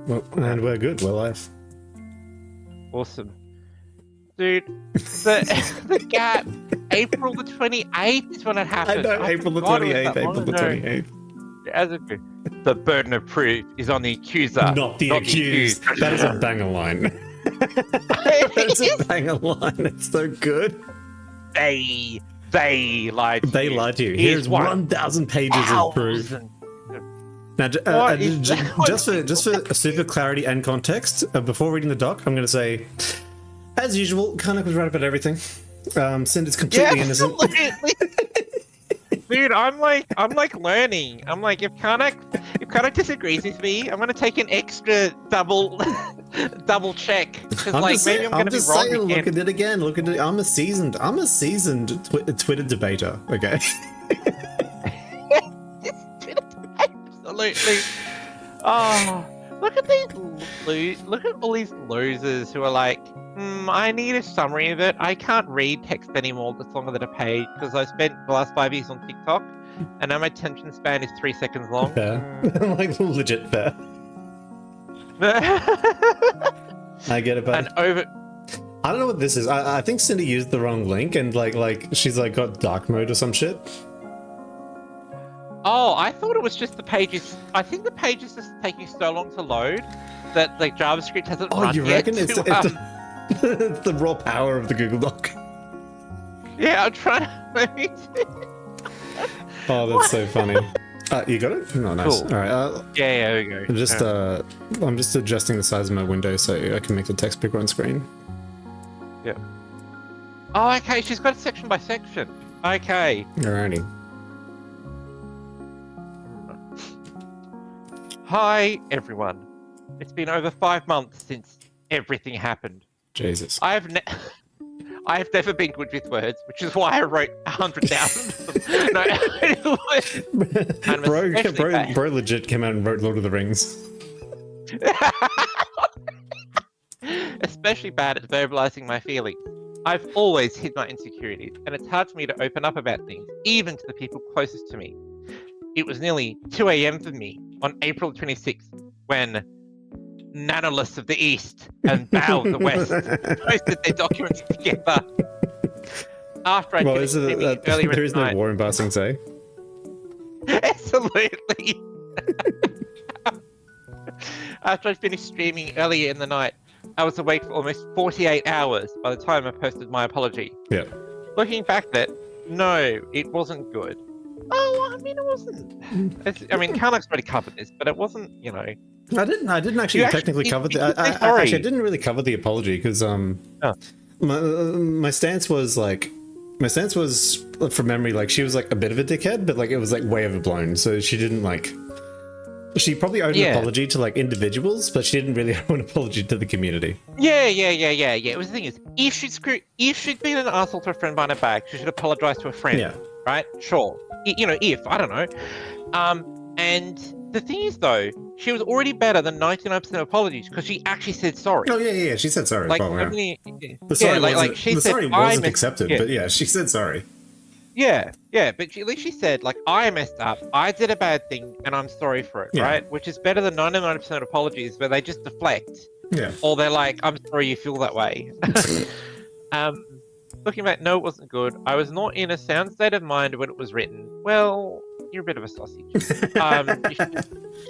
Well, and we're good. We're live. Awesome. Dude, the gap, April the 28th is when it happened. I know, April the 28th, April the 28th. As a, the burden of proof is on the accuser. Not the accused. That is a banger line. That's a banger line. It's so good. They lied to you. They lied to you. Here's 1,000 pages of proof. Now, just for super clarity and context, before reading the doc, I'm going to say, as usual, Karnak was right about everything. Cinder's completely innocent. Dude, I'm like learning. I'm like, if Karnak disagrees with me, I'm going to take an extra double check. Because like, maybe I'm going to be wrong again. Look at it again. Look at it. I'm a seasoned Twitter debater. Okay. Absolutely. Oh, look at all these losers who are like, I need a summary of it. I can't read text anymore that's longer than a page because I spent the last 5 years on TikTok, and now my attention span is 3 seconds long. Fair. Like legit fair. I get it, but I don't know what this is. I think Cinder used the wrong link, and like she's like got dark mode or some shit. Oh, I thought it was just the pages. I think the page is just taking so long to load that like JavaScript hasn't run yet. Oh, you reckon it's the raw power of the Google Doc? Yeah, I'm trying to. Oh, that's so funny. You got it? Oh, nice. Cool. All right. Yeah, there we go. I'm just adjusting the size of my window so I can make the text bigger on screen. Yeah. Oh, okay. She's got it section by section. Okay. Alrighty. Hi, everyone. It's been over 5 months since everything happened. Jesus. I have never been good with words, which is why I wrote 100,000. No, bro legit came out and wrote Lord of the Rings. Especially bad at verbalizing my feelings. I've always hid my insecurities, and it's hard for me to open up about things, even to the people closest to me. It was nearly 2 a.m. for me on April 26th when Nanolists of the East and Bow of the West posted their documents together. After I finished streaming earlier there is no war in Ba Sing Se. Absolutely. After I finished streaming earlier in the night, I was awake for almost 48 hours by the time I posted my apology. Yeah. Looking back at it, no, it wasn't good. Oh, I mean, it wasn't. I mean, Karnak's already covered this, but it wasn't, you know. I didn't actually technically cover the. I didn't really cover the apology because my stance was from memory, like she was like a bit of a dickhead, but like it was like way overblown. So she didn't like. She probably owed an apology to like individuals, but she didn't really owe an apology to the community. Yeah. It was the thing is, if she'd been an asshole to a friend behind her back, she should apologize to a friend. Yeah. Right? Sure. You know, I don't know. And the thing is, though, she was already better than 99% of apologies because she actually said sorry. Oh, yeah. She said sorry. Like, the sorry wasn't accepted, but yeah, she said sorry. Yeah, but at least she said, like, I messed up, I did a bad thing, and I'm sorry for it, right? Which is better than 99% of apologies where they just deflect. Yeah. Or they're like, I'm sorry you feel that way. Looking back, no, it wasn't good. I was not in a sound state of mind when it was written. Well, you're a bit of a sausage. You should have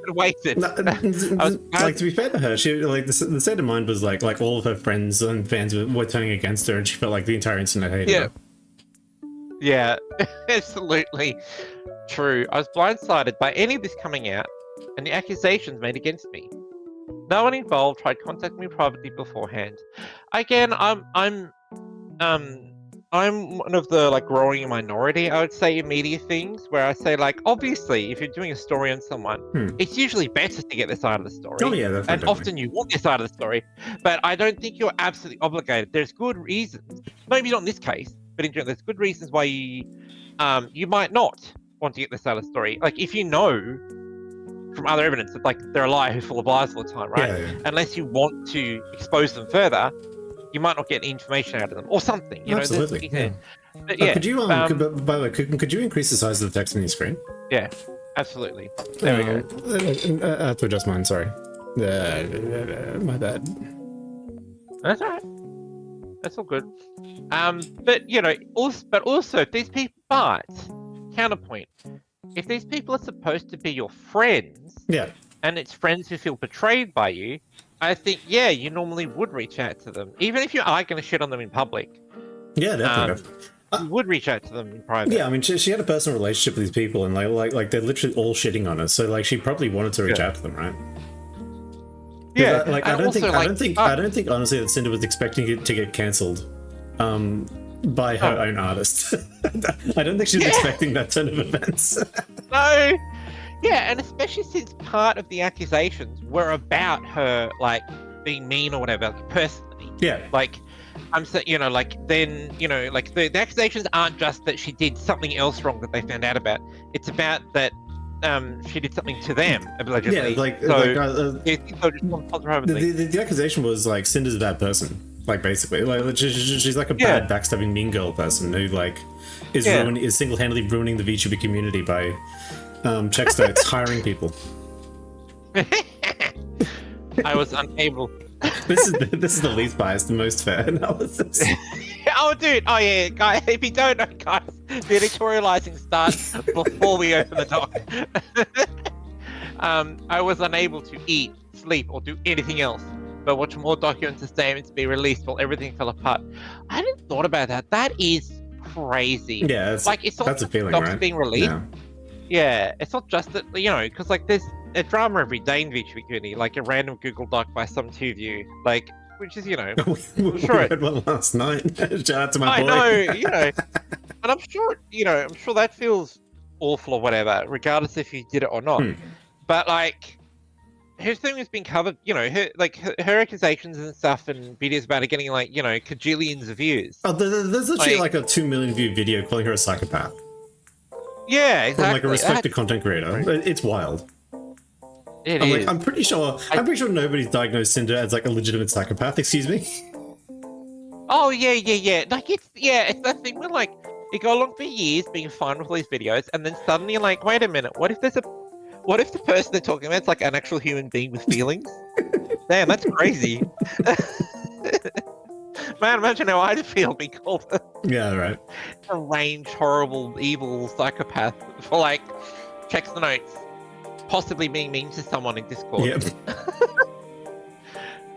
waited. Like, to be fair to her, she like the state of mind was like all of her friends and fans were turning against her, and she felt like the entire internet hated her. Yeah, absolutely true. I was blindsided by any of this coming out and the accusations made against me. No one involved tried contacting me privately beforehand. Again, I'm one of the like growing minority, I would say, in media things where I say, like, obviously, if you're doing a story on someone, it's usually better to get their side of the story. Oh yeah, definitely. And often you want their side of the story, but I don't think you're absolutely obligated. There's good reasons, maybe not in this case, but in general, there's good reasons why you might not want to get their side of the story. Like if you know from other evidence that like they're a liar who's full of lies all the time, right? Yeah. Unless you want to expose them further, you might not get information out of them or something. You Absolutely. Know, but yeah. Could you by the way, could you increase the size of the text on your screen? Yeah, absolutely. There we go. I have to adjust mine. Sorry. My bad. That's all right. That's all good. But you know, also, if these people, counterpoint, if these people are supposed to be your friends, Yeah. and it's friends who feel betrayed by you, I think, yeah, you normally would reach out to them, even if you are going to shit on them in public. Yeah, definitely. You would reach out to them in private. Yeah, I mean, she had a personal relationship with these people, and like they're literally all shitting on her. So like, she probably wanted to reach out to them, right? Yeah, I don't think honestly that Sinder was expecting it to get cancelled, by her own artist. I don't think she was expecting that turn of events. No. Yeah, and especially since part of the accusations were about her, like, being mean or whatever, like, personally. Yeah. Like, I'm saying, you know, like, then, you know, like, the accusations aren't just that she did something else wrong that they found out about. It's about that she did something to them, allegedly. Yeah, the accusation was, like, Cinder's a bad person. Like, basically. Like, she's like a bad, backstabbing mean girl person who, like, is single-handedly ruining the VTuber community by... check states, hiring people. I was unable. This is the least biased, the most fair analysis. Oh, dude. Oh, yeah, guys. If you don't know, guys, the editorializing starts before we open the doc. I was unable to eat, sleep, or do anything else but watch more documents and statements be released while everything fell apart. I hadn't thought about that. That is crazy. Yeah, it's not that's a feeling, docs right? being released. Yeah. Yeah, it's not just that, you know, because, like, there's a drama every day in VTuber community, like a random Google Doc by some 2view, like, which is, you know, we had one last night. Shout out to my boy. I know, you know, and I'm sure, you know, I'm sure that feels awful or whatever, regardless if you did it or not. But, like, her thing has been covered, you know, her accusations and stuff and videos about her getting, like, you know, cajillions of views. Oh, there's literally like a 2 million view video calling her a psychopath. Yeah, exactly. From like a respected content creator. It's wild. I'm pretty sure nobody's diagnosed Sinder as like a legitimate psychopath, excuse me. Oh yeah. Like it's that thing where like you go along for years being fine with all these videos and then suddenly you're like, wait a minute, what if the person they're talking about is like an actual human being with feelings? Damn, that's crazy. Man, imagine how I'd feel being called a deranged, horrible, evil psychopath for like checks the notes, possibly being mean to someone in Discord. Yep.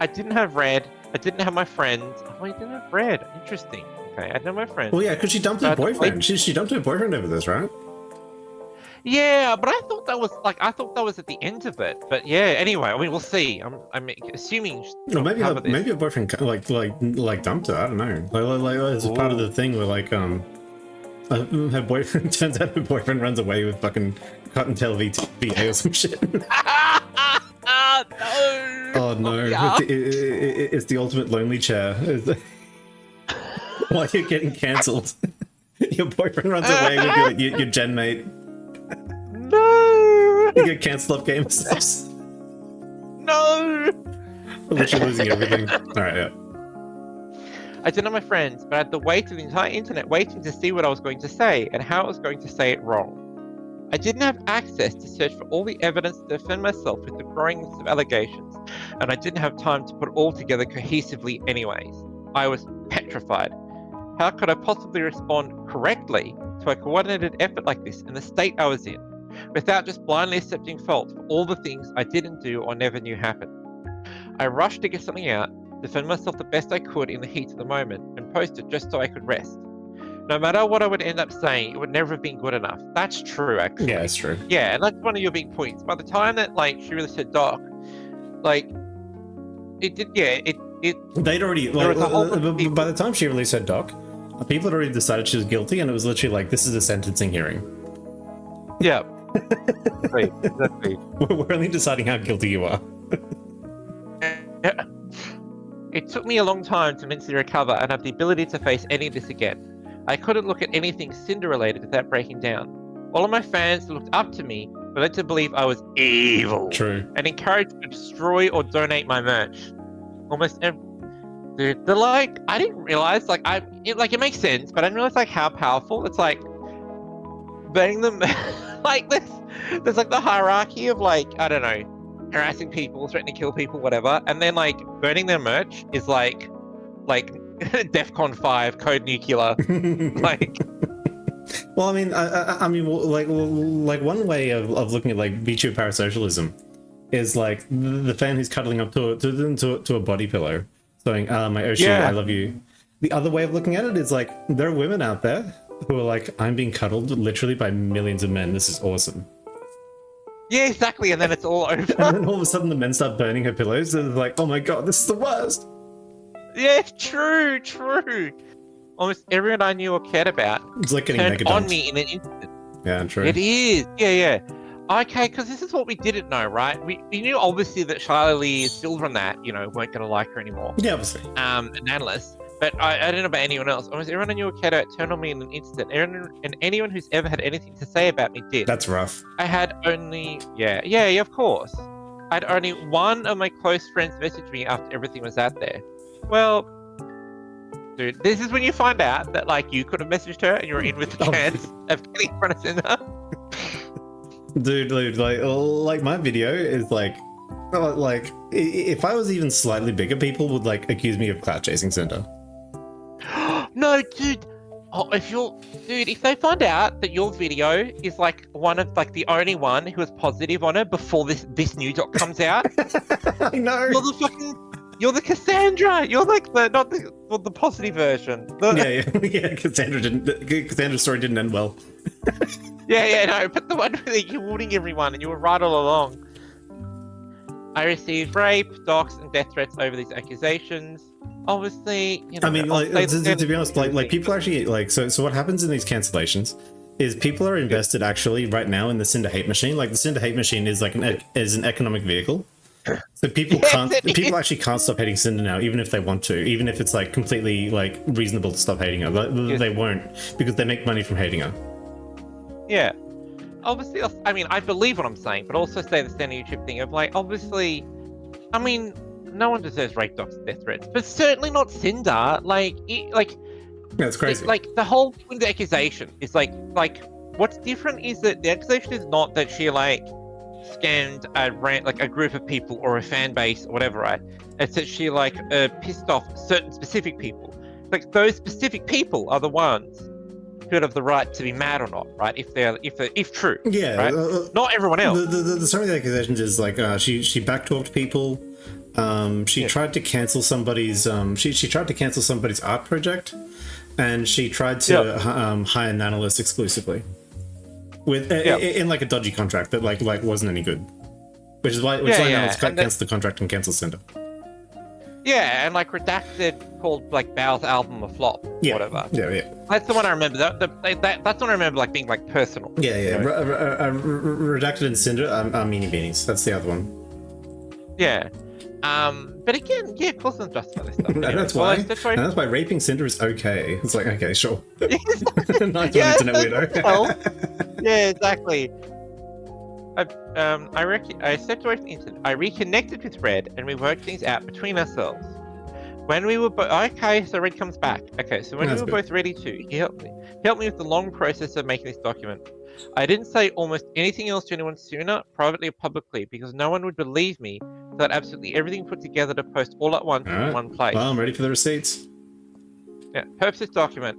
I didn't have Red. I didn't have my friends. Oh, I didn't have Red. Interesting. Okay, I didn't have my friends. Well, yeah, because she dumped her boyfriend. She dumped her boyfriend over this, right? Yeah, but I thought that was at the end of it. But yeah, anyway, I mean, we'll see. I'm assuming. Well, maybe her boyfriend like dumped her. I don't know. Like it's part of the thing where like her boyfriend turns out her boyfriend runs away with fucking Cottontail VA or some shit. No. Oh no! Yeah. It's the ultimate lonely chair. While you're getting cancelled, your boyfriend runs away with your gen mate. No! You get cancelled off game steps. No! Literally losing everything. Alright, yeah. I didn't have my friends, but I had to wait through the entire internet waiting to see what I was going to say and how I was going to say it wrong. I didn't have access to search for all the evidence to defend myself with the growing list of allegations, and I didn't have time to put it all together cohesively anyways. I was petrified. How could I possibly respond correctly to a coordinated effort like this in the state I was in, without just blindly accepting fault for all the things I didn't do or never knew happened? I rushed to get something out, defend myself the best I could in the heat of the moment, and post it just so I could rest. No matter what I would end up saying, it would never have been good enough. That's true, actually. Yeah, it's true. Yeah, and that's one of your big points. By the time that, like, she really said doc, like, it did, yeah, they'd already, like, by the time she released her doc, people had already decided she was guilty, and it was literally like, this is a sentencing hearing. Yeah. Exactly. We're only deciding how guilty you are. Yeah. It took me a long time to mentally recover and have the ability to face any of this again. I couldn't look at anything Sinder related without breaking down. All of my fans looked up to me, were led to believe I was evil. True. And encouraged to destroy or donate my merch. Almost every... Dude, they're like, I didn't realize, like, it makes sense, but I didn't realize, like, how powerful. It's like, burning them, like, there's like the hierarchy of, like, I don't know, harassing people, threatening to kill people, whatever, and then like burning their merch is like DEFCON 5 code nuclear. Like, well, I mean, I mean, like one way of looking at like VTuber parasocialism is like the fan who's cuddling up to a body pillow, saying, "My Oshi, Yeah. I love you." The other way of looking at it is like there are women out there who are like, "I'm being cuddled literally by millions of men. This is awesome." yeah, exactly, and then it's all over. And then all of a sudden, the men start burning her pillows, and they're like, "Oh my god, this is the worst." Yeah, true. Almost everyone I knew or cared about It's like getting turned mega on dumped. me in an instant. Yeah, true. It is. Yeah. Okay, because this is what we didn't know, right? We knew obviously that Charlie Silver and that, weren't going to like her anymore. Yeah, obviously. An analyst. But I don't know about anyone else. Almost everyone I knew or cared about turned on me in an instant. And anyone who's ever had anything to say about me did. That's rough. I had only... Yeah, of course. I had only one of my close friends message me after everything was out there. Well... Dude, this is when you find out that, like, you could have messaged her and you were in with the chance of getting in front of Sinder. Dude, like my video is like, if I was even slightly bigger, people would like accuse me of clout chasing Sinder. No, dude. Oh, if they find out that your video is like one of like the only one who was positive on her before this new doc comes out, I know. You're the Cassandra. You're like not the positive version. Yeah. Cassandra's story didn't end well. No, but the one where you're warning everyone and you were right all along. I received rape, dox, and death threats over these accusations. Obviously, I mean, like, to be honest, like people actually like so what happens in these cancellations is people are invested actually right now in the Sinder hate machine. Like the Sinder hate machine is like an economic vehicle. So people actually can't stop hating Sinder now, even if they want to, even if it's like completely like reasonable to stop hating her. They won't, because they make money from hating her. Yeah. Obviously, I mean, I believe what I'm saying, but also say the standard YouTube thing of like, obviously, I mean, no one deserves rape, docs, and death threats, but certainly not Sinder. That's crazy. Like the whole point of the accusation is like what's different is that the accusation is not that she like scammed a group of people or a fan base or whatever, right? It's that she like pissed off certain specific people. Like those specific people are the ones who have the right to be mad or not, right? If true. Yeah. Right? Not everyone else. The summary of the accusations is like she backtalked people. She tried to cancel somebody's she tried to cancel somebody's art project, and she tried to hire an analyst exclusively with in like a dodgy contract that like wasn't any good, which is why analysts can't cancel the contract and cancel Sinder. Yeah, and like Redacted called like Bow's album a flop, whatever. Yeah. That's the one I remember. That's the one I remember like being like personal. Yeah. Redacted and Sinder are meanie beanies. That's the other one. Yeah. But again, of course I'm justifying this stuff. And that's why raping Sinder is okay. It's like, okay, sure. Nice internet weirdo. Well, yeah, exactly. I stepped away from the internet. I reconnected with Red, and we worked things out between ourselves. When we were both so Red comes back. Okay, so when we were both ready to, he helped me with the long process of making this document. I didn't say almost anything else to anyone sooner, privately or publicly, because no one would believe me. So I had absolutely everything put together to post all at once in one place. Well, I'm ready for the receipts. Yeah, purpose of this document.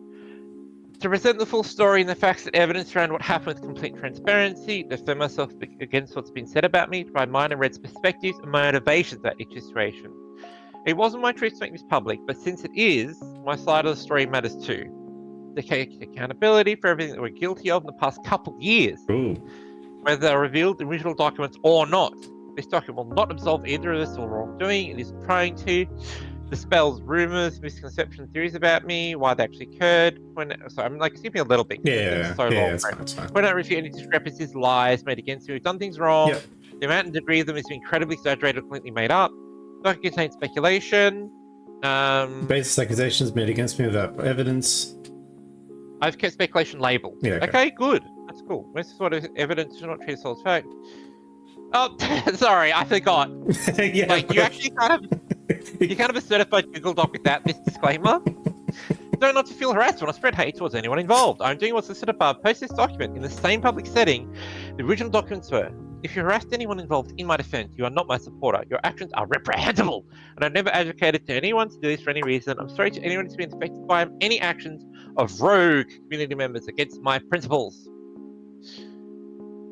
To present the full story and the facts and evidence around what happened with complete transparency, defend myself against what's been said about me, provide mine and Red's perspectives and my motivations at each situation. It wasn't my choice to make this public, but since it is, my side of the story matters too. To take accountability for everything that we're guilty of in the past couple of years. Ooh. Whether they're revealed in original documents or not. This document will not absolve either of us or wrongdoing. It is trying to dispels rumors, misconceptions, theories about me, why they actually occurred. So I'm like skipping a little bit. Yeah, so long, it's fine. When I refute any discrepancies, lies made against me, we've done things wrong. Yep. The amount and degree of them is incredibly exaggerated, completely made up. Document contains speculation. Baseless accusations made against me without evidence. I've kept speculation labeled. Yeah, okay, good. That's cool. Most sort of evidence should not treat as false fact. Oh, sorry, I forgot. Yeah, like you actually kind of a certified Google Doc with this disclaimer. So not to feel harassed when I spread hate towards anyone involved. I'm doing what's listed above. Post this document in the same public setting the original documents were. If you harassed anyone involved in my defense, you are not my supporter. Your actions are reprehensible, and I've never advocated to anyone to do this for any reason. I'm sorry to anyone who's been affected by any actions of rogue community members against my principles.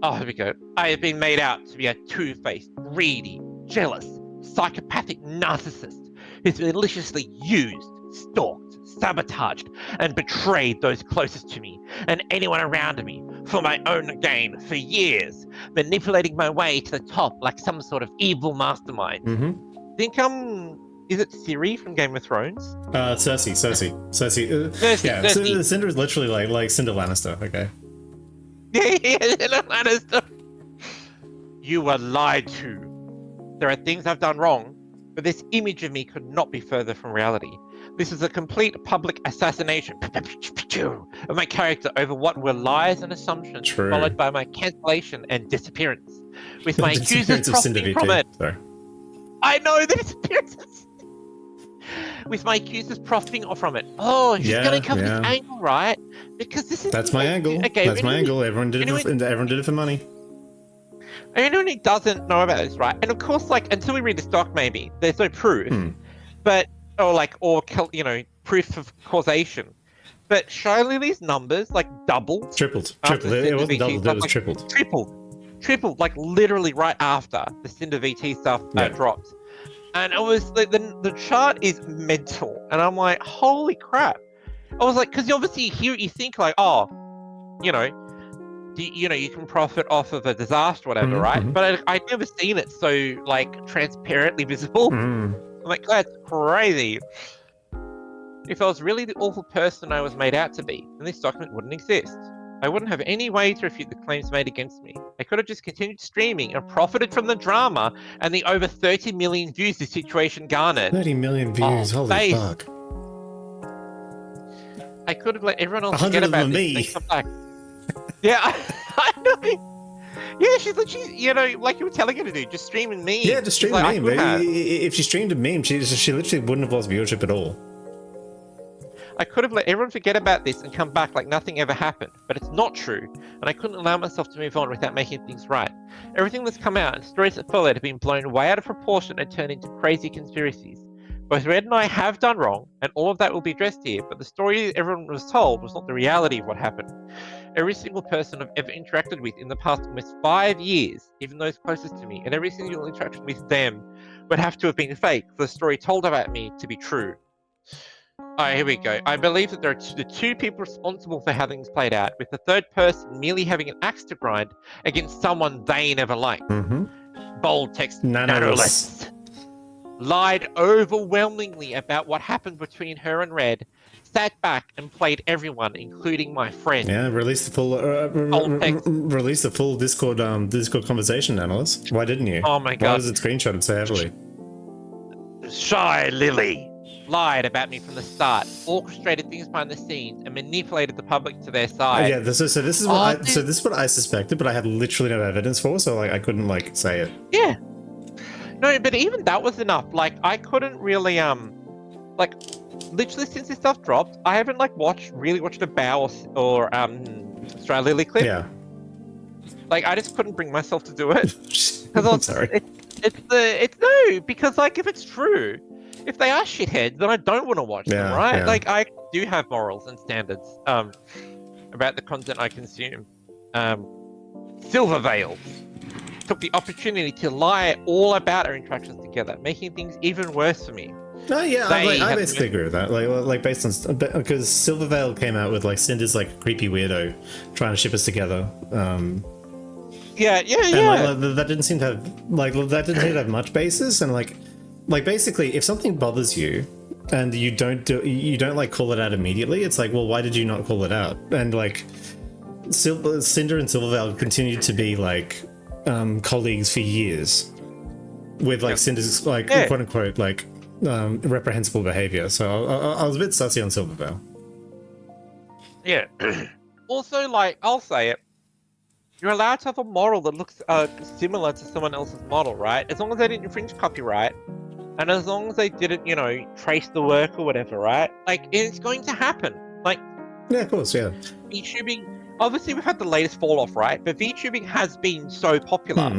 Oh, here we go. I have been made out to be a two-faced, greedy, jealous, psychopathic narcissist who's maliciously used, stalked, sabotaged, and betrayed those closest to me and anyone around me for my own gain for years, manipulating my way to the top like some sort of evil mastermind. Think is it Ciri from Game of Thrones? Cersei. Cersei. Cinder is literally like Cinder Lannister. Okay. Yeah, Lannister. You were lied to. There are things I've done wrong, but this image of me could not be further from reality. This is a complete public assassination of my character over what were lies and assumptions, followed by my cancellation and disappearance, with my accusers profiting from it. Sorry. I know the disappearance. With my accusers profiting from it. Oh, she's going to cover this angle, right? Because this is... That's my angle. Okay, that's my angle. Everyone did it for money. Anyone who doesn't know about this, right? And of course, like, until we read this doc, maybe, there's no proof. But, you know, proof of causation. But surely these numbers, like, doubled. Tripled. It wasn't doubled, it was like, tripled. Tripled, like, literally right after the Sinder VT stuff dropped. And it was like the chart is mental, and I'm like, holy crap! I was like, because obviously here you think like, oh, you know, you can profit off of a disaster, whatever, right? But I'd never seen it so like transparently visible. I'm like, that's crazy. If I was really the awful person I was made out to be, then this document wouldn't exist. I wouldn't have any way to refute the claims made against me. I could have just continued streaming and profited from the drama and the over 30 million views this situation garnered. 30 million views, holy fuck. I could have let everyone else forget about this. Yeah, I know. Yeah, she's, you know, like you were telling her to do, just stream and meme. Yeah, just stream and meme. If she streamed a meme, she literally wouldn't have lost viewership at all. I could have let everyone forget about this and come back like nothing ever happened, but it's not true, and I couldn't allow myself to move on without making things right. Everything that's come out and stories that followed have been blown way out of proportion and turned into crazy conspiracies. Both Red and I have done wrong, and all of that will be addressed here, but the story everyone was told was not the reality of what happened. Every single person I've ever interacted with in the past almost 5 years, even those closest to me, and every single interaction with them would have to have been fake for the story told about me to be true. Alright, here we go. I believe that there are the two people responsible for how things played out, with the third person merely having an axe to grind against someone they never liked. Bold text, nanoless. Lied overwhelmingly about what happened between her and Red, sat back and played everyone, including my friend. Yeah, release the full Discord conversation, analyst. Why didn't you? Oh my god. Why was it screenshotted so heavily? Shy Lily lied about me from the start, orchestrated things behind the scenes, and manipulated the public to their side. Yeah, this is what I suspected, but I had literally no evidence for, so like I couldn't like say it. Yeah. No, but even that was enough. Like I couldn't really like literally since this stuff dropped, I haven't like really watched a Bow or Shy Lily clip. Yeah. Like I just couldn't bring myself to do it. I'm sorry. It's no, because like if it's true, if they are shitheads, then I don't want to watch them, right? Like I do have morals and standards about the content I consume. Silverveil took the opportunity to lie all about our interactions together, making things even worse for me. No, yeah, I basically agree with that. Like based on because Silverveil came out with like Cinder's like creepy weirdo trying to ship us together. Yeah. And like, that didn't seem to have much basis, and like basically, if something bothers you and you don't like call it out immediately, it's like, well, why did you not call it out? And like Cinder and Silverveil continued to be like colleagues for years with like Cinder's like quote unquote like reprehensible behavior. So I was a bit sussy on Silverveil. Yeah. Also, like I'll say it, you're allowed to have a model that looks similar to someone else's model, right? As long as they didn't infringe copyright, and as long as they didn't, you know, trace the work or whatever, right? Like it's going to happen. Like yeah, of course, yeah. obviously we've had the latest fall off, right? But VTubing has been so popular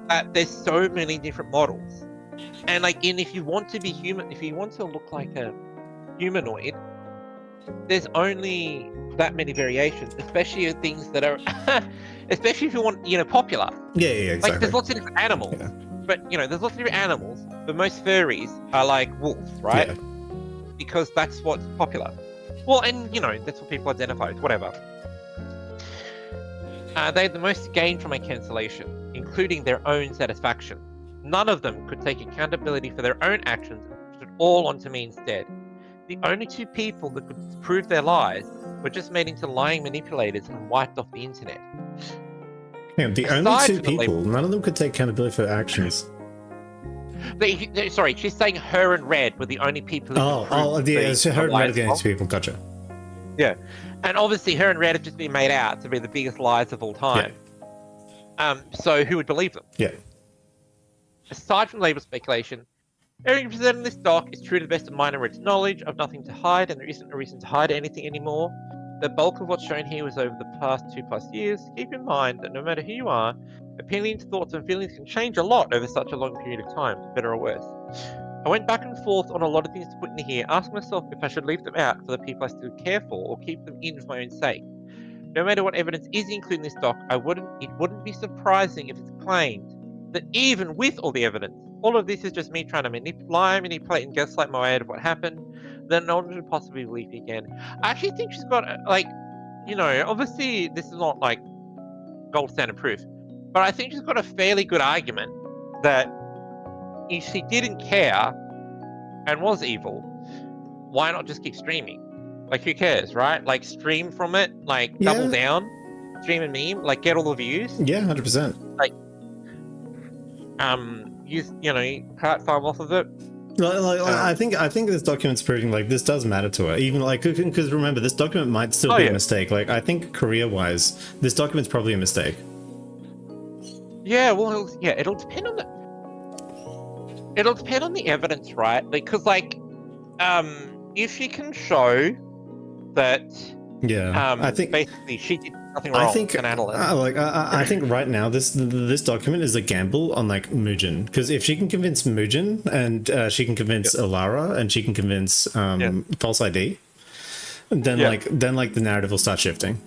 that there's so many different models. And like, if you want to be human, if you want to look like a humanoid, there's only that many variations, especially things that are, especially if you want, popular. Yeah, exactly. Like, there's lots of different animals, but there's lots of different animals. But most furries are like wolves, right? Yeah. Because that's what's popular. Well, and that's what people identify with, whatever. They had the most to gain from my cancellation, including their own satisfaction. None of them could take accountability for their own actions and put it all onto me instead. The only two people that could prove their lies were just made into lying manipulators and wiped off the internet. Yeah, the only two people, none of them could take accountability for their actions. Sorry, she's saying her and Red were the only people who so her and Red are the only two people, gotcha. Yeah. And obviously her and Red have just been made out to be the biggest liars of all time. Yeah. So who would believe them? Yeah. Aside from label speculation, everything presented in this doc is true to the best of mine and Red's knowledge. I've nothing to hide, and there isn't a reason to hide anything anymore. The bulk of what's shown here was over the past 2+ years. Keep in mind that no matter who you are, opinions, thoughts, and feelings can change a lot over such a long period of time, for better or worse. I went back and forth on a lot of things to put in here, asking myself if I should leave them out for the people I still care for, or keep them in for my own sake. No matter what evidence is included in this doc, it wouldn't be surprising if it's claimed that even with all the evidence, all of this is just me trying to manipulate, and gaslight my way out of what happened, then no one should possibly believe me again. I actually think she's got, obviously this is not like gold standard proof, but I think she's got a fairly good argument that if she didn't care and was evil, why not just keep streaming? Like, who cares, right? Like, stream from it, like, double down, stream and meme, like, get all the views. Yeah, 100%. Like, use, cut time off of it. I think this document's proving like this does matter to her, even like because remember this document might still be a mistake. Like I think career-wise, this document's probably a mistake. Yeah, well, it'll depend on the evidence, right? Because if she can show that, I think basically she did nothing wrong. I think right now this document is a gamble on like Mugen, because if she can convince Mugen and she can convince Alara and she can convince False ID, then the narrative will start shifting.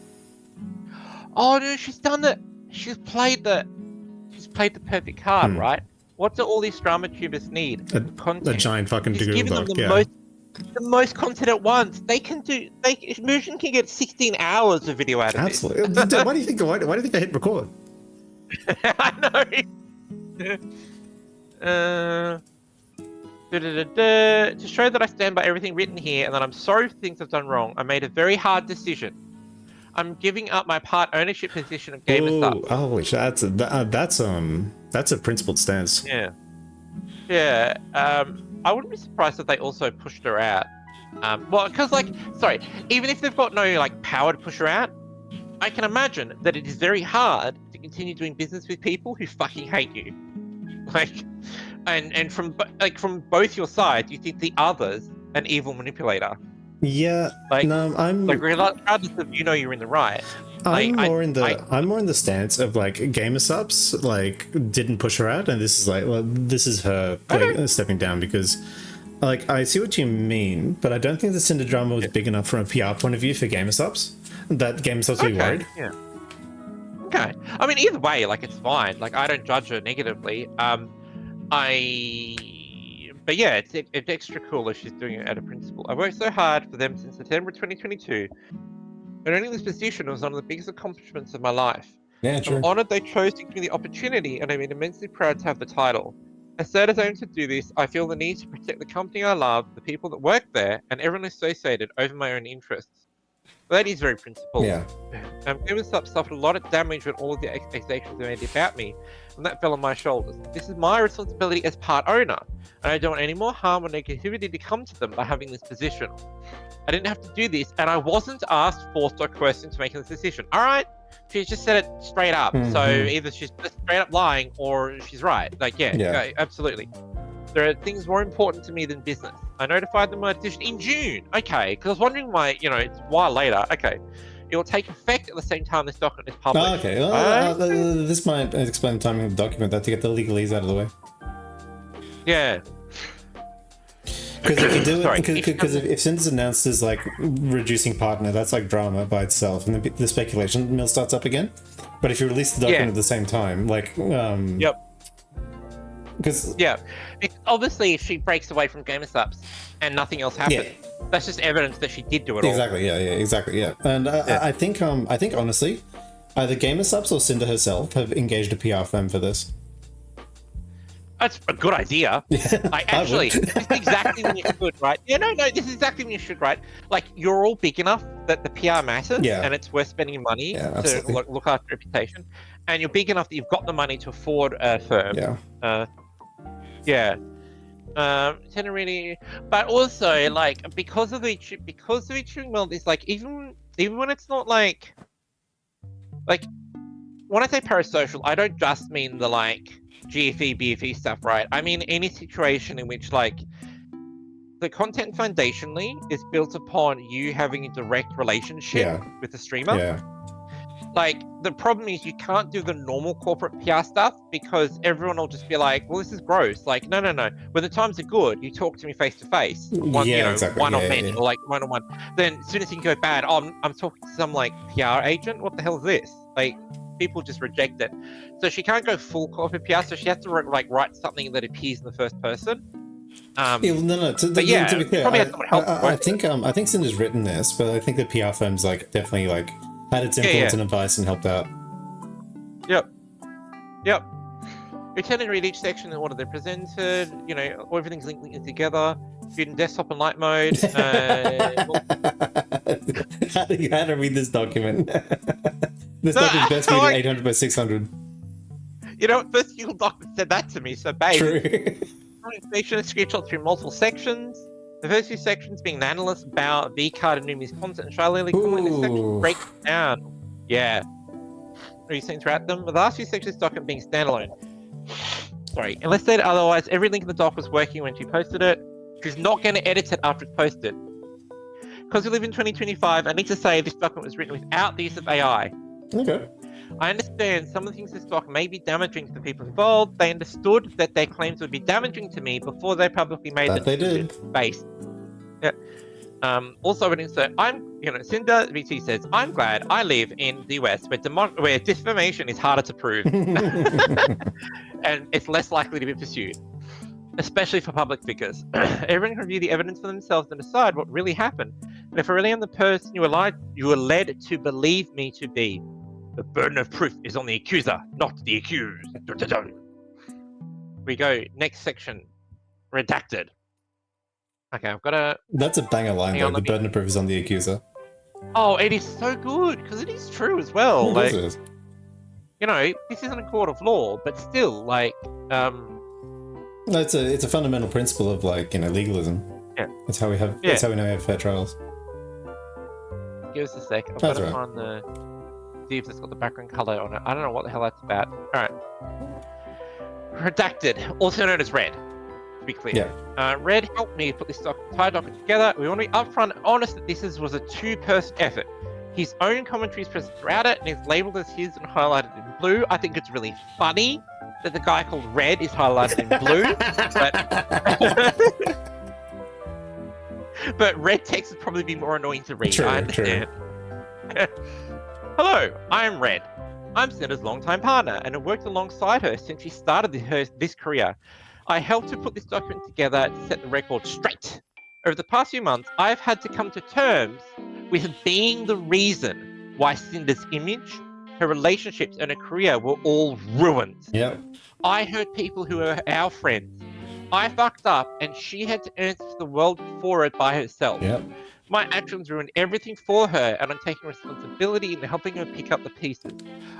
Oh no, she's done it. She's played the perfect card, right? What do all these drama tubers need? A giant fucking Google Doc. The most content at once. Mugen can get 16 hours of video out of this. Absolutely. Why do you think they hit record? I know. To show that I stand by everything written here and that I'm sorry for things I've done wrong, I made a very hard decision. I'm giving up my part ownership position of GamerStop. That's a principled stance. Yeah. I wouldn't be surprised if they also pushed her out. Because even if they've got no power to push her out, I can imagine that it is very hard to continue doing business with people who fucking hate you. And from both your sides, you think the other's an evil manipulator. Yeah. I'm regardless of you're in the right. I'm more in the stance of GamerSups didn't push her out, and this is her stepping down, because I see what you mean, but I don't think the Sinder drama was big enough from a PR point of view for GamerSups that GamerSups would be worried. Yeah. Okay. I mean, either way, it's fine. I don't judge her negatively. But yeah, it's extra cool if she's doing it out of principle. I've worked so hard for them since September 2022. And earning this position was one of the biggest accomplishments of my life. Yeah, true. I'm honored they chose to give me the opportunity, and I'm immensely proud to have the title. As sad as I am to do this, I feel the need to protect the company I love, the people that work there, and everyone associated over my own interests. That is very principled. Yeah. GamerStop suffered a lot of damage when all of the accusations were made about me, and that fell on my shoulders. This is my responsibility as part owner, and I don't want any more harm or negativity to come to them by having this position. I didn't have to do this, and I wasn't asked, forced, or coerced into making this decision. All right, she's just said it straight up. So either she's just straight up lying, or she's right. Absolutely. There are things more important to me than business. I notified them my decision in June. Okay, because I was wondering why, it's a while later. Okay. It will take effect at the same time this document is published. Oh, okay. Well, this might explain the timing of the document, that to get the legalese out of the way. Yeah. Because if you do it, because if Cinder's announced as like reducing partner, that's like drama by itself, and the speculation mill starts up again. But if you release the document at the same time, like Yep. Because obviously, if she breaks away from GamerSups and nothing else happens, that's just evidence that she did do it all. Exactly. Yeah. Exactly. Yeah. And I think honestly, either GamerSups or Sinder herself have engaged a PR firm for this. That's a good idea. Like, actually, this is exactly when you should, right? Yeah, no, this is exactly when you should, right? Like, you're all big enough that the PR matters, and it's worth spending money to look after reputation, and you're big enough that you've got the money to afford a firm. Tend really, but also like because of the VTubing world is like even when it's not like when I say parasocial, I don't just mean the like GFE, BFE stuff, right? I mean any situation in which like the content foundationally is built upon you having a direct relationship with the streamer. Like, the problem is you can't do the normal corporate PR stuff because everyone will just be like, well, this is gross. Like, no. When the times are good, you talk to me face to face. One on many, or like one-on-one. Then as soon as you can go bad, I'm talking to some like PR agent. What the hell is this? Like, people just reject it. So she can't go full corporate PR, so she has to like write something that appears in the first person. To be clear, I think Cinder's written this, but I think the PR firm's like definitely like had its influence and advice and helped out. Yep. You tend to read each section and what they're presented. You know, everything's linked together. Student desktop and light mode. How to read this document? This document's best read at 800 by 600. You know, first Google document said that to me. So, babe. True. Information screenshot through multiple sections. The first few sections being the analyst, about V-card and Numi's content and Shiley comment. This section breaks down. Yeah. Are you seeing throughout them? The last few sections of the document being standalone. Sorry. Unless said otherwise, every link in the doc was working when she posted it. She's not going to edit it after it's posted. Because we live in 2025, I need to say this document was written without the use of AI. Okay. I understand some of the things in this doc may be damaging to the people involved. They understood that their claims would be damaging to me before they publicly made the decision based. Yeah. Also, an insert. Cinder VT says, "I'm glad I live in the US where defamation is harder to prove, and it's less likely to be pursued, especially for public figures. Everyone can review the evidence for themselves and decide what really happened. And if I really am the person you were led to believe me to be. The burden of proof is on the accuser, not the accused." We go next section. Redacted. Okay, I've got a... That's a banger line though. The burden of proof is on the accuser. Oh, it is so good because it is true as well. It is. You know, this isn't a court of law, but still, like, it's a fundamental principle of like legalism. Yeah. That's how we have. Yeah. That's how we know we have fair trials. Give us a sec. I've got to find the. See if it's got the background color on it. I don't know what the hell that's about. Alright. Redacted, also known as Red, to be clear. Yeah. Red helped me put this entire document together. We want to be upfront and honest that this was a two-person effort. His own commentary is present throughout it and is labeled as his and highlighted in blue. I think it's really funny that the guy called Red is highlighted in blue. But red text would probably be more annoying to read. I understand. Hello, I am Red. I'm Cinder's longtime partner and have worked alongside her since she started this career. I helped her put this document together to set the record straight. Over the past few months, I've had to come to terms with being the reason why Cinder's image, her relationships, and her career were all ruined. Yep. I hurt people who are our friends. I fucked up and she had to answer to the world for it by herself. Yep. My actions ruined everything for her, and I'm taking responsibility in helping her pick up the pieces.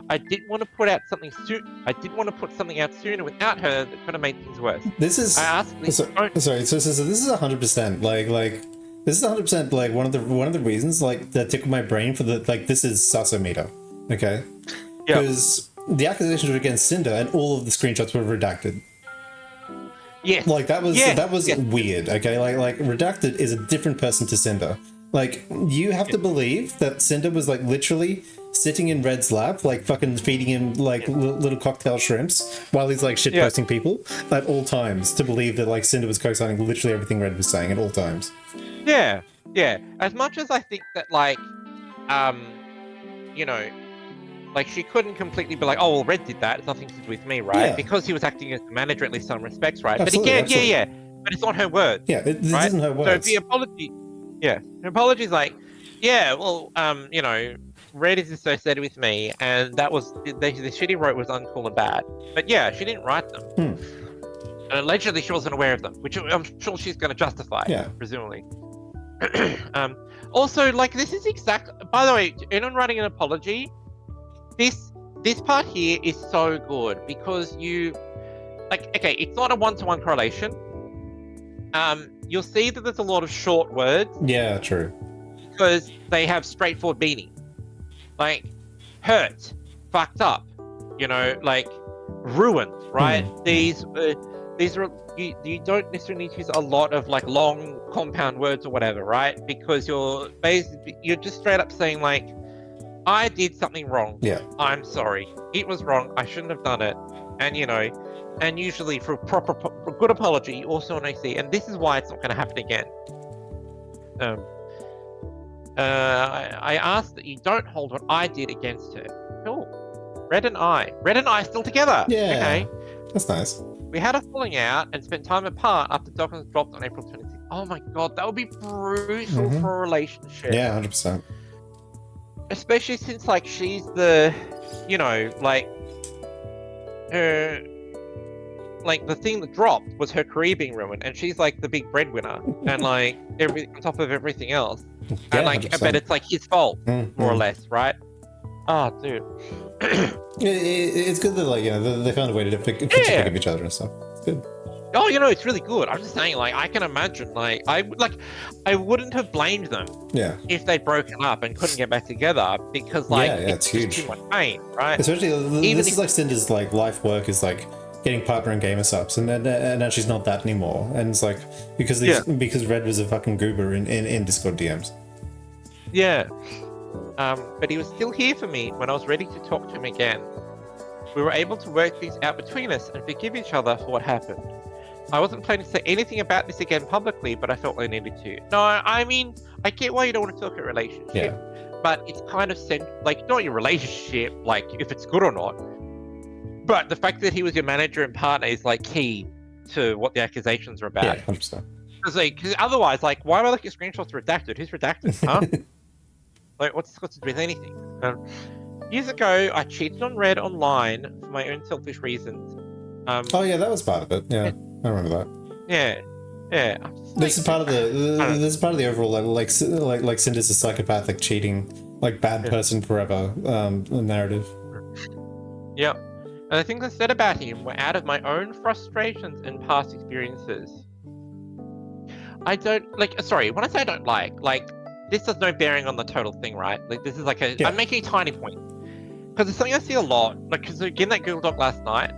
I didn't want to put out something I didn't want to put something out sooner without her that could have made things worse. This is. So this is 100% like this is 100% like one of the reasons like that tickled my brain for the this is Sasometer, okay? Because the accusations were against Cinder, and all of the screenshots were redacted. Yes. Like that was weird. Okay, like Redacted is a different person to Cinder. Like, you have to believe that Cinder was, like, literally sitting in Red's lap, like, fucking feeding him, like, little cocktail shrimps while he's, like, shitposting people at all times, to believe that, like, Cinder was co-signing literally everything Red was saying at all times. Yeah, yeah. As much as I think that, like, you know, like, she couldn't completely be like, oh, well, Red did that, it's nothing to do with me, right? Yeah. Because he was acting as the manager, at least some respects, right? Absolutely, but again, absolutely. yeah, but it's not her words. Yeah, this right? isn't her words. So the apology, the apology's like, yeah, well, you know, Red is associated with me, and that was, the shit he wrote was uncool and bad. But yeah, she didn't write them. And allegedly she wasn't aware of them, which I'm sure she's going to justify, presumably. Also, like, this is by the way, anyone writing an apology, this part here is so good because you, like, okay, it's not a one-to-one correlation. You'll see that there's a lot of short words. Yeah, true. Because they have straightforward meaning. Like, hurt, fucked up, you know, like, ruined, right? These are, you don't necessarily need to use a lot of, like, long compound words or whatever, right? Because you're just straight up saying, like, I did something wrong. Yeah. I'm sorry. It was wrong. I shouldn't have done it. And, you know, and usually for a good apology, you also want to see, and this is why it's not going to happen again. I asked that you don't hold what I did against her. Cool. Red and I are still together. Yeah. Okay. That's nice. We had a falling out and spent time apart after documents dropped on April 26th. Oh my god, that would be brutal for a relationship. Yeah, 100%. Especially since, like, she's the, you know, like, her, like, the thing that dropped was her career being ruined, and she's, like, the big breadwinner, and, like, on top of everything else. And, like, 100%. but it's, like, his fault, more or less, right? Oh, dude. It's good that, like, you know, they found a way to pick up each other and stuff. It's good. Oh, you know, it's really good. I'm just saying, like, I can imagine, like, I wouldn't have blamed them if they'd broken up and couldn't get back together, because, like, it's huge. Too much pain, right? Especially, this is like Cinder's, like, life work is, like, getting partner in gamer subs, and now she's not that anymore, and it's like, because Red was a fucking goober in Discord DMs. Yeah. But he was still here for me when I was ready to talk to him again. We were able to work things out between us and forgive each other for what happened. I wasn't planning to say anything about this again publicly, but I felt I needed to. No, I mean, I get why you don't want to talk a relationship, but it's kind of like, not your relationship, like, if it's good or not, but the fact that he was your manager and partner is, like, key to what the accusations are about. Yeah, 100%. Because otherwise, like, why am I looking at screenshots redacted? Who's redacted, huh? Like, what's to do with anything? Years ago, I cheated on Red online for my own selfish reasons. Oh yeah, that was part of it. Yeah, I remember that. Yeah. This is part of the overall, like Cinder's a psychopathic, cheating, like, bad person forever narrative. Yeah. And the things I said about him were out of my own frustrations and past experiences. I don't like. Sorry, when I say I don't like, this has no bearing on the total thing, right? Like, this is like I'm making a tiny point. Because it's something I see a lot. Like, because again, that Google Doc last night,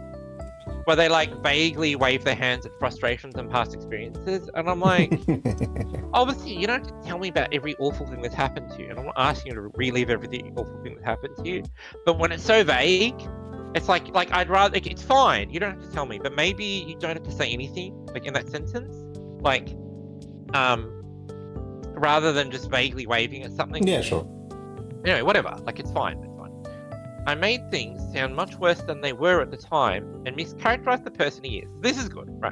where they, like, vaguely wave their hands at frustrations and past experiences. And I'm like, obviously, you don't have to tell me about every awful thing that's happened to you. And I'm not asking you to relive every awful thing that happened to you. But when it's so vague, it's like I'd rather, like, it's fine. You don't have to tell me. But maybe you don't have to say anything, like, in that sentence. Like, rather than just vaguely waving at something. Yeah, sure. Anyway, whatever. Like, it's fine. It's fine. I made things sound much worse than they were at the time and mischaracterized the person he is. This is good, right?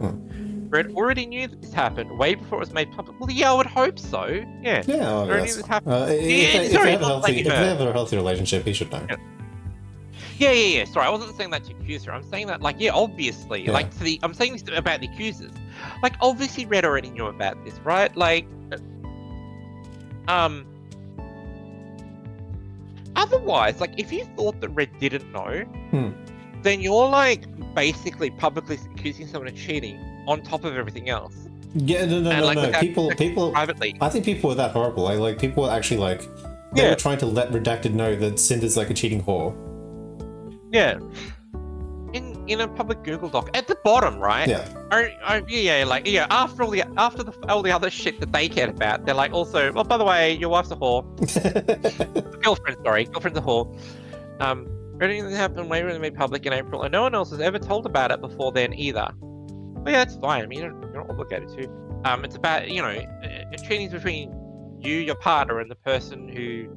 Red already knew that this happened way before it was made public. Well, yeah, I would hope so. Yeah. Yeah, I already knew this happened. If they have a healthy relationship, he should know. Yeah. Sorry, I wasn't saying that to accuse her. I'm saying that, like, yeah, obviously. Yeah. Like, I'm saying this about the accusers. Like, obviously Red already knew about this, right? Like, otherwise, like, if you thought that Red didn't know, then you're, like, basically publicly accusing someone of cheating on top of everything else. Yeah, no. People privately. I think people were that horrible. Like people were actually, like, they were trying to let Redacted know that Cinder's, like, a cheating whore. Yeah. And in a public Google Doc at the bottom, right? Yeah. After all the other shit that they cared about, they're like, also, well, by the way, your wife's a whore. Girlfriend's a whore. Everything that happened way when they made public in April, and no one else has ever told about it before then either. But yeah, that's fine. I mean, you're not obligated to. It's about, cheating's between you, your partner, and the person who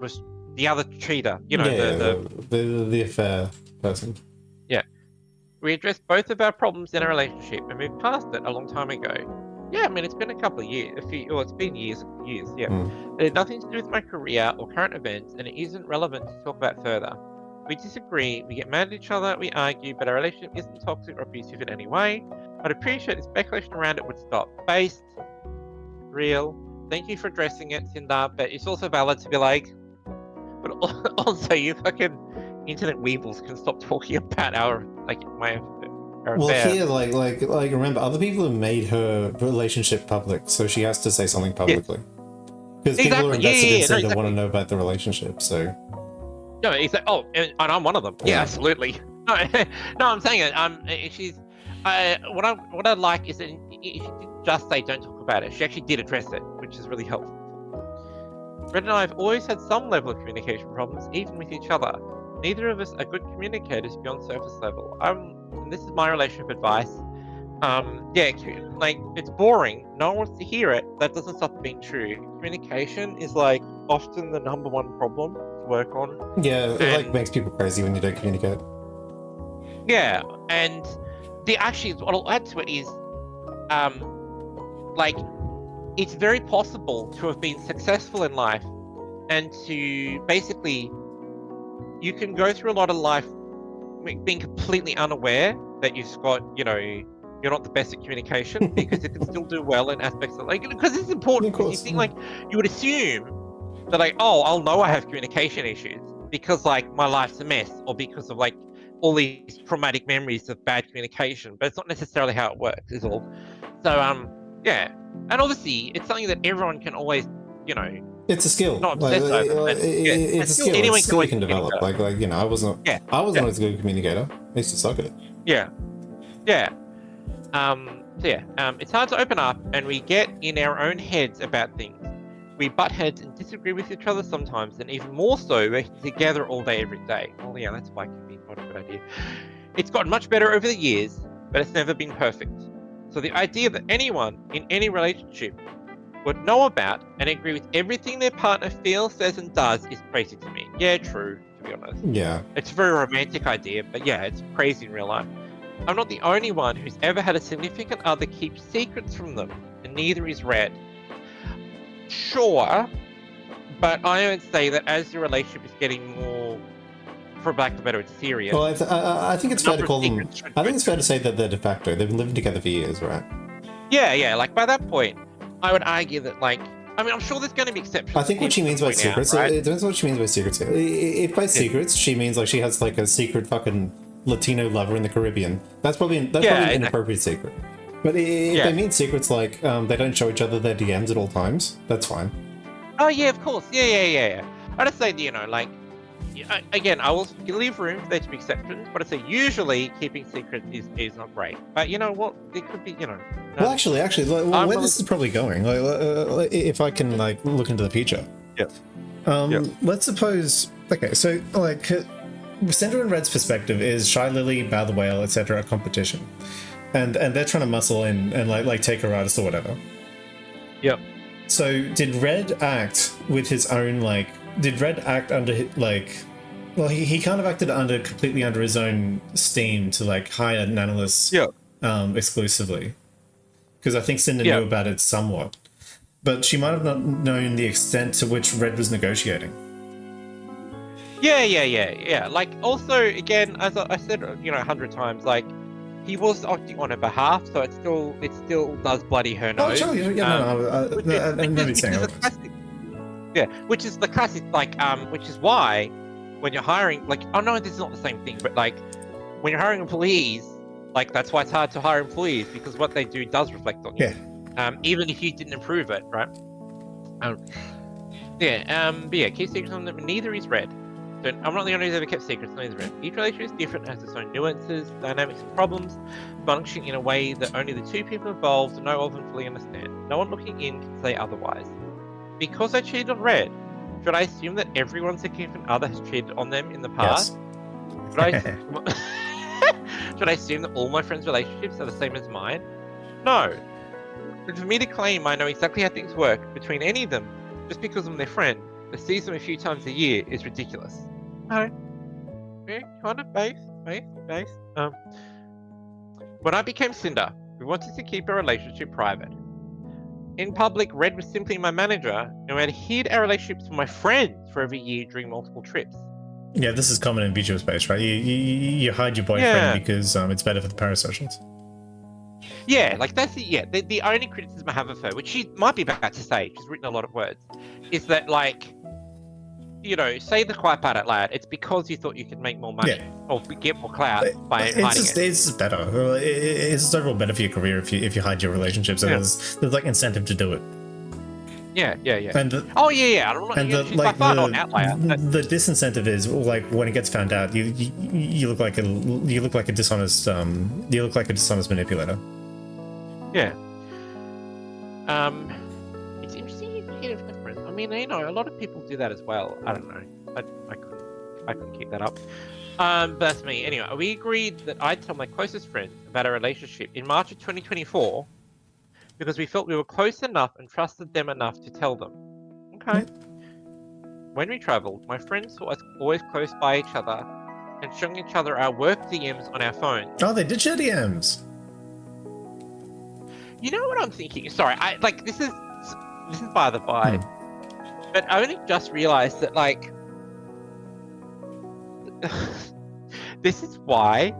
was the other cheater. The affair person. Yeah. We addressed both of our problems in a relationship and moved past it a long time ago. Yeah, I mean, it's been a couple of years. It's been years, yeah. It had nothing to do with my career or current events, and it isn't relevant to talk about further. We disagree, we get mad at each other, we argue, but our relationship isn't toxic or abusive in any way. I'd appreciate if speculation around it would stop. Based. Real. Thank you for addressing it, Cinder, but it's also valid to be like, but also you fucking internet weebles can stop talking about our affair. Well, here, like, remember, other people have made her relationship public, so she has to say something publicly. Because people are invested in Cinder want to know about the relationship, so... No, he's like, oh, and I'm one of them. Yeah, absolutely. No, I'm saying it. She's... what I like is that she didn't just say don't talk about it. She actually did address it, which is really helpful. Red and I have always had some level of communication problems, even with each other. Neither of us are good communicators beyond surface level. And this is my relationship advice. It's boring. No one wants to hear it. That doesn't stop it being true. Communication is often the #1 problem to work on. Yeah, it makes people crazy when you don't communicate. Yeah, and what I'll add to it is, it's very possible to have been successful in life and to basically, you can go through a lot of life being completely unaware that you've got, you're not the best at communication because you can still do well in aspects of because it's important. Because you think you would assume that I'll know I have communication issues because my life's a mess, or because of all these traumatic memories of bad communication, but it's not necessarily how it works, is all. So yeah, and obviously it's something that everyone can always, it's a skill. Not obsessed over, it's a skill. Anyone it's a skill you can develop. I wasn't always a good communicator. I used to suck at it. Yeah. It's hard to open up, and we get in our own heads about things. We butt heads and disagree with each other sometimes, and even more so, we're together all day, every day. Well, yeah, that's why it can be not a good idea. It's gotten much better over the years, but it's never been perfect. So the idea that anyone in any relationship would know about and agree with everything their partner feels, says, and does is crazy to me. Yeah, true, to be honest. Yeah. It's a very romantic idea, but yeah, it's crazy in real life. I'm not the only one who's ever had a significant other keep secrets from them, and neither is Red. Sure, but I would say that as the relationship is getting more, for lack of a better word, serious. Well, I think it's fair to call them. I think it's fair to say that they're de facto. They've been living together for years, right? Yeah. By that point, I would argue that I'm sure there's going to be exceptions. I think what she means by secrets. Right? It depends on what she means by secrets. If by secrets she means she has a secret fucking Latino lover in the Caribbean, that's probably an inappropriate secret. But if they mean secrets they don't show each other their DMs at all times, that's fine. Oh yeah, of course. Yeah. I'd say again, I will leave room for there to be exceptions, but I'd say usually keeping secrets is not great. But you know what? It could be, Well, actually, where this is probably going, if I can look into the future. Yeah. Let's suppose. Okay, so Cinder and Red's perspective is Shy Lily, Bow the Whale, etc. a competition, and they're trying to muscle in and take a artist or whatever. Yep. So did Red act with his own Did Red act under well, he kind of acted completely under his own steam to hire an analyst exclusively, because I think Cinder knew about it somewhat, but she might have not known the extent to which Red was negotiating. Yeah. Also, again, as I said, 100 times, he was acting on her behalf, so it still does bloody her nose. Oh, sure, I'm not saying it. Yeah, which is the classic, which is why when you're hiring, oh no, this is not the same thing, but when you're hiring employees, that's why it's hard to hire employees, because what they do does reflect on you. Yeah. Even if you didn't improve it, right? But yeah, keep secrets on them. Neither is Red. I'm not the only who's ever kept secrets. Each relationship is different, has its own nuances, dynamics, and problems, functioning in a way that only the two people involved know of and fully understand. No one looking in can say otherwise. Because I cheated on Red, should I assume that everyone's significant other has cheated on them in the past? Yes. Should I assume that all my friends' relationships are the same as mine? No. But for me to claim I know exactly how things work between any of them, just because I'm their friend, that sees them a few times a year, is ridiculous. No. Yeah, kind of based. When I became Cinder, we wanted to keep our relationship private. In public, Red was simply my manager, and we had hid our relationships from my friends for every year during multiple trips. Yeah, this is common in VTuber space, right? You hide your boyfriend because it's better for the parasocials. Yeah, like that's the only criticism I have of her, which she might be about to say, she's written a lot of words, is that, like, you know, say the quiet part out loud. It's because you thought you could make more money or get more clout by hiding it. It's just better. It's just overall better for your career if you hide your relationships. And there's like incentive to do it. Yeah. And I don't know. And she's by far not an outlier. The disincentive is, like, when it gets found out, you look like a dishonest manipulator. Yeah. It's interesting you get a difference. I mean, you know, a lot of people do that as well. I don't know. I couldn't keep that up. But that's me. Anyway, we agreed that I'd tell my closest friends about our relationship in March of 2024 because we felt we were close enough and trusted them enough to tell them. Okay. When we traveled, my friends saw us always close by each other and showing each other our work DMs on our phones. Oh, they did share DMs. You know what I'm thinking? Sorry, this is by the by, but I only just realized that, like, this is why,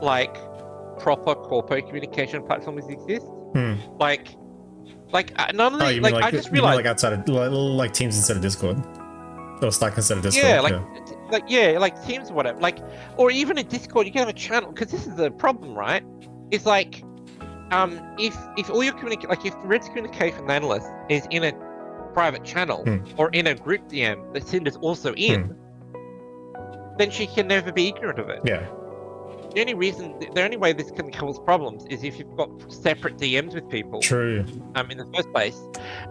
like, proper corporate communication platforms exist. Like none of the, I just realized, like outside of like Teams instead of Discord, or Slack instead of Discord. Yeah, like Teams or whatever, like, or even a Discord, you can have a channel, because this is the problem, right? It's like, if all your if Red's communication analyst is in a private channel or in a group DM that Cinder's also in, then she can never be ignorant of it. Yeah. The only way this can cause problems is if you've got separate DMs with people. True. In the first place,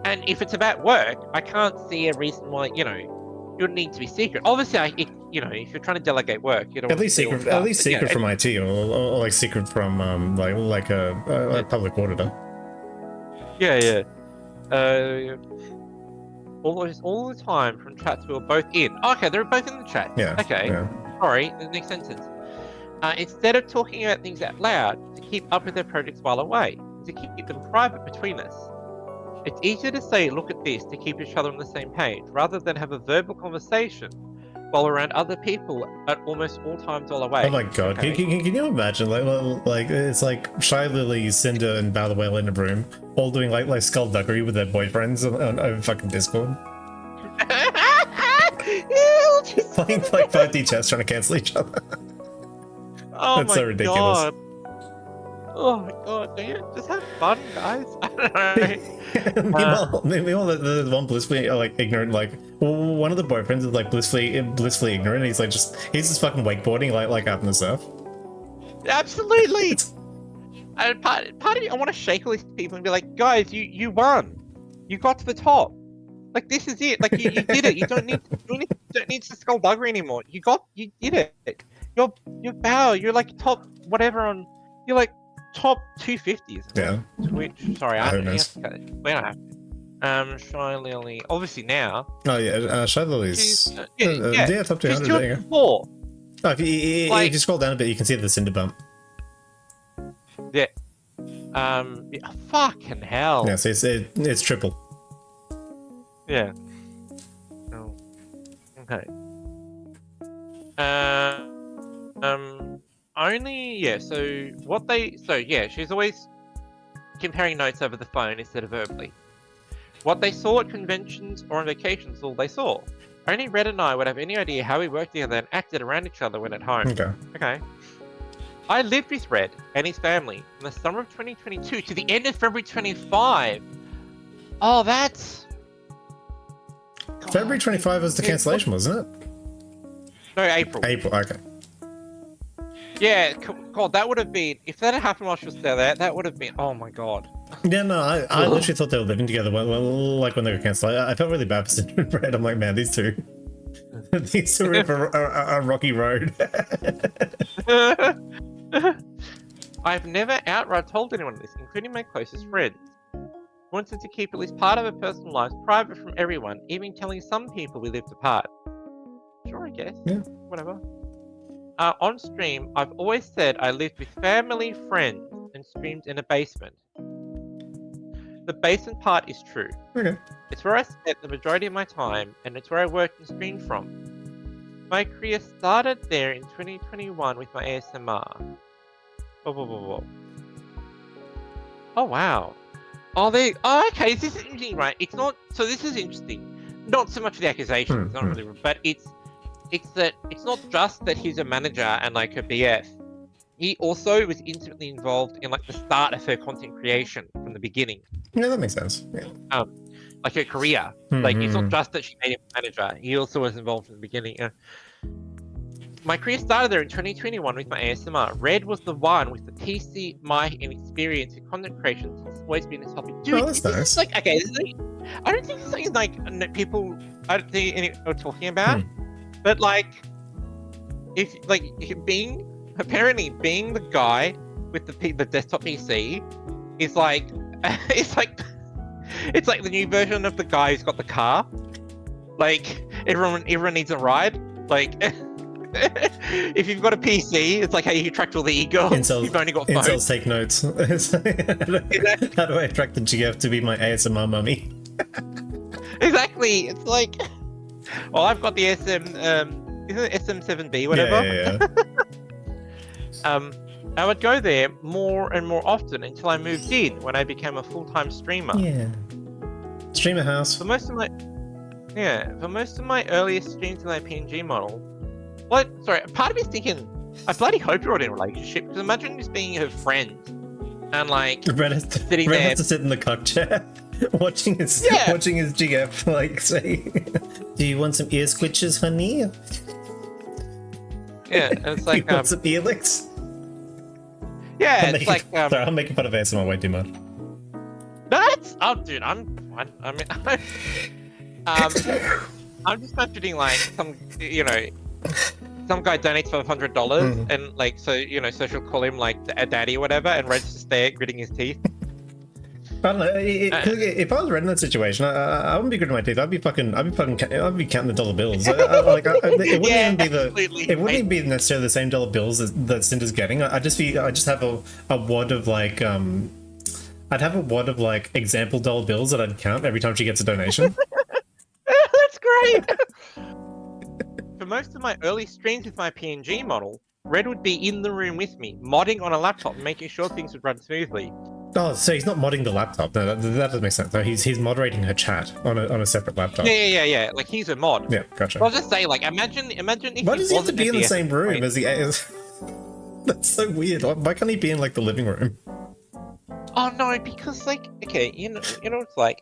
and if it's about work, I can't see a reason why, you know, you would need to be secret. Obviously, you know, if you're trying to delegate work, you don't at least secret from IT, or like secret from like a public auditor. Yeah. All the time from chats we were both in. Okay, they're both in the chat. Yeah. Okay. Yeah. Sorry, the next sentence. Instead of talking about things out loud, to keep up with their projects while away, to keep them private between us. It's easier to say, look at this, to keep each other on the same page, rather than have a verbal conversation while we're around other people at almost all times while away. Oh my god, okay. Can you imagine, like it's like Shy Lily, Cinder, and Battle Whale in a room, all doing like skullduggery with their boyfriends on fucking Discord. Playing like 5D chess, trying to cancel each other. Oh, that's so ridiculous. God. Oh my god, just have fun, guys. I don't know. meanwhile, the one blissfully ignorant, like, one of the boyfriends is like blissfully ignorant. He's just fucking wakeboarding like out in the surf. Absolutely. And part of me, I want to shake all these people and be like, guys, you won. You got to the top. Like, this is it. Like, you did it. You don't need to skullduggery anymore. You did it. You're Bow. You're like top whatever on. You're like top 250s. Yeah. Twitch. Sorry, I don't have to. We don't have to. Shy Lily. Obviously now. Oh yeah, Shy Lily's. Top 200. She's There you go. 204. Oh, if you scroll down a bit, you can see the Cinder bump. Yeah. Fucking hell. Yeah, so it's triple. Yeah. Oh. Okay. She's always comparing notes over the phone instead of verbally. What they saw at conventions or on vacations is all they saw. Only Red and I would have any idea how we worked together and acted around each other when at home. Okay. I lived with Red and his family from the summer of 2022 to the end of February 25. Oh, that's... February 25 was the cancellation, wasn't it? No, April. April, okay. Yeah, God, that would have been, if that had happened while she was still there, that would have been, oh my God. Yeah, no, I literally thought they were living together, like when they were cancelled. I felt really bad for Sinder and Red. I'm like, man, these two are in for a rocky road. I've never outright told anyone this, including my closest friends. Wanted to keep at least part of our personal lives private from everyone, even telling some people we lived apart. Sure, I guess. Yeah. Whatever. On stream, I've always said I lived with family, friends, and streamed in a basement. The basement part is true. Okay. It's where I spent the majority of my time, and it's where I worked and streamed from. My career started there in 2021 with my ASMR. Oh wow. Oh, okay, this is interesting, right? It's not, so this is interesting. Not so much the accusations, not really, but it's that it's not just that he's a manager and like a BF. He also was intimately involved in like the start of her content creation from the beginning. Yeah, that makes sense. Yeah. Like her career. Like it's not just that she made him a manager. He also was involved from the beginning. My career started there in 2021 with my ASMR. Red was the one with the PC, mic, and experience in content creation. It's always been a topic. Dude, that's nice. Like, okay, this is like, I don't think this is like people. I don't think any are talking about. But like, if like being the guy with the desktop PC is like, it's like the new version of the guy who's got the car. Like everyone needs a ride. Like. If you've got a PC, it's like how you attract all the e-girls. You've only got phones. Incels take notes. How do I attract the GF to be my ASMR mummy? Exactly. It's like, well, I've got the SM7B, whatever. Yeah. I would go there more and more often until I moved in when I became a full-time streamer. Yeah. Streamer house. For most of my earliest streams in my PNG model. What? Sorry, part of me's thinking, I bloody hope you're in a relationship, because imagine just being her friend and like Red has to sit in the cock chair watching his GF like say, do you want some ear squitches, honey? Yeah, and it's like you want some ear licks? Yeah, it's like sorry, I'm making fun of ASMR way too much. That's dude, I'm just imagining like some some guy donates $500 and like so she'll call him like a daddy or whatever, and Red's just there gritting his teeth. I don't know. If I was Red in that situation, I wouldn't be gritting my teeth. I'd be counting the dollar bills. It wouldn't even be necessarily the same dollar bills that Cinder's getting. I'd just have a wad of like I'd have a wad of like example dollar bills that I'd count every time she gets a donation. That's great. For most of my early streams with my PNG model, Red would be in the room with me, modding on a laptop, making sure things would run smoothly. Oh, so he's not modding the laptop. No, that doesn't make sense. No, he's moderating her chat on a separate laptop. Yeah. Like he's a mod. Yeah, gotcha. I'll just say, like, imagine if why does he have to be in the same room as the AS? That's so weird. Why can't he be in like the living room? Oh no, because like, okay, you know, it's like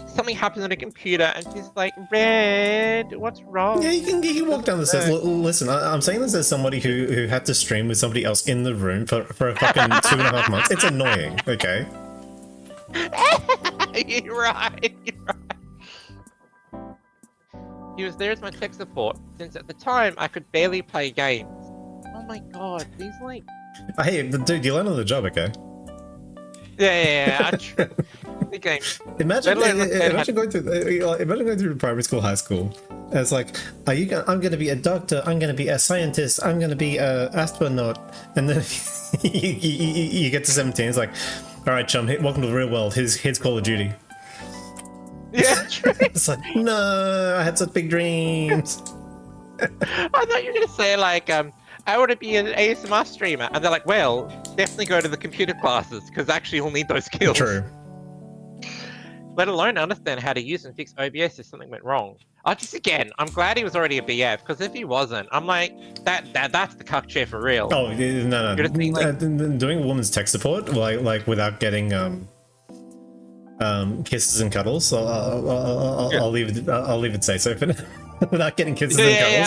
something happens on a computer and she's like, Red, what's wrong? Yeah, you can walk down the stairs. Listen, I'm saying this as somebody who had to stream with somebody else in the room for a fucking 2.5 months. It's annoying, okay? You're right. He was there as my tech support, since at the time I could barely play games. Oh my god, these like... Hey, dude, you learn on the job, okay? Yeah. The game. Imagine going through primary school, high school. And it's like, I'm going to be a doctor. I'm going to be a scientist. I'm going to be a astronaut. And then you get to 17. It's like, all right, chum, welcome to the real world. Here's Call of Duty. Yeah, true. It's like, no, I had such big dreams. I thought you were going to say like, I want to be an ASMR streamer. And they're like, well, definitely go to the computer classes, because actually you'll need those skills. True. Let alone understand how to use and fix OBS if something went wrong. I'm glad he was already a BF, because if he wasn't, I'm like, that's the cuck chair for real. Oh, no. Doing a woman's tech support, like without getting kisses and cuddles, I'll leave it say so for now. without getting kisses and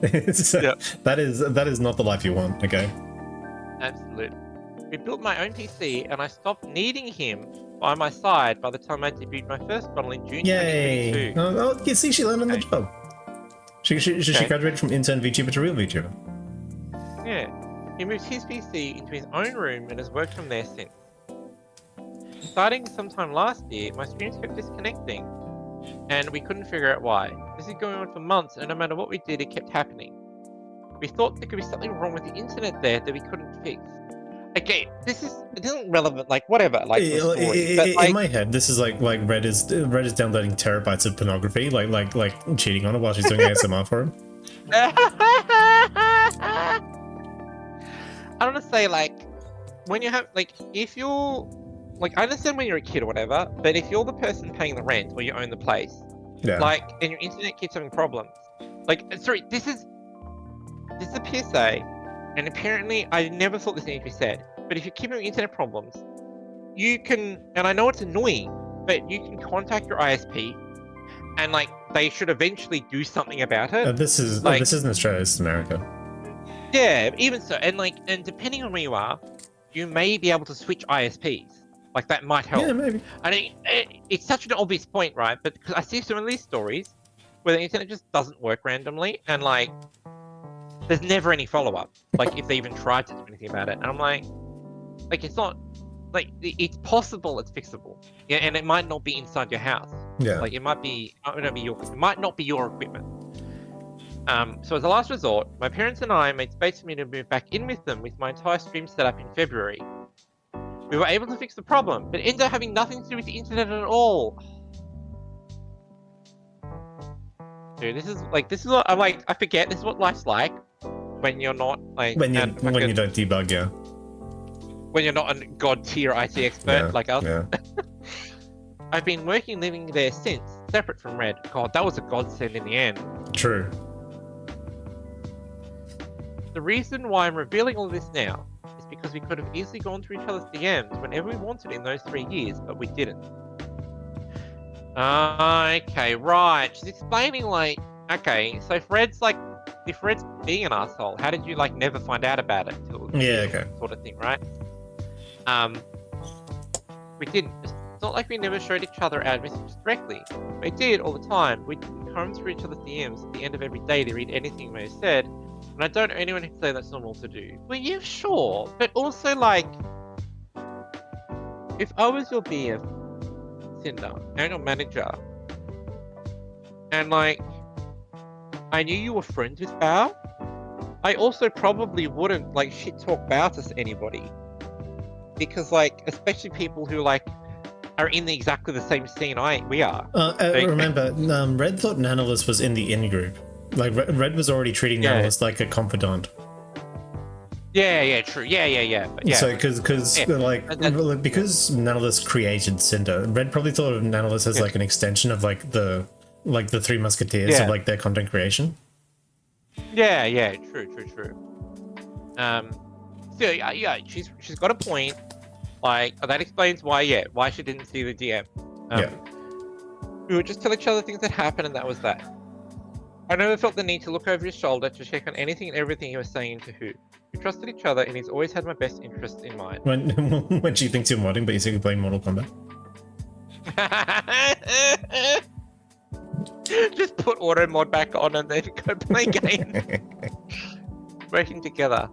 cuddles. That is not the life you want. Okay. Absolutely. We built my own PC, and I stopped needing him by my side by the time I debuted my first model in June 2022. Oh, you see, she learned on the job. She graduated from intern VTuber to real VTuber. Yeah. He moved his PC into his own room and has worked from there since. Starting sometime last year, my streams kept disconnecting, and we couldn't figure out why. This is going on for months, and no matter what we did, it kept happening. We thought there could be something wrong with the internet there that we couldn't fix. Okay, it isn't relevant, like whatever, like the story, but, like, in my head, this is like Red is downloading terabytes of pornography, like cheating on her while she's doing ASMR for him. I want to say, like, when you have, like, if you're, like, I understand when you're a kid or whatever, but if you're the person paying the rent or you own the place, like, and your internet keeps having problems, like, sorry, this is a PSA, and apparently I never thought this needed to be said, but if you keep having internet problems, you can, and I know it's annoying, but you can contact your ISP, and, like, they should eventually do something about it. This isn't Australia, this is America. Yeah, even so, and like, and depending on where you are, you may be able to switch ISPs. Like, that might help. Yeah, maybe. I mean, it's such an obvious point, right? But because I see some of these stories where the internet just doesn't work randomly, and like, there's never any follow-up. Like, if they even tried to do anything about it, and I'm like, it's not, like, it's possible it's fixable. Yeah, and it might not be inside your house. Yeah. Like, it might not be your equipment. So as a last resort, my parents and I made space for me to move back in with them with my entire stream set up in February. We were able to fix the problem, but ended up having nothing to do with the internet at all. Dude, this is what I'm like, I forget, this is what life's like when you're not, like... When you don't debug, yeah. When you're not a god tier IT expert like us. Yeah. I've been living there since, separate from Red. God, that was a godsend in the end. True. The reason why I'm revealing all this now is because we could have easily gone through each other's DMs whenever we wanted in those 3 years, but we didn't. Okay, right. She's explaining, like, okay, so if Red's being an asshole, how did you, like, never find out about it? Okay. Sort of thing, right? We didn't. It's not like we never showed each other our messages directly. We did all the time. We'd comb through each other's DMs at the end of every day to read anything we said. And I don't know anyone who'd say that's normal to do. Well, yeah, sure. But also, like, if I was your BF, Sinder, and your manager, and, like, I knew you were friends with Bao, I also probably wouldn't, like, shit-talk Bao to anybody. Because, like, especially people who, like, are in exactly the same scene we are. Remember, Red thought Nanolis was in the in-group. Like, Red was already treating Nanolis like a confidant. Yeah, true. Yeah. But yeah. So, because Nanolis created Sinder, Red probably thought of Nanolis as like an extension of like the Three Musketeers of like their content creation. Yeah. True. So yeah, she's got a point. Like, that explains why she didn't see the DM. We would just tell each other things that happened, and that was that. I never felt the need to look over his shoulder to check on anything and everything he was saying to who. We trusted each other, and he's always had my best interests in mind. When she thinks you're modding, but you're secretly playing Mortal Kombat. Just put auto mod back on and then go play games. Working together.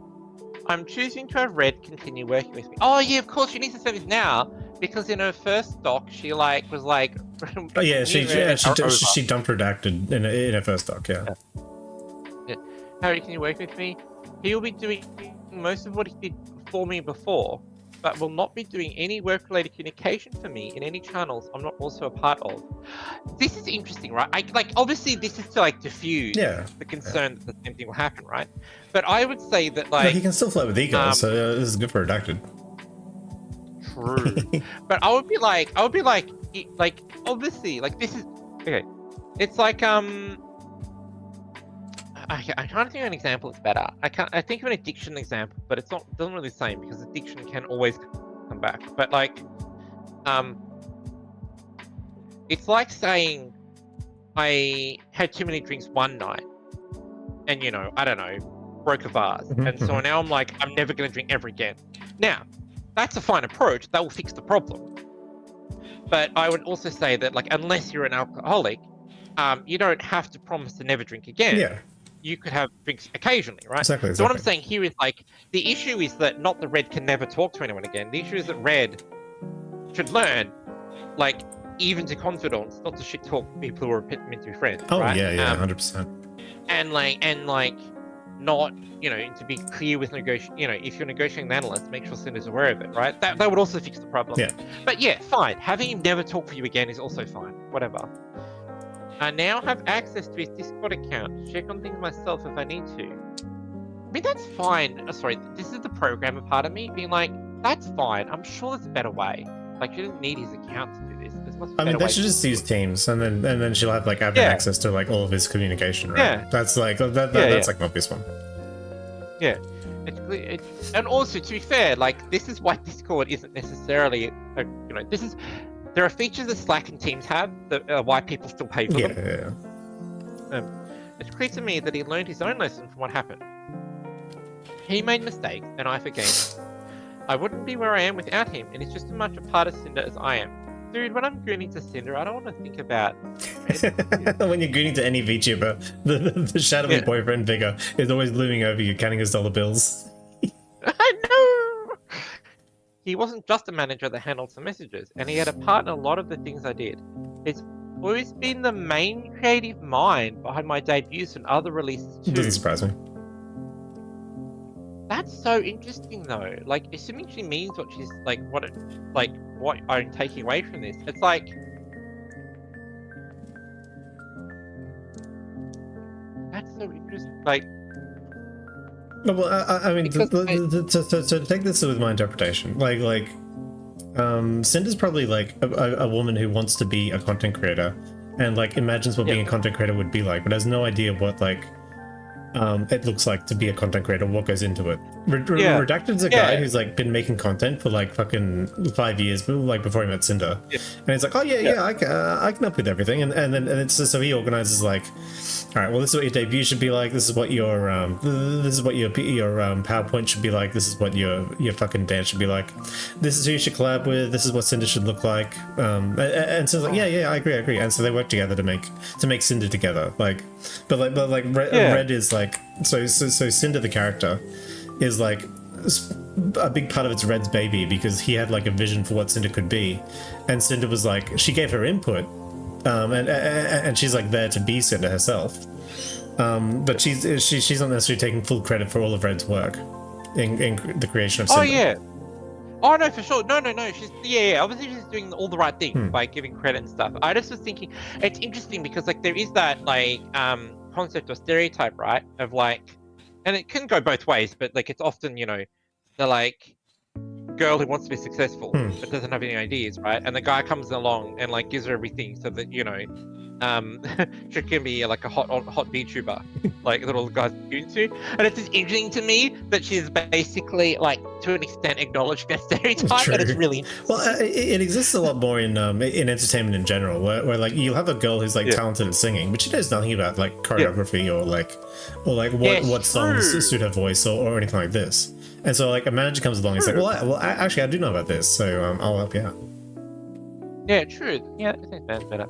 I'm choosing to have Red continue working with me. Oh yeah, of course she needs to say this now, because in her first doc she was like. Oh yeah, she dumped redacted in her first doc. Yeah. Harry, can you work with me? He will be doing most of what he did for me before, but will not be doing any work-related communication for me in any channels I'm not also a part of. This is interesting, right? Obviously this is to like diffuse the concern that the same thing will happen, right? But I would say that like he can still flirt with ego, so this is good for redacted. True. But I would be like obviously like this is okay. It's like I'm trying to think of an example that's better. I think of an addiction example, but it doesn't really the same because addiction can always come back. But like, it's like saying I had too many drinks one night, and I don't know, broke a vase, and so now I'm like, I'm never going to drink ever again. Now, that's a fine approach. That will fix the problem. But I would also say that, like, unless you're an alcoholic, you don't have to promise to never drink again. Yeah. You could have drinks occasionally, right? Exactly. So what I'm saying here is, like, the issue is that not that Red can never talk to anyone again. The issue is that Red should learn, like, even to confidants, not to shit talk people who are meant to be friends. Oh right? yeah, 100%. And not, to be clear with negotiation. If you're negotiating an analyst, make sure Cinder's aware of it, right? That would also fix the problem. Yeah. But yeah, fine. Having him never talk for you again is also fine. Whatever. I now have access to his Discord account to check on things myself if I need to. I mean, that's fine. Sorry, this is the programmer part of me being like, that's fine. I'm sure there's a better way. Like, she doesn't need his account to do this. There's much better They way should just use Teams, and then she'll have like admin access to like all of his communication, right? Yeah. That's like that's like an obvious one. Yeah. And also, to be fair, like, this is why Discord isn't necessarily, there are features that Slack and Teams have that are why people still pay for them. Yeah. It's clear to me that he learned his own lesson from what happened. He made mistakes, and I forgave him. I wouldn't be where I am without him, and he's just as much a part of Sinder as I am. Dude, when I'm gooning to Sinder, I don't want to think about... When you're gooning to any VTuber, the shadowy boyfriend figure is always looming over you, counting his dollar bills. I know! He wasn't just a manager that handled some messages, and he had a part in a lot of the things I did. He's always been the main creative mind behind my debuts and other releases too. Doesn't surprise me. That's so interesting though. Like, assuming she means what she's what I'm taking away from this, it's like, that's so interesting. Like, well, I mean, to take this with my interpretation, Cinder's probably like a woman who wants to be a content creator and like imagines what being a content creator would be like, but has no idea what like it looks like to be a content creator, what goes into it. Redacted's a guy who's like been making content for like fucking 5 years, like before he met Cinder, and he's like, oh yeah, I can help with everything, and then it's so he organizes like, all right, well, this is what your debut should be like, this is what your PowerPoint should be like, this is what your fucking dance should be like, this is who you should collab with, this is what Cinder should look like, and so like, yeah, I agree, and so they work together to make Cinder together, like, but Red is like, so Cinder the character is like a big part of it's Red's baby, because he had like a vision for what Cinder could be, and Cinder was like, she gave her input, and she's like there to be Cinder herself, but she's not necessarily taking full credit for all of Red's work in the creation of Cinder. Oh yeah. Oh no, for sure. No. She's obviously she's doing all the right things by giving credit and stuff. I just was thinking, it's interesting because like there is that like concept or stereotype, right, of like, and it can go both ways, but like it's often, the like girl who wants to be successful but doesn't have any ideas, right, and the guy comes along and like gives her everything so that she can be like a hot VTuber, like that all the guys are into. And it's just interesting to me that she's basically like to an extent acknowledged that stereotype, and it's really interesting. Well, it exists a lot more in entertainment in general, where like you'll have a girl who's like talented at singing, but she knows nothing about like choreography or what songs suit her voice or anything like this. And so like a manager comes along and says, well, actually I do know about this, so I'll help you out. Yeah, true. Yeah, I think that's better.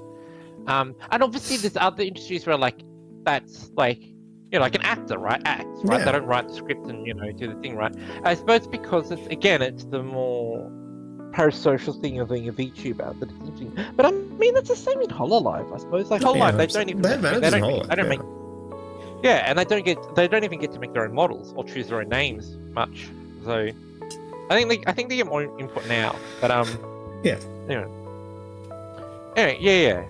And obviously there's other industries where like that's like, like an actor, right? Acts, right? They don't write the script and do the thing, right? I suppose because it's the more parasocial thing of being a VTuber that it's interesting. But I mean that's the same in Hololive, I suppose. Like Hololive, they don't even and they don't even get to make their own models or choose their own names much. So I think they get more input now. But anyway, yeah.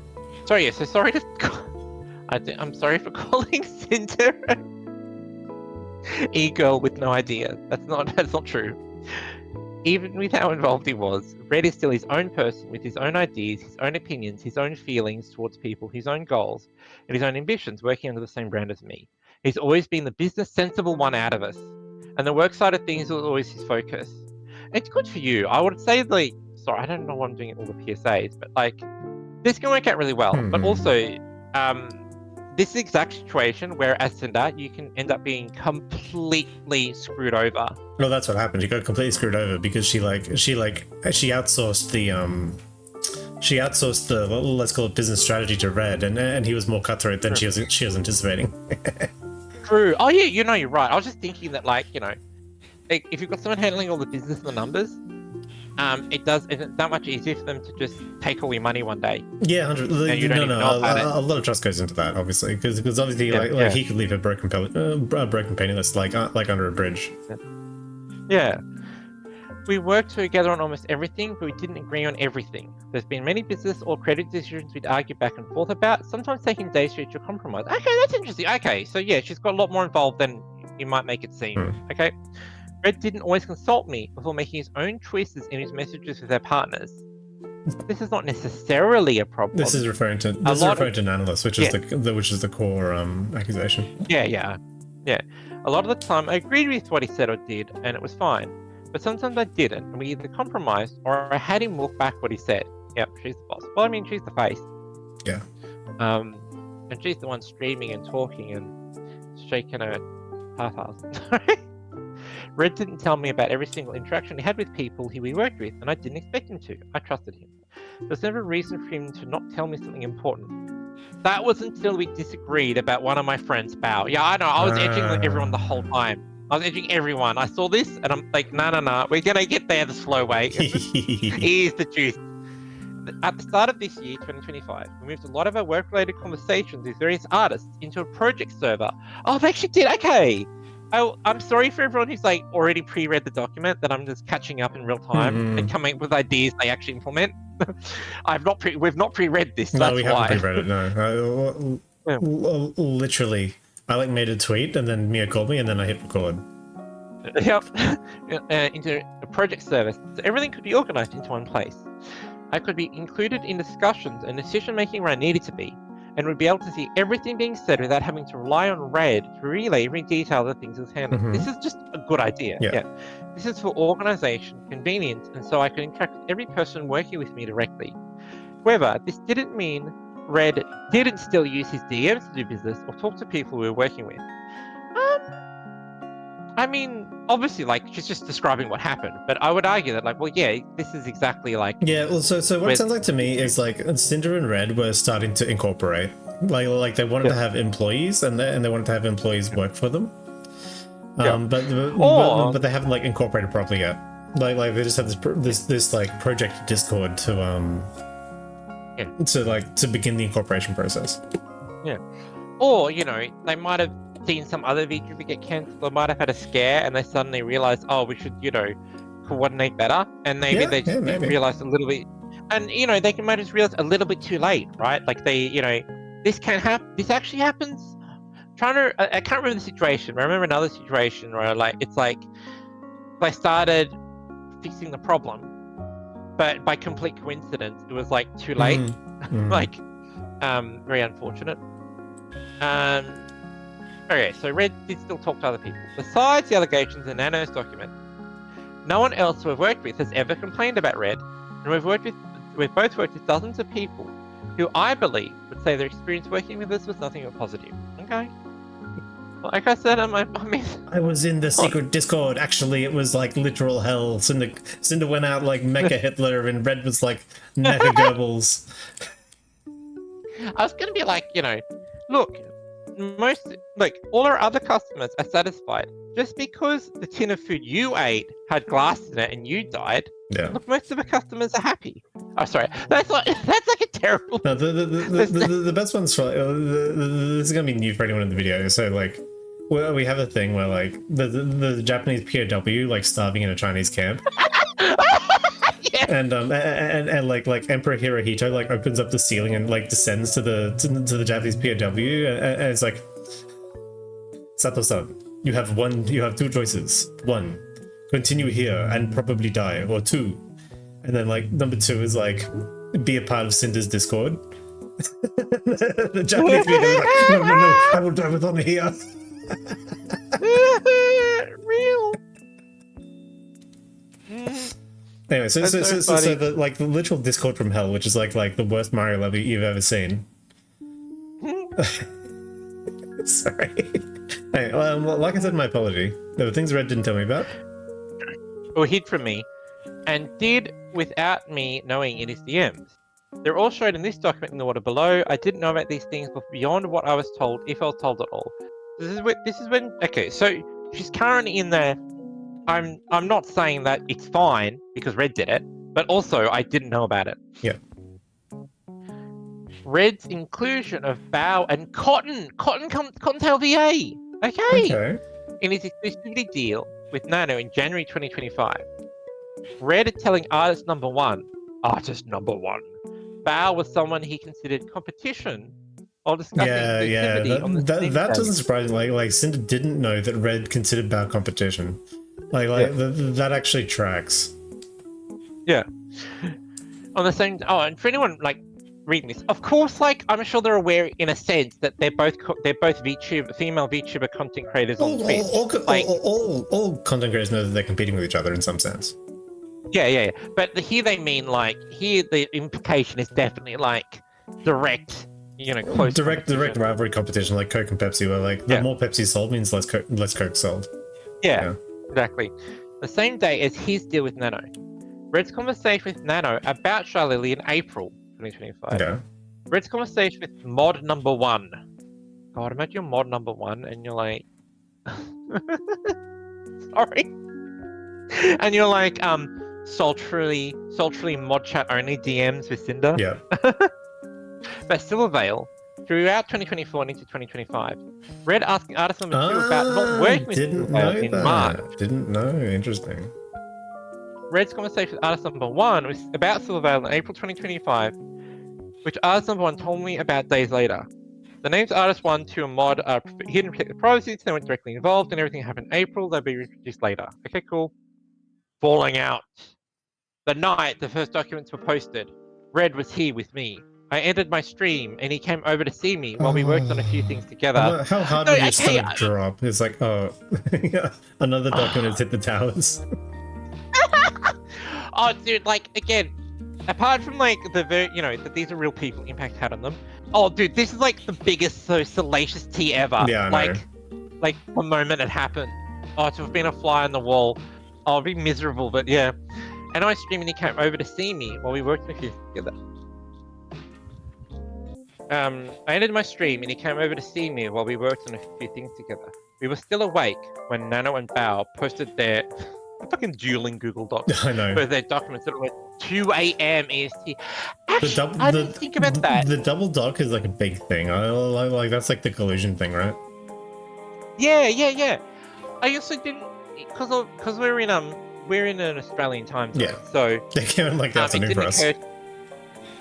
Sorry, so sorry to... I'm sorry for calling Cinder e-girl with no idea. That's not true. Even with how involved he was, Red is still his own person with his own ideas, his own opinions, his own feelings towards people, his own goals, and his own ambitions, working under the same brand as me. He's always been the business sensible one out of us, and the work side of things was always his focus. It's good for you. I would say, sorry, I don't know why I'm doing all the PSAs, but this can work out really well. But also, this exact situation where as Cinder, you can end up being completely screwed over. No, that's what happened. She got completely screwed over because she outsourced the let's call it business strategy to Red, and he was more cutthroat than she was anticipating. True. Oh yeah, you're right. I was just thinking that like if you've got someone handling all the business and the numbers, it's that much easier for them to just take all your money one day. Yeah, 100. A lot of trust goes into that, obviously, because obviously like he could leave a broken penny that's like under a bridge. Yeah. We worked together on almost everything, but we didn't agree on everything. There's been many business or credit decisions we'd argue back and forth about, sometimes taking days to reach a compromise. Okay, that's interesting. Okay, so yeah, she's got a lot more involved than you might make it seem. Okay. Red didn't always consult me before making his own choices in his messages with their partners. This is not necessarily a problem. This is referring to Nanolis, which is the core accusation. Yeah. A lot of the time, I agreed with what he said or did, and it was fine. But sometimes I didn't, and we either compromised or I had him walk back what he said. Yep, she's the boss. Well, I mean, she's the face. Yeah. And she's the one streaming and talking and shaking her tatas. Red didn't tell me about every single interaction he had with people who we worked with, and I didn't expect him to. I trusted him. There's never a reason for him to not tell me something important. That was until we disagreed about one of my friends' bow. Yeah, I know. I was edging everyone the whole time. I was edging everyone. I saw this, and I'm like, nah. We're gonna get there the slow way. Here's the truth. At the start of this year, 2025, we moved a lot of our work-related conversations with various artists into a project server. Oh, they actually did. Okay. I'm sorry for everyone who's like already pre-read the document that I'm just catching up in real time and coming up with ideas they actually implement. We've not pre-read this. No, we haven't pre-read it. No, literally, I like made a tweet and then Mia called me and then I hit record. Yep, into a project service, so everything could be organized into one place. I could be included in discussions and decision-making where I needed to be, and would be able to see everything being said without having to rely on Red to relay every detail that things was handling. This is just a good idea. Yeah. This is for organization, convenience, and so I could interact with every person working with me directly. However, this didn't mean Red didn't still use his DMs to do business or talk to people we were working with. I mean, obviously, like, she's just describing what happened, but I would argue that, like, well, yeah, this is exactly like... Yeah, well, so what it sounds like to me is, like, Cinder and Red were starting to incorporate. Like they wanted to have employees, and they wanted to have employees work for them. But they haven't, like, incorporated properly yet. Like they just have this like, project Discord to begin the incorporation process. Yeah. Or, you know, they might have seen some other VTuber get cancelled, or might have had a scare and they suddenly realized, oh, we should, you know, coordinate better, and maybe they just realized a little bit, and you know, they might just realize a little bit too late, right? Like they, you know, this actually happens. I can't remember the situation, but I remember another situation where like it's like they started fixing the problem, but by complete coincidence it was like too late. Like very unfortunate. Okay, so Red did still talk to other people. Besides the allegations in Nano's document, no one else who I've worked with has ever complained about Red, and we've both worked with dozens of people who I believe would say their experience working with us was nothing but positive. Okay. Like I said, I was in the secret Discord. Actually, it was like literal hell. Cinder went out like Mecha Hitler, and Red was like Mecha Goebbels. I was gonna be like, you know, look, all our other customers are satisfied. Just because the tin of food you ate had glass in it and you died, look, most of the customers are happy. Oh, sorry, that's like a terrible. No, the best one's for this is gonna be new for anyone in the video. So like, we have a thing where like the Japanese POW like starving in a Chinese camp. And like Emperor Hirohito like opens up the ceiling and like descends to the Japanese POW and it's like, Sato-san, you have two choices. One, continue here and probably die, or two, and then like number two is like be a part of Cinder's Discord. The Japanese POW is like, no, I will die with honor here. Real. Anyway, so the like the literal Discord from hell, which is like the worst Mario level you've ever seen. Sorry. Hey, like I said, my apology. There were things Red didn't tell me about. Or hid from me, and did without me knowing in his DMs. They're all shown in this document in the water below. I didn't know about these things beyond what I was told, if I was told at all. This is when okay, so she's currently in there. I'm not saying that it's fine because Red did it, but also I didn't know about it. Yeah. Red's inclusion of Bow and Cottontail VA. Okay. In his exclusivity deal with Nano in January 2025. Red telling artist number one, Bow was someone he considered competition while discussing exclusivity on the that doesn't surprise me. Like Sinder didn't know that Red considered Bow competition. That actually tracks. Yeah. On the same. Oh, and for anyone like reading this, of course, like I'm sure they're aware in a sense that they're both female VTuber content creators on Twitch. All content creators know that they're competing with each other in some sense. Yeah. But here they mean here the implication is definitely like direct, close. Direct rivalry competition, like Coke and Pepsi, where the more Pepsi sold means less Coke sold. Yeah, exactly. The same day as his deal with Nano. Red's conversation with Nano about Charlie in April 2025. Yeah. Red's conversation with mod number one. God, imagine you're mod number one and you're like, sorry, and you're like, sultry mod chat only DMs with Sinder. Yeah. But still avail throughout 2024 and into 2025. Red asking artist number two about not working with Silvervale in March. Didn't know. Interesting. Red's conversation with artist number one was about Silvervale in April 2025, which artist number one told me about days later. The names artist 1, 2, and mod are hidden to protect the privacy, so they weren't directly involved, and everything happened in April. They'll be reproduced later. Okay, cool. Falling out. The night the first documents were posted, Red was here with me. I ended my stream, and he came over to see me while we worked on a few things together. How hard did your stomach drop? It's like, oh, another document has hit the towers. Oh, dude, like, again, apart from, like, that these are real people impact had on them. Oh, dude, this is, like, the biggest, salacious tea ever. Yeah, I know. Like, the moment it happened. Oh, to have been a fly on the wall. Oh, I'd be miserable, but yeah. And I streamed and he came over to see me while we worked on a few things together. I ended my stream and he came over to see me while we worked on a few things together. We were still awake when Nano and Bao posted their fucking dueling Google Docs. I know. For their documents that were 2 a.m. EST. Actually, I didn't think about that. The double doc is like a big thing. Like that's like the collision thing, right? Yeah. I also didn't because we're in an Australian time zone. Yeah. So they came in like the afternoon for us.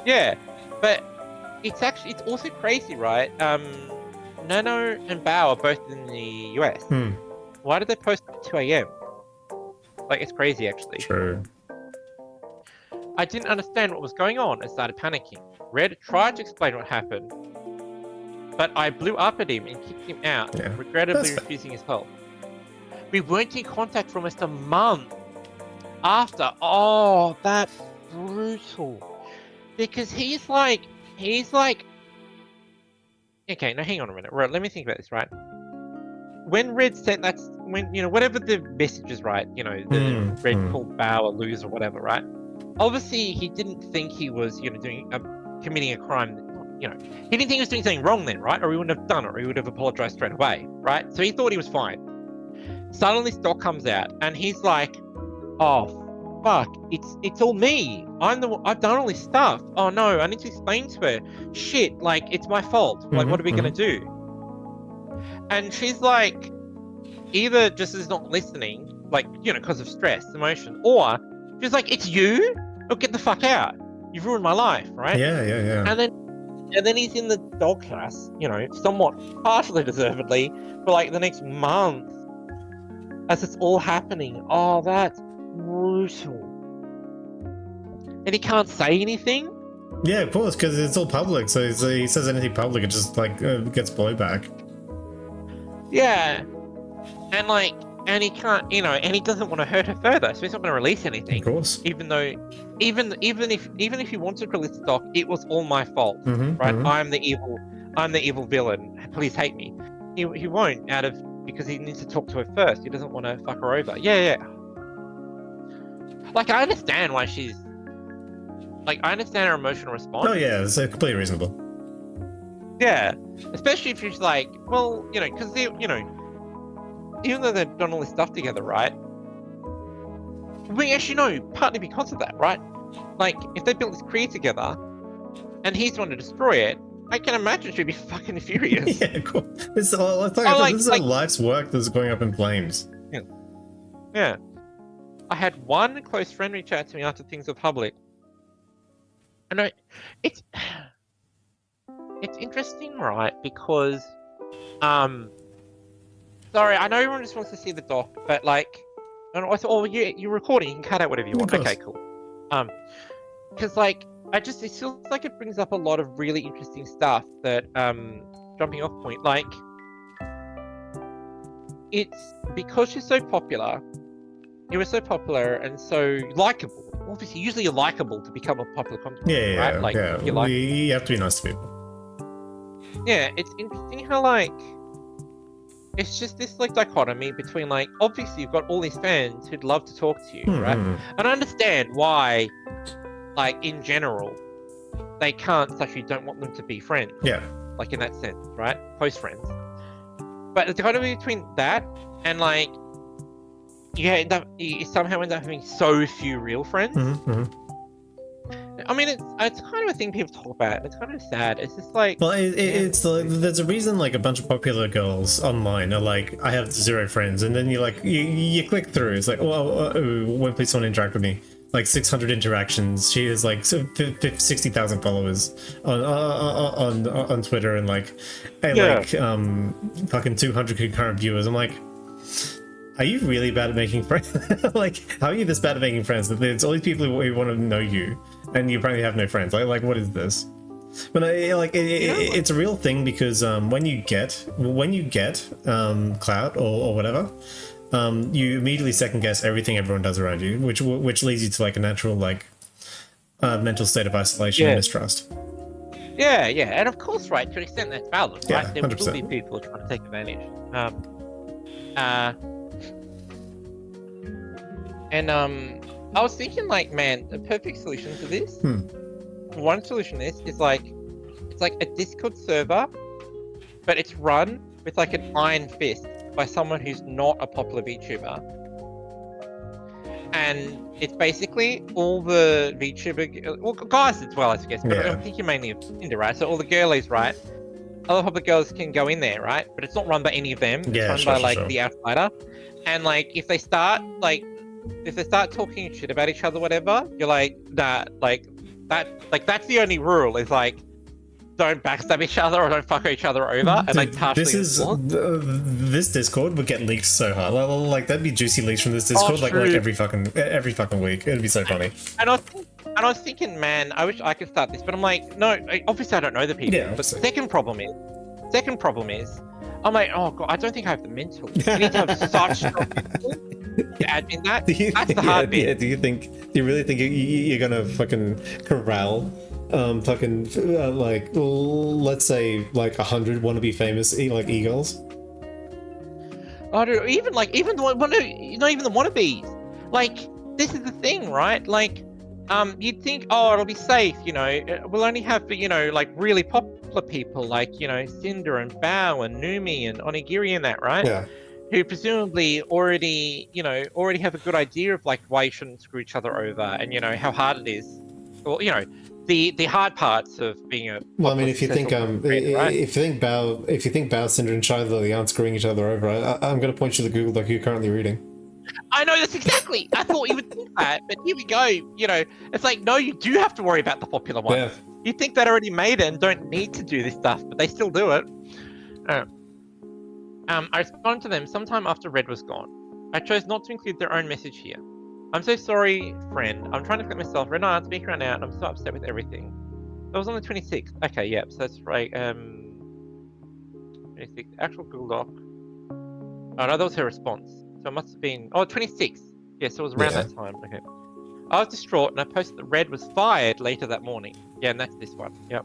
Yeah, but it's also crazy, right? Nano and Bao are both in the US. Why did they post at 2 a.m.? Like, it's crazy, actually. True. I didn't understand what was going on and started panicking. Red tried to explain what happened, but I blew up at him and kicked him out, regrettably refusing his help. We weren't in contact for almost a month after. Oh, that's brutal. Because he's like, okay, now hang on a minute. Right, let me think about this, right? When Red sent whatever the message is, right? The Red called Bao a loser or whatever, right? Obviously, he didn't think he was, committing a crime. He didn't think he was doing something wrong then, right? Or he wouldn't have done it, or he would have apologized straight away, right? So he thought he was fine. Suddenly, this doc comes out, and he's like, "Oh, fuck! It's all me. I've done all this stuff. Oh no, I need to explain to her. Shit, like it's my fault. Like, what are we gonna do?" And she's like, either just is not listening, like, because of stress, emotion, or she's like, it's you? Oh, get the fuck out. You've ruined my life, right? Yeah. And then he's in the doghouse, somewhat partially deservedly, for like the next month as it's all happening. Oh, that's brutal. And he can't say anything? Yeah, of course, because it's all public, so he says anything public, it just, gets blowback. Yeah, and he can't, and he doesn't want to hurt her further, so he's not going to release anything. Of course. Even though, even if he wanted to release the doc, it was all my fault, right? I'm the I'm the evil villain. Please hate me. He won't because he needs to talk to her first. He doesn't want to fuck her over. Yeah. Like, I understand why she's... Like, I understand her emotional response. Oh yeah, it's completely reasonable. Yeah. Especially if she's like, well, because even though they've done all this stuff together, right? We actually know, partly because of that, right? Like, if they built this career together, and he's wanting to destroy it, I can imagine she'd be fucking furious. Yeah, cool. This is a life's work that's going up in flames. Yeah. I had one close friend reach out to me after things were public. And it's interesting, right? Because, sorry, I know everyone just wants to see the doc, but like, I thought, you're recording, you can cut out whatever you want. Okay, cool. Because like, it feels like it brings up a lot of really interesting stuff that, jumping off point, like, it's because she's so popular, you were so popular and so likable. Obviously, usually you're likable to become a popular content, right? Like, you have to be nice to people. Yeah, it's interesting how, like, it's just this, like, dichotomy between, like, obviously you've got all these fans who'd love to talk to you, right? And I understand why, like, in general, they can't, actually don't want them to be friends. Yeah. Like, in that sense, right? Close friends. But the dichotomy between that and, like, you somehow end up having so few real friends. I mean, it's kind of a thing people talk about. It's kind of sad. It's just like... Well, there's a reason, like, a bunch of popular girls online are like, I have 0 friends, and then you like, you click through, it's like, well, when please someone interact with me. Like 600 interactions. She has like 60,000 followers on Twitter, and like, fucking 200 concurrent viewers. I'm like, are you really bad at making friends? Like, how are you this bad at making friends? There's all these people who want to know you, and you apparently have no friends. Like what is this? But it's a real thing, because when you get clout or whatever, you immediately second guess everything everyone does around you, which leads you to like a natural mental state of isolation and mistrust. Yeah, and of course, right, to an extent that's valid, right? Yeah, there will be people trying to take advantage. I was thinking, like, man, the perfect solution to this. One solution to this is like, it's like a Discord server, but it's run with like an iron fist by someone who's not a popular VTuber. And it's basically all the VTuber, well, guys as well, I guess, but I'm thinking mainly of Sinder, right? So all the girlies, right? Other popular girls can go in there, right? But it's not run by any of them. It's run by the outsider. And like, if they start talking shit about each other, whatever, you're like, nah, that's the only rule, is like, don't backstab each other or don't fuck each other over. And like, this Discord would get leaked so hard. Like that'd be juicy leaks from this Discord, like every fucking week. It'd be so funny. And I was thinking, man, I wish I could start this, but I'm like, no, obviously I don't know the people. Yeah, but second problem is, I'm like, oh god, I don't think I have the mental. You need to have such strong mental to admin that. That's the hard bit. Do you really think you're gonna fucking corral let's say like 100 wannabe famous e-girls? Oh, dude, even the one, not even the wannabes. Like, this is the thing, right? Like, you'd think, oh, it'll be safe, we'll only have, like really popular people like, Sinder and Bao and Numi and Onigiri and that, right? Yeah. Who presumably already have a good idea of like why you shouldn't screw each other over, and how hard it is. Well, the hard parts of being a... Well, I mean, if you think Bao, Sinder, and Shai Lily aren't screwing each other over, I'm going to point you to the Google Doc you're currently reading. I know, that's exactly. I thought you would think that, but here we go. It's like, no, you do have to worry about the popular ones. Yeah. You think that already made it and don't need to do this stuff, but they still do it. I responded to them sometime after Red was gone. I chose not to include their own message here. I'm so sorry, friend. I'm trying to forget myself. Red and I aren't speaking right now, and I'm so upset with everything. That was on the 26th. Okay, yep, so that's right. 26th. Actual Google Doc. Oh, no, that was her response. So it must have been... Oh, 26th. Yeah, so it was around that time. Okay. I was distraught, and I posted that Red was fired later that morning. Yeah, and that's this one. Yep.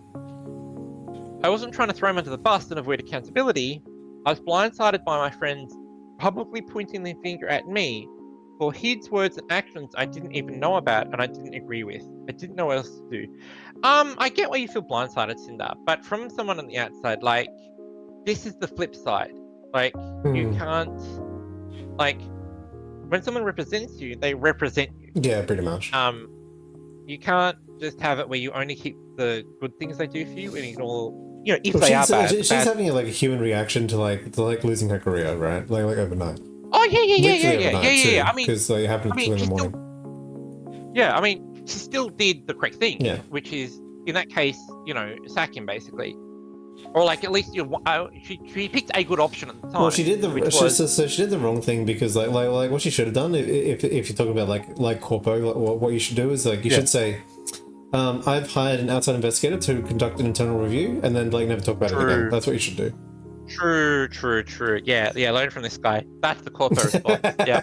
I wasn't trying to throw him under the bus and avoid accountability. I was blindsided by my friends publicly pointing their finger at me for his words and actions I didn't even know about and I didn't agree with. I didn't know what else to do. I get why you feel blindsided, Cinder, but from someone on the outside, like, this is the flip side. Like, you can't, like, when someone represents you, they represent you. Yeah, pretty much. You can't just have it where you only keep the good things they do for you and ignore, you know, if they are bad. She's having like a human reaction to losing her career, right? Like overnight. Oh yeah. I mean, because it happened in the morning. Yeah, I mean, she still did the correct thing. Yeah. Which is, in that case, you know, sack him basically, or like at least she picked a good option at the time. Well, she did she did the wrong thing because like what she should have done if you're talking about like corpo, what you should do is like you should say, I've hired an outside investigator to conduct an internal review, and then like never talk about it again. That's what you should do. True. Yeah. Learn from this guy. That's the corpo response. Yeah.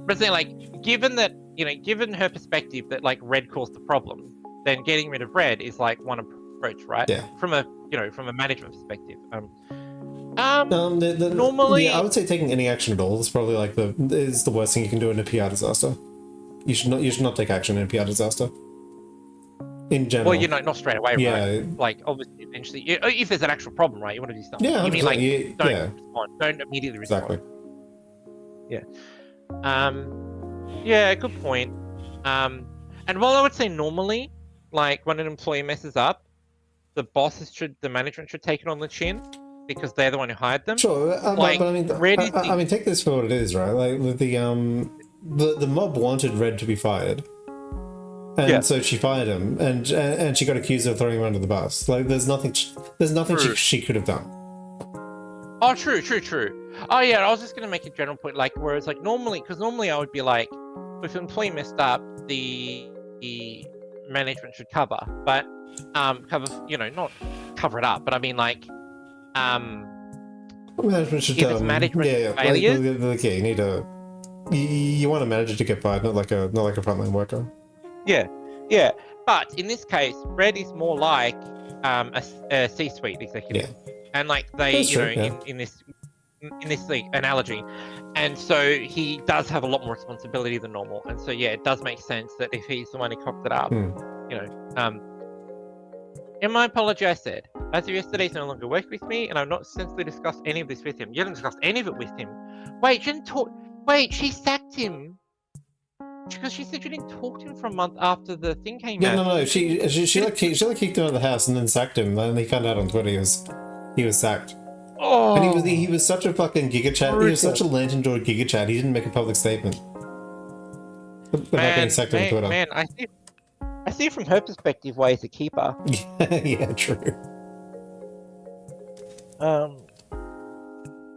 But saying like, given her perspective that like Red caused the problem, then getting rid of Red is like one approach, right? Yeah. From a management perspective. Normally, I would say taking any action at all is probably like the worst thing you can do in a PR disaster. You should not take action in a PR disaster. In general. Well, you know, not straight away, yeah. Right? Like, obviously, eventually, if there's an actual problem, right, you want to do something. Yeah, you mean like don't respond, don't immediately respond. Exactly. Yeah. Yeah, good point. And while I would say normally, like when an employee messes up, the management should take it on the chin because they're the one who hired them. Sure, like, but I mean, take this for what it is, right? Like the mob wanted Red to be fired. And so she fired him, and she got accused of throwing him under the bus. Like, there's nothing she could have done. Oh, true. Oh, yeah, I was just going to make a general point, like, whereas, like, normally I would be like, if an employee messed up, the management should cover, but, not cover it up, but I mean, like, management should, if it's management failures... Like, you need to... You want a manager to get fired, not like a frontline worker. Yeah, but in this case, Red is more like a C-suite executive, and like they, in this like, analogy, and so he does have a lot more responsibility than normal, and so yeah, it does make sense that if he's the one who cocked it up, in my apology, I said, as of yesterday, he's no longer worked with me, and I've not sensibly discussed any of this with him. You haven't discussed any of it with him. Wait, she sacked him. Because she said you didn't talk to him for a month after the thing came out. No. She kicked him out of the house and then sacked him. And he found out on Twitter he was sacked. Oh, and he was such a fucking gigachat. He was such a lantern door gigachat. He didn't make a public statement about getting sacked on Twitter. Man, I see from her perspective why he's a keeper. Yeah, true. Oh,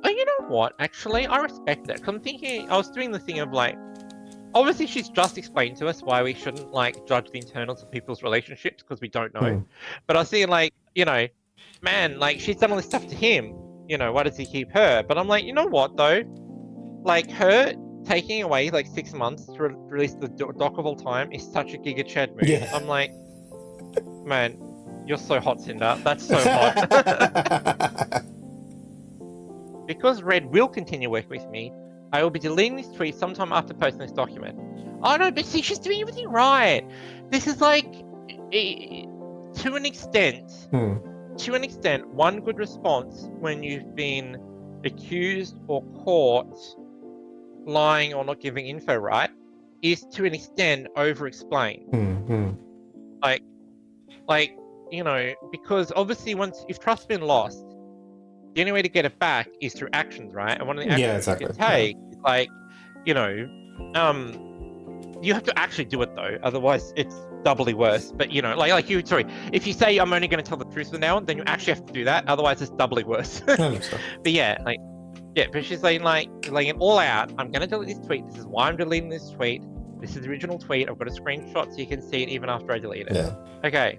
you know what? Actually, I respect that. 'Cause I'm thinking, I was doing the thing of like, obviously, she's just explained to us why we shouldn't like judge the internals of people's relationships because we don't know. But I see, like, man, like she's done all this stuff to him. Why does he keep her? But I'm like, you know what though? Like her taking away like 6 months to release the doc of all time is such a Giga Chad move. Yeah. I'm like, man, you're so hot, Cinder. That's so hot. Because Red will continue working with me, I will be deleting this tweet sometime after posting this document. Oh no, but see, she's doing everything right. This is like, to an extent, one good response when you've been accused or caught lying or not giving info right is to an extent over-explain. Because obviously if trust's been lost, the only way to get it back is through actions, right? And one of the actions you can take is like, you have to actually do it though, otherwise it's doubly worse. But if you say I'm only going to tell the truth from now on, then you actually have to do that, otherwise it's doubly worse. But but she's laying it all out. I'm going to delete this tweet. This is why I'm deleting this tweet. This is the original tweet. I've got a screenshot so you can see it even after I delete it. Yeah. Okay.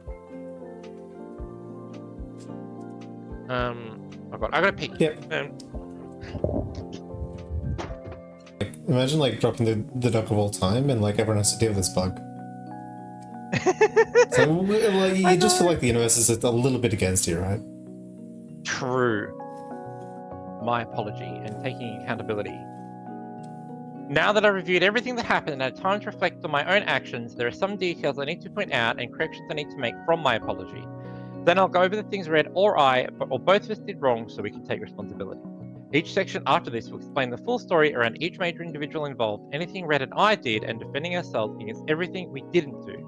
I got to pee. Yep. Imagine like dropping the doc of all time and like everyone has to deal with this bug. So like, you just feel like the universe is a little bit against you, right? True. My apology and taking accountability. Now that I've reviewed everything that happened and had time to reflect on my own actions, there are some details I need to point out and corrections I need to make from my apology. Then I'll go over the things Red or I, or both of us did wrong so we can take responsibility. Each section after this will explain the full story around each major individual involved, anything Red and I did, and defending ourselves against everything we didn't do.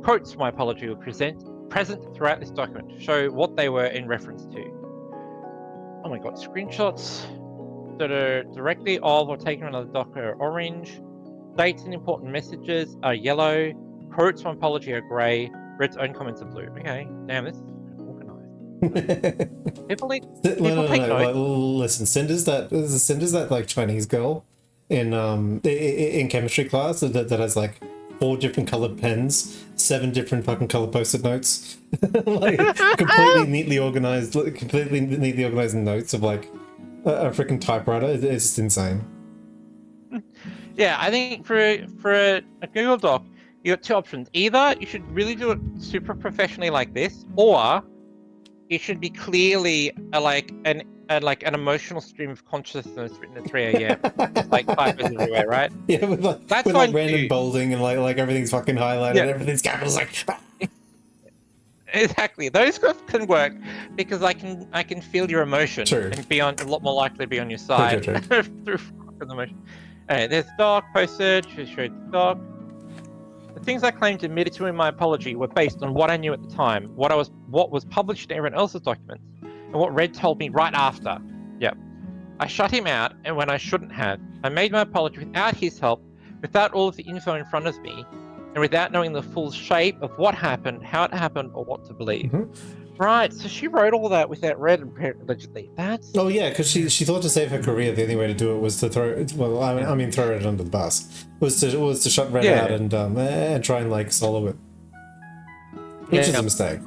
Quotes from my apology will present throughout this document to show what they were in reference to. Oh my god, screenshots that are directly of or taken from another doc are orange. Dates and important messages are yellow. Quotes from apology are grey. Red's own comments are blue. Okay, damn, this is organized. People take notes. Like, listen, Cinder's that like Chinese girl in chemistry class that has like 4 different colored pens, 7 different fucking color post-it notes, like completely neatly organized notes of like a freaking typewriter. It's just insane. Yeah, I think for a Google Doc, you got 2 options. Either you should really do it super professionally like this, or it should be clearly an emotional stream of consciousness written at 3 a.m. It's like typos everywhere, right? Yeah, with like random bolding and like everything's fucking highlighted, and everything's capitals like. Exactly, those can work because I can feel your emotion and be a lot more likely to be on your side through emotion. There's doc posted. Showed the doc. The things I claimed admitted to in my apology were based on what I knew at the time, what was published in everyone else's documents, and what Red told me right after. Yep. I shut him out, and when I shouldn't have. I made my apology without his help, without all of the info in front of me, and without knowing the full shape of what happened, how it happened, or what to believe. Right, so she wrote all that without Red, allegedly. That's... Oh yeah, because she thought to save her career, the only way to do it was to throw Red under the bus. Was to shut Red out and try and like solo it, which is a mistake.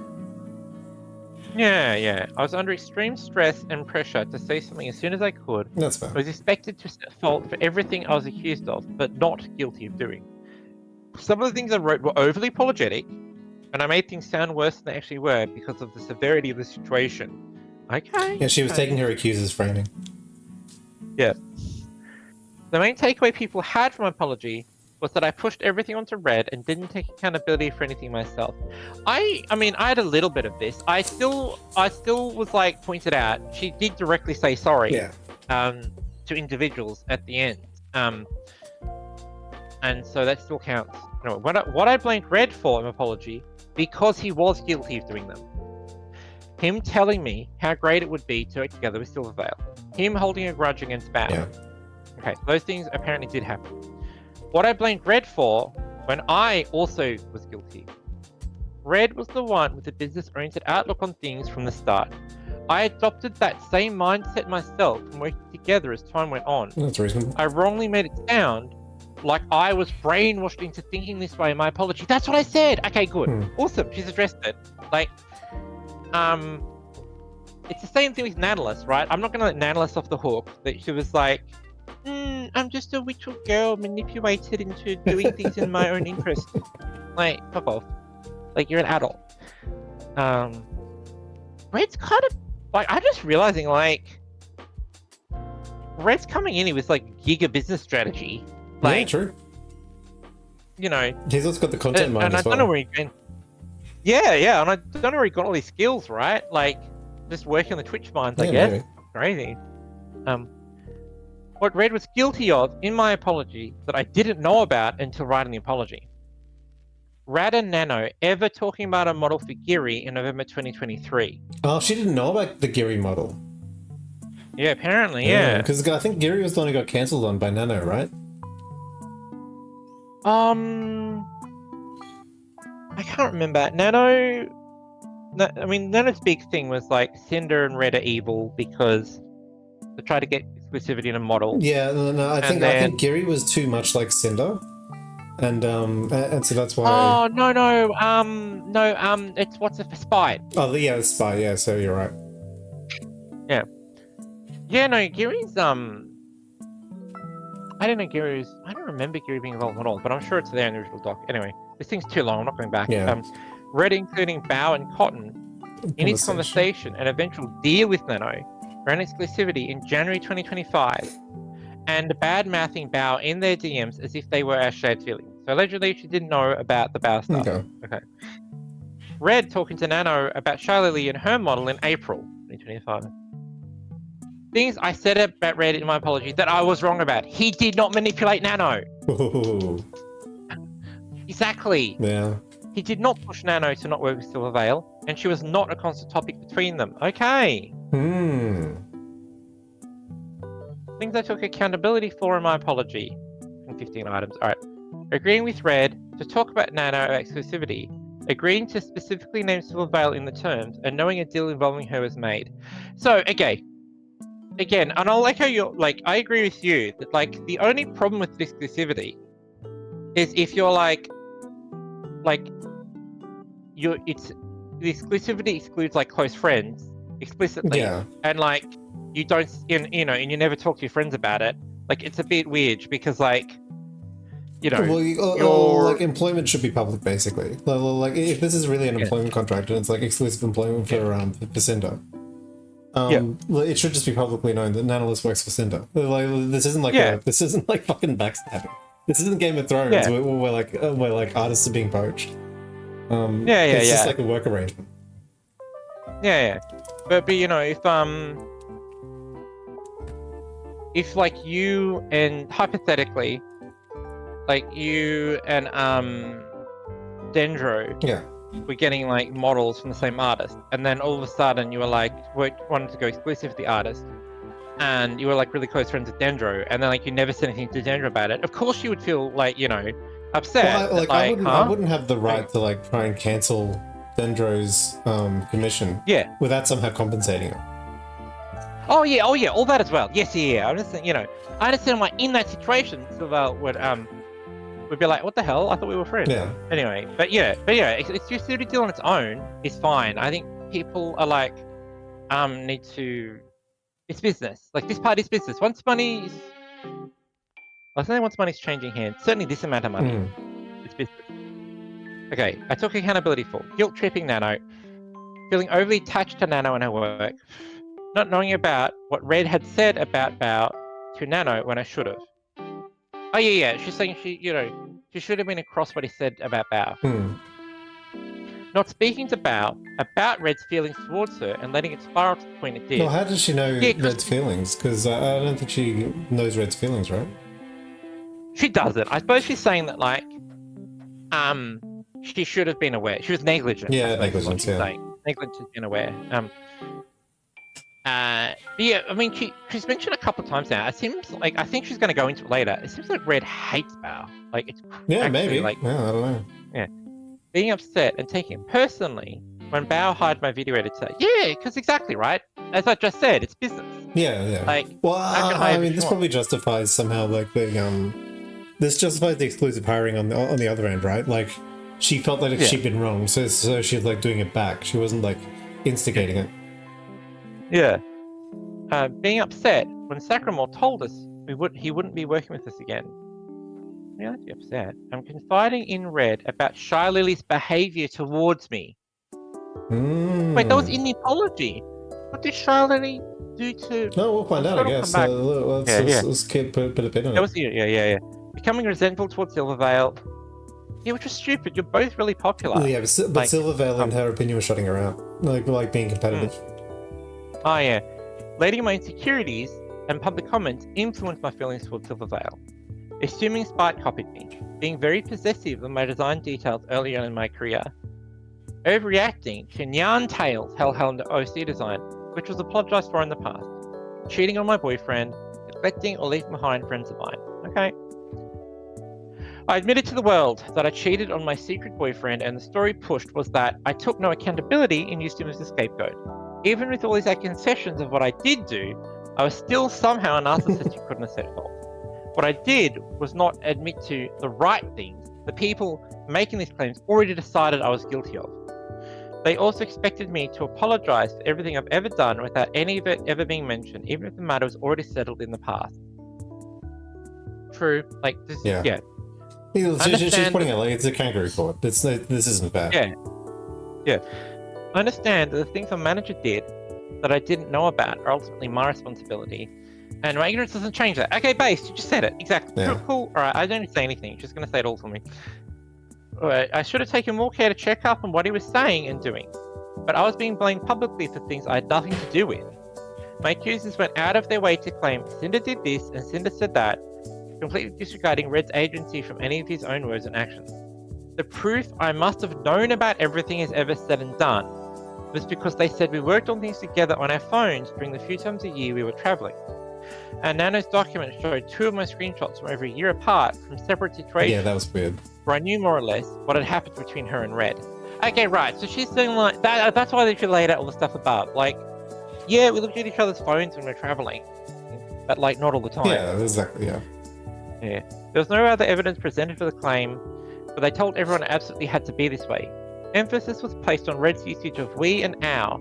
Yeah. I was under extreme stress and pressure to say something as soon as I could. That's fair. I was expected to accept fault for everything I was accused of, but not guilty of doing. Some of the things I wrote were overly apologetic, and I made things sound worse than they actually were because of the severity of the situation. Okay. Yeah, she was taking her accusers' framing. Yeah. The main takeaway people had from my apology was that I pushed everything onto Red and didn't take accountability for anything myself. I mean, I had a little bit of this. I still was like pointed out. She did directly say sorry. Yeah. To individuals at the end. And so that still counts. Anyway, what I blamed Red for in my apology, because he was guilty of doing them. Him telling me how great it would be to work together with Silvervale. Him holding a grudge against Bow. Yeah. Okay, those things apparently did happen. What I blamed Red for, when I also was guilty. Red was the one with a business-oriented outlook on things from the start. I adopted that same mindset myself and working together as time went on. That's reasonable. I wrongly made it sound like I was brainwashed into thinking this way in my apology. That's what I said. Okay, good. Awesome. She's addressed it. Like, it's the same thing with Natalis, right? I'm not going to let Natalis off the hook that she was like, I'm just a little girl manipulated into doing things in my own interest. Like, fuck off. Like, you're an adult. Red's kind of, like, I'm just realizing, like, Red's coming in with, like, giga business strategy. Like, yeah, true. You know, he's also got the content mind and as well. I don't know where he got. Yeah, and I don't know where he got all these skills, right? Like, just working on the Twitch mines, I guess. Maybe. Crazy. What Red was guilty of in my apology that I didn't know about until writing the apology. Rad and Nano ever talking about a model for Giri in November 2023. Oh, she didn't know about the Giri model. Yeah, apparently, yeah. Because I think Giri was the one who got cancelled on by Nano, right? I can't remember. Nano's big thing was like Sinder and Red are evil because they try to get exclusivity in a model. Yeah, no, I think Giri was too much like Cinder, and so that's why. Oh no, it's what's it for Spy? Oh yeah, the Spy. Yeah, so you're right. Yeah, no, Giri's I I don't remember Gary being involved at all, but I'm sure it's there in the original doc. Anyway, this thing's too long. I'm not going back. Yeah. Red, including Bao and Cotton, in his conversation and eventual deal with Nano, ran exclusivity in January 2025, and bad-mouthing Bao in their DMs as if they were our shared feelings. So allegedly, she didn't know about the Bao stuff. Okay. Red talking to Nano about Charlie and her model in April 2025. Things I said about Red in my apology that I was wrong about. He did not manipulate Nano. Ooh. Exactly. Yeah. He did not push Nano to not work with Silvervale, and she was not a constant topic between them. Okay. Things I took accountability for in my apology. 15 items. All right. Agreeing with Red to talk about Nano exclusivity. Agreeing to specifically name Silvervale in the terms, and knowing a deal involving her was made. So, okay. Again, and I'll echo your, I agree with you that, the only problem with exclusivity is if you're the exclusivity excludes, close friends explicitly. Yeah. And, you don't, and you never talk to your friends about it. It's a bit weird because, employment should be public, basically. If this is really an employment contract and it's, exclusive employment for Sinder. It should just be publicly known that Nanolis works for Sinder. This isn't this isn't fucking backstabbing. This isn't Game of Thrones where artists are being poached. It's just a work arrangement. But if you and hypothetically, you and Dendro we're getting models from the same artist, and then all of a sudden you were wanted to go exclusive with the artist, and you were really close friends with Dendro, and then you never said anything to Dendro about it. Of course you would feel upset. Well, I wouldn't have the right to try and cancel Dendro's commission. Without somehow compensating him. Oh yeah, all that as well. Yes, I'm just saying, I understand in that situation, Silver would be what the hell? I thought we were friends. Yeah. Anyway, but exclusivity deal on its own is fine. I think people are need to. It's business. This part is business. Once money's changing hands, certainly this amount of money, it's business. Okay, I took accountability for guilt tripping Nano, feeling overly attached to Nano and her work, not knowing about what Red had said about Bao to Nano when I should have. Oh yeah. She's saying she should have been across what he said about Bao. Not speaking to Bao about Red's feelings towards her and letting it spiral to the point it did. Well, how does she know Red's feelings? Because I don't think she knows Red's feelings, right? She doesn't. I suppose she's saying that she should have been aware. She was negligent. Yeah, negligence. Yeah. Negligent and aware. She's mentioned a couple of times now. It seems I think she's going to go into it later. It seems like Red hates Bao. It's maybe. I don't know. Yeah, being upset and taking it personally when Bao hired my video editor. Yeah, because exactly right. As I just said, it's business. Yeah. This probably justifies somehow this justifies the exclusive hiring on the other end, right? She felt like she'd been wrong, so she's doing it back. She wasn't instigating it. Yeah. Being upset when Sacramore told us he wouldn't be working with us again. Yeah, I'd be upset. I'm confiding in Red about Shy Lily's behavior towards me. Wait, that was in the apology. What did Shy Lily do to... No, we'll find out, I guess. Let's put a pin on it. Yeah. Becoming resentful towards Silvervale. Yeah, which was stupid. You're both really popular. Yeah, but Silvervale, in her opinion, was shutting her out. Being competitive. Oh, yeah. Letting my insecurities and public comments influence my feelings towards Silvervale. Assuming Spite copied me. Being very possessive of my design details early on in my career. Overreacting to Nyan Tails Hellhound OC design, which was apologized for in the past. Cheating on my boyfriend. Neglecting or leaving behind friends of mine. Okay. I admitted to the world that I cheated on my secret boyfriend, and the story pushed was that I took no accountability and used him as a scapegoat. Even with all these concessions of what I did do, I was still somehow a narcissist who couldn't accept fault. What I did was not admit to the right things the people making these claims already decided I was guilty of. They also expected me to apologize for everything I've ever done without any of it ever being mentioned, even if the matter was already settled in the past. true. Like, this, Yeah. yeah. She's putting it like it's a kangaroo court. This isn't fair. Yeah. Yeah. I understand that the things my manager did that I didn't know about are ultimately my responsibility. And my ignorance doesn't change that. Okay, base, you just said it. Exactly. Yeah. Cool. Alright, I don't need to say anything. You're just going to say it all for me. Alright, I should have taken more care to check up on what he was saying and doing. But I was being blamed publicly for things I had nothing to do with. My accusers went out of their way to claim Sinder did this and Sinder said that, completely disregarding Red's agency from any of his own words and actions. The proof I must have known about everything he's ever said and done was because they said we worked on things together on our phones during the few times a year we were traveling. And Nano's documents showed 2 of my screenshots from over a year apart from separate situations. Yeah, that was weird. Where I knew more or less what had happened between her and Red. Okay, right, so she's saying like, that's why she laid out all the stuff above. Like, yeah, we looked at each other's phones when we're traveling, but like not all the time. Yeah, exactly, yeah. Yeah. There was no other evidence presented for the claim, but they told everyone it absolutely had to be this way. Emphasis was placed on Red's usage of we and our,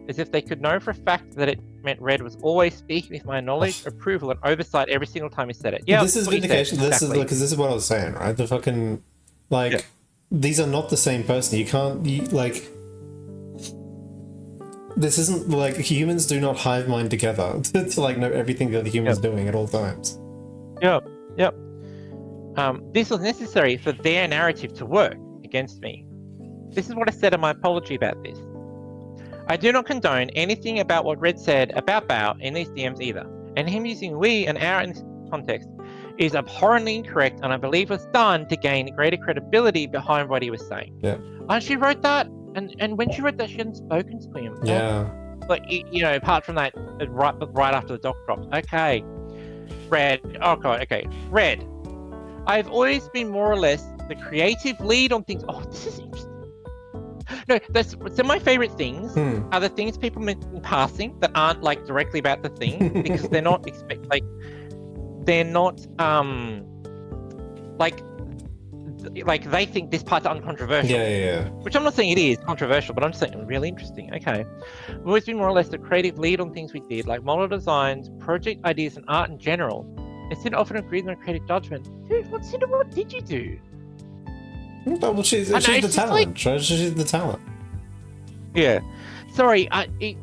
as if they could know for a fact that it meant Red was always speaking with my knowledge, approval, and oversight every single time he said it. Yeah, this is vindication. This is because this is what I was saying, right? The fucking like these are not the same person. You can't like. This isn't like humans do not hive mind together to like know everything that the human's doing at all times. Yep. This was necessary for their narrative to work against me. This is what I said in my apology about this. I do not condone anything about what Red said about Bao in these DMs either, and him using we and our in this context is abhorrently incorrect, and I believe was done to gain greater credibility behind what he was saying. Yeah. And she wrote that, and when she wrote that, she hadn't spoken to him. Yeah. Like, you know, apart from that, right after the doc dropped. Okay. Red. Oh god. Okay. Red. I've always been more or less the creative lead on things. Oh, this is interesting. No, that's some of my favorite things are the things people mention in passing that aren't like directly about the thing because they're not they're not like they think this part's uncontroversial. Yeah. Which I'm not saying it is controversial, but I'm just saying really interesting. Okay. We've always been more or less the creative lead on things we did, like model designs, project ideas, and art in general. And Cinder often agreed on creative judgment. Dude, what did you do? Well, she's the talent, right? She's the talent. Yeah. Sorry,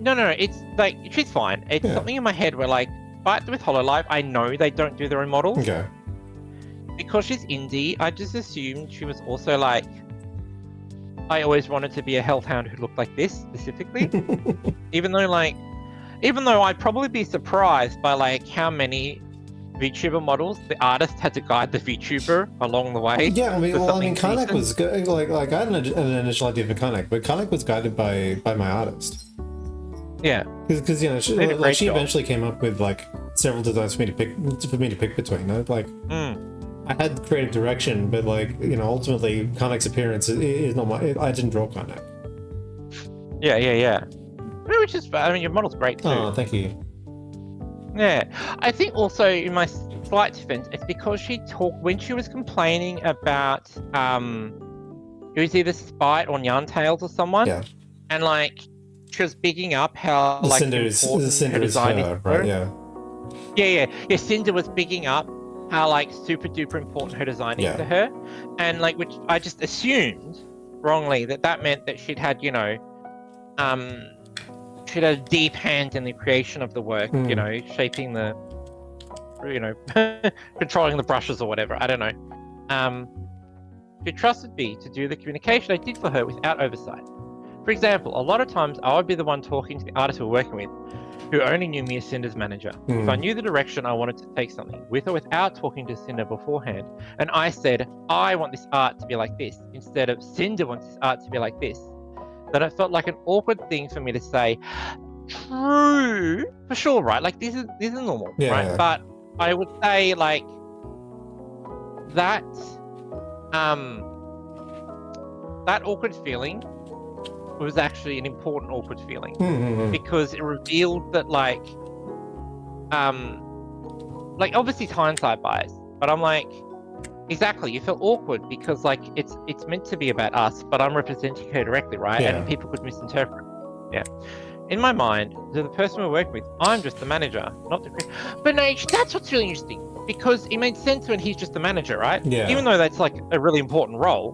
no, it's like, she's fine. It's something in my head where like, but with HoloLive, I know they don't do their own models. Okay. Because she's indie, I just assumed she was also like, I always wanted to be a hellhound who looked like this, specifically. even though I'd probably be surprised by like how many VTuber models the artist had to guide the VTuber along the way. Yeah, I mean, Karnak was good. Like I had an initial idea for Karnak, but Karnak was guided by my artist. Yeah, because you know she eventually came up with like several designs for me to pick between. You know? Like I had creative direction, but like you know ultimately Karnak's appearance is not my. I didn't draw Karnak. Yeah. Which is, I mean, your model's great too. Oh, thank you. Yeah, I think also in my slight defense, it's because she talked when she was complaining about it was either Spite or Yarntails or someone, and like she was bigging up how like Cinder is her, right? Yeah. Cinder was bigging up how like super duper important her design is to her, and like which I just assumed wrongly that meant that she'd had she'd had a deep hand in the creation of the work, you know, shaping the, you know, controlling the brushes or whatever. I don't know. She trusted me to do the communication I did for her without oversight. For example, a lot of times I would be the one talking to the artist we're working with, who only knew me as Cinder's manager. If I knew the direction I wanted to take something, with or without talking to Cinder beforehand, and I said, I want this art to be like this, instead of Cinder wants this art to be like this, that it felt like an awkward thing for me to say. True, for sure, right? Like this is normal, right? But I would say like that that awkward feeling was actually an important awkward feeling because it revealed that like obviously it's hindsight bias, but I'm like, exactly, you feel awkward because like it's meant to be about us, but I'm representing her directly, right? And people could misinterpret. In my mind, to the person we're working with, I'm just the manager, not the creator. But no, that's what's really interesting. because it made sense when he's just the manager, right? Yeah. Even though that's like a really important role.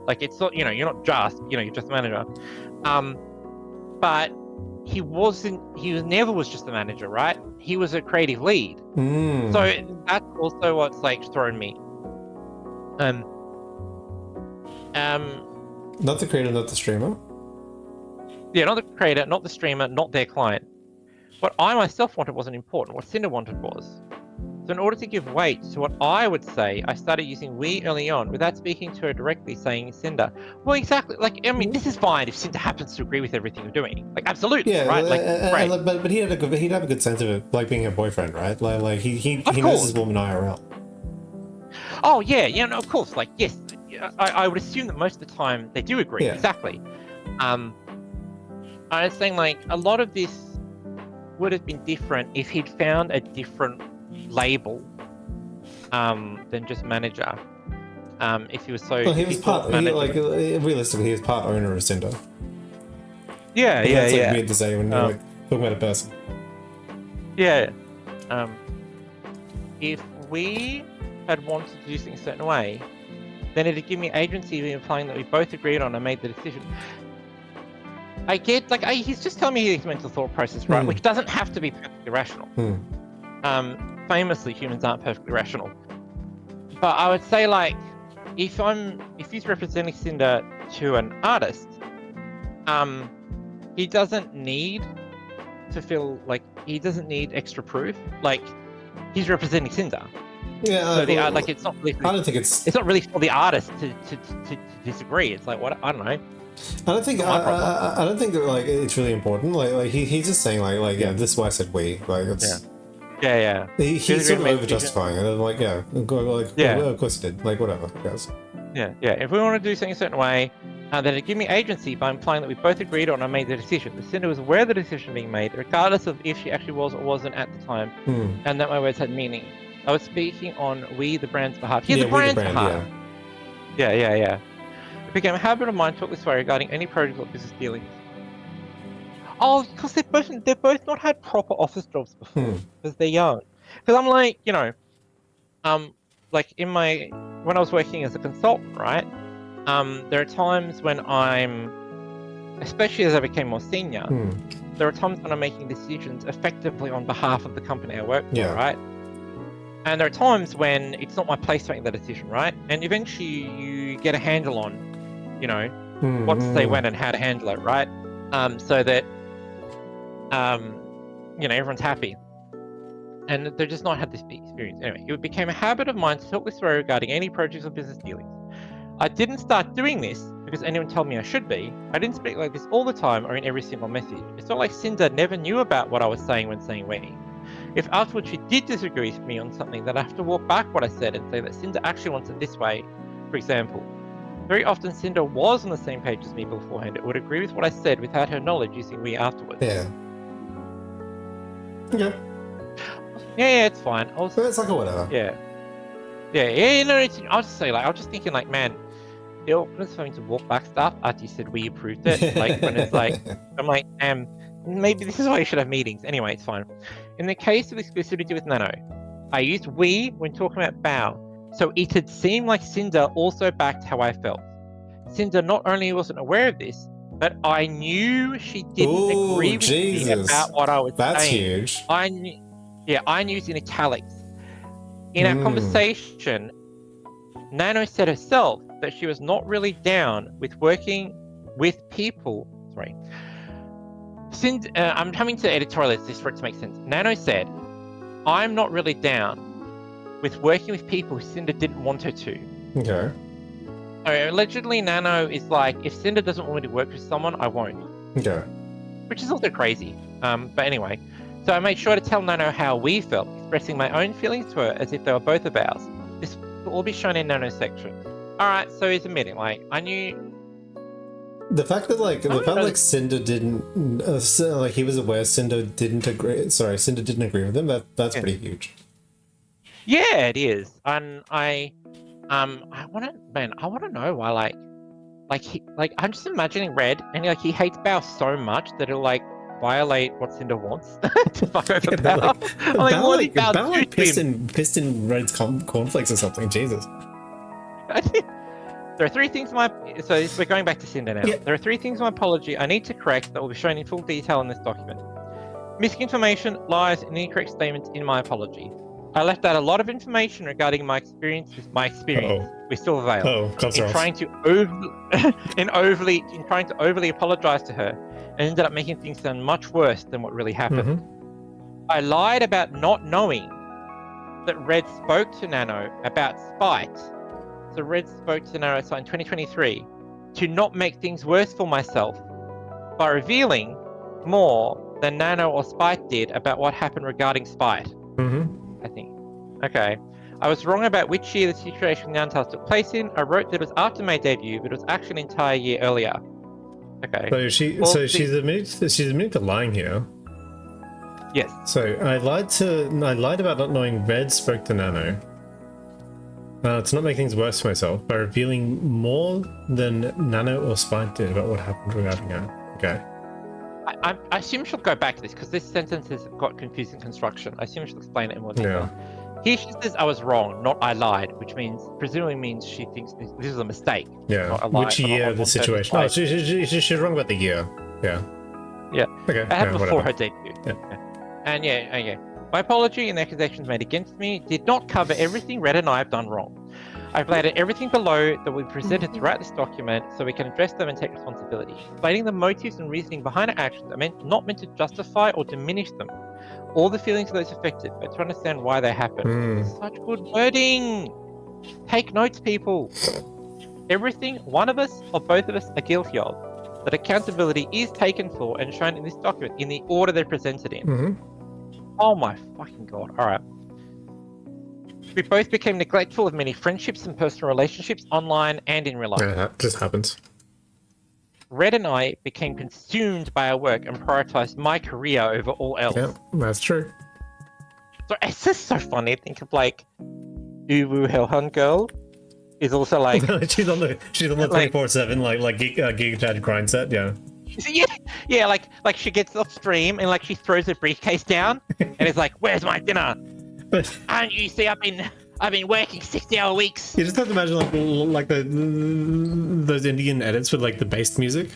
Like it's not, you're not just, you're just the manager. But he never was just the manager, right? He was a creative lead. So that's also what's like thrown me. Not the creator, not the streamer. Yeah, not the creator, not the streamer, not their client. What I myself wanted wasn't important. What Sinder wanted was. So in order to give weight to what I would say, I started using we early on without speaking to her directly, saying Cinder. Well, exactly. Like, I mean, this is fine if Cinder happens to agree with everything you're doing. Like, absolutely, Yeah, right? Like, great. But he'd have a good sense of it, like being her boyfriend, right? Like he knows his woman IRL. Oh yeah, no, of course. Like, yes, I would assume that most of the time they do agree. Yeah. Exactly. I was saying like a lot of this would have been different if he'd found a different label than just manager. If he was so. Well, he was realistically, he was part owner of Sinder. Yeah, but yeah, that's, like, yeah. weird to say when you're like talking about a person. Yeah. If we had wanted to do things a certain way, then it'd give me agency implying that we both agreed on and made the decision. I get, like, he's just telling me his mental thought process, right? Which doesn't have to be perfectly rational. Famously, humans aren't perfectly rational. But I would say, like, if he's representing Cinder to an artist, he doesn't need to feel like he doesn't need extra proof. Like, he's representing Cinder. Yeah, so like it's not really. I don't think it's not really for the artist to disagree. It's like, what, I don't know. I don't think that, like, it's really important. Like he's just saying like yeah, this is why I said we. Like it's yeah. He's sort of over justifying it. And like well, of course he did. Like whatever, guys. Yeah. If we want to do something a certain way, then it'd give me agency by implying that we both agreed on and made the decision. The Cinder was aware of the decision being made, regardless of if she actually was or wasn't at the time, and that my words had meaning. I was speaking on we, the brand's behalf. Yeah, the brand's behalf. Yeah. It became a habit of mine to talk this way regarding any project or business dealings. Oh, because they've both not had proper office jobs before, because they're young. Because I'm like, like when I was working as a consultant, right? There are times when especially as I became more senior, there are times when I'm making decisions effectively on behalf of the company I work for, right? And there are times when it's not my place to make the decision, right? And eventually you get a handle on, what to say when and how to handle it, right? So that, everyone's happy. And they've just not had this big experience. Anyway, it became a habit of mine to talk this way regarding any projects or business dealings. I didn't start doing this because anyone told me I should be. I didn't speak like this all the time or in every single message. It's not like Cinder never knew about what I was saying when saying we. If afterwards she did disagree with me on something, then I have to walk back what I said and say that Cinder actually wants it this way. For example, very often Cinder was on the same page as me beforehand. It would agree with what I said without her knowledge using we afterwards. Yeah. Okay. Yeah, it's fine. It's like a whatever. Yeah. I'll just say, like, I was just thinking, like, man, the awkwardness of having to walk back stuff after you said we approved it. Like, when it's like, I'm like, maybe this is why you should have meetings. Anyway, it's fine. In the case of exclusivity with Nano, I used we when talking about Bao, so it had seemed like Cinder also backed how I felt. Cinder not only wasn't aware of this, but I knew she didn't agree with me about what I was saying. That's huge. I knew it's in italics. In our conversation, Nano said herself that she was not really down with working with people. Sorry. I'm having to editorialize this for it to make sense. Nano said, I'm not really down with working with people who Cinder didn't want her to. Okay. Allegedly, Nano is like, if Cinder doesn't want me to work with someone, I won't. Okay. Which is also crazy. But anyway, so I made sure to tell Nano how we felt, expressing my own feelings to her as if they were both of ours. This will all be shown in Nano's section. Alright, so he's admitting, like, I knew... The fact that Cinder didn't, like he was aware Cinder didn't agree. Sorry, Cinder didn't agree with him. That's pretty huge. Yeah, it is, and I want to know why, like I'm just imagining Red, and he hates Bao so much that he'll like violate what Sinder wants to fuck over Bao. I'm like, what did Bao do to him? pissed in Red's cornflakes or something. Jesus. There are 3 things so we're going back to Sinder now. Yeah. There are 3 things in my apology I need to correct that will be shown in full detail in this document. Misinformation, lies, and incorrect statements in my apology. I left out a lot of information regarding my experience with Silvervale. In trying to overly apologize to her, and ended up making things sound much worse than what really happened. I lied about not knowing that Red spoke to Nano about spite. So Red spoke to Nano in 2023 to not make things worse for myself by revealing more than Nano or Spite did about what happened regarding Spite. I think. Okay. I was wrong about which year the situation with Nantals took place in. I wrote that it was after my debut, but it was actually an entire year earlier. Okay. She's admitted to lying here. Yes. So I lied about not knowing Red spoke to Nano. To not make things worse for myself by revealing more than Nano or Spite did about what happened regarding her. Okay. I assume she'll go back to this because this sentence has got confusing construction. I assume she'll explain it in more detail. Yeah. Here she says I was wrong, not I lied, which presumably means she thinks this is a mistake. Yeah. Not a lie, which year the situation? Oh, she's wrong about the year. Yeah. Yeah. Okay. That happened before her debut. Yeah. And yeah. My apology and the accusations made against me did not cover everything Red and I have done wrong. I've laid out everything below that we presented throughout this document so we can address them and take responsibility. Explaining the motives and reasoning behind our actions are not meant to justify or diminish them, or the feelings of those affected, but to understand why they happened. Such good wording! Take notes, people! Everything one of us or both of us are guilty of, that accountability is taken for and shown in this document in the order they're presented in. Oh my fucking god. Alright. We both became neglectful of many friendships and personal relationships online and in real life. Yeah, that just happens. Red and I became consumed by our work and prioritized my career over all else. Yeah, that's true. So it's just so funny to think of like Uwu Hellhunt Girl is also like she's on the 24/7 like gig chat grind set, yeah. Yeah, like she gets off stream and like she throws her briefcase down and it's like, "Where's my dinner?" And you see, I've been working 60-hour weeks. You just have to imagine like those Indian edits with like the bass music.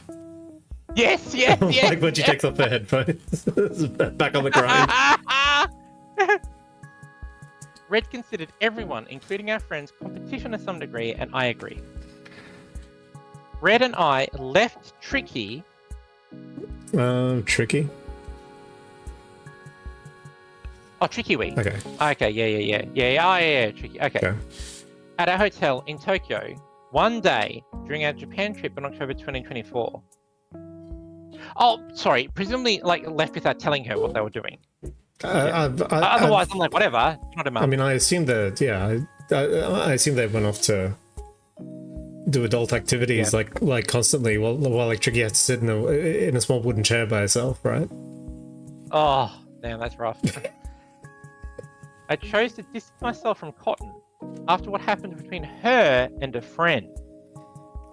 Yes. Like when she takes off her headphones, back on the grind. Red considered everyone, including our friends, competition to some degree, and I agree. Red and I left Tricky. Tricky. Oh, Tricky Week. Okay. Okay, yeah, Tricky. Okay. At our hotel in Tokyo, one day during our Japan trip in October 2024. Oh, sorry. Presumably, like, left without telling her what they were doing. Otherwise, I'm like, whatever. Not a mum. I mean, I assume that, yeah. I assume they went off to do adult activities, like constantly, while like Tricky has to sit in a small wooden chair by herself, right? Oh, damn, that's rough. I chose to distance myself from Cotton after what happened between her and a friend.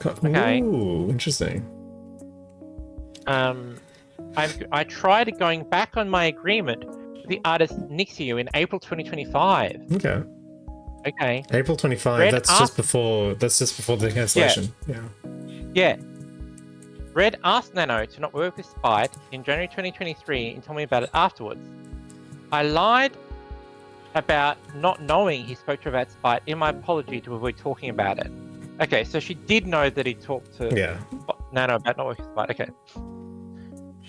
Okay. Ooh, interesting. I tried going back on my agreement with the artist Nixiu in April 2025. Okay. April 25. That's just before the cancellation. Yeah. Red asked Nano to not work with Spite in January 2023 and told me about it afterwards. I lied about not knowing he spoke to her about Spite in my apology to avoid talking about it. Okay, so she did know that he talked to Nano about not working with Spite. Okay.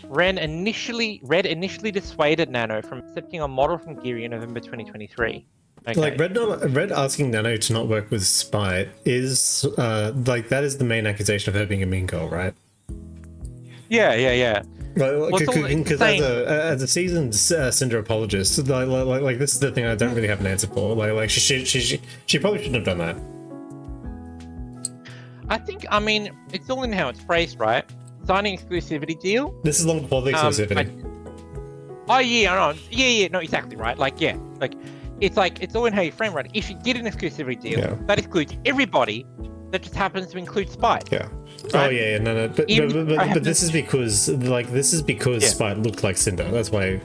Red initially dissuaded Nano from accepting a model from Geary in November 2023. Okay. Like Red asking Nano to not work with Spite is like that is the main accusation of her being a mean girl, right? Yeah. Because as a seasoned Sinder apologist, like this is the thing I don't really have an answer for. Like she probably shouldn't have done that. I mean, it's all in how it's phrased, right? Signing exclusivity deal. This is long before the exclusivity. No, exactly right. It's all in how you frame, right? If you did an exclusivity deal, that excludes everybody that just happens to include Spite. Yeah. Right? Oh yeah, no, but this is because Spite looked like Sinder. That's why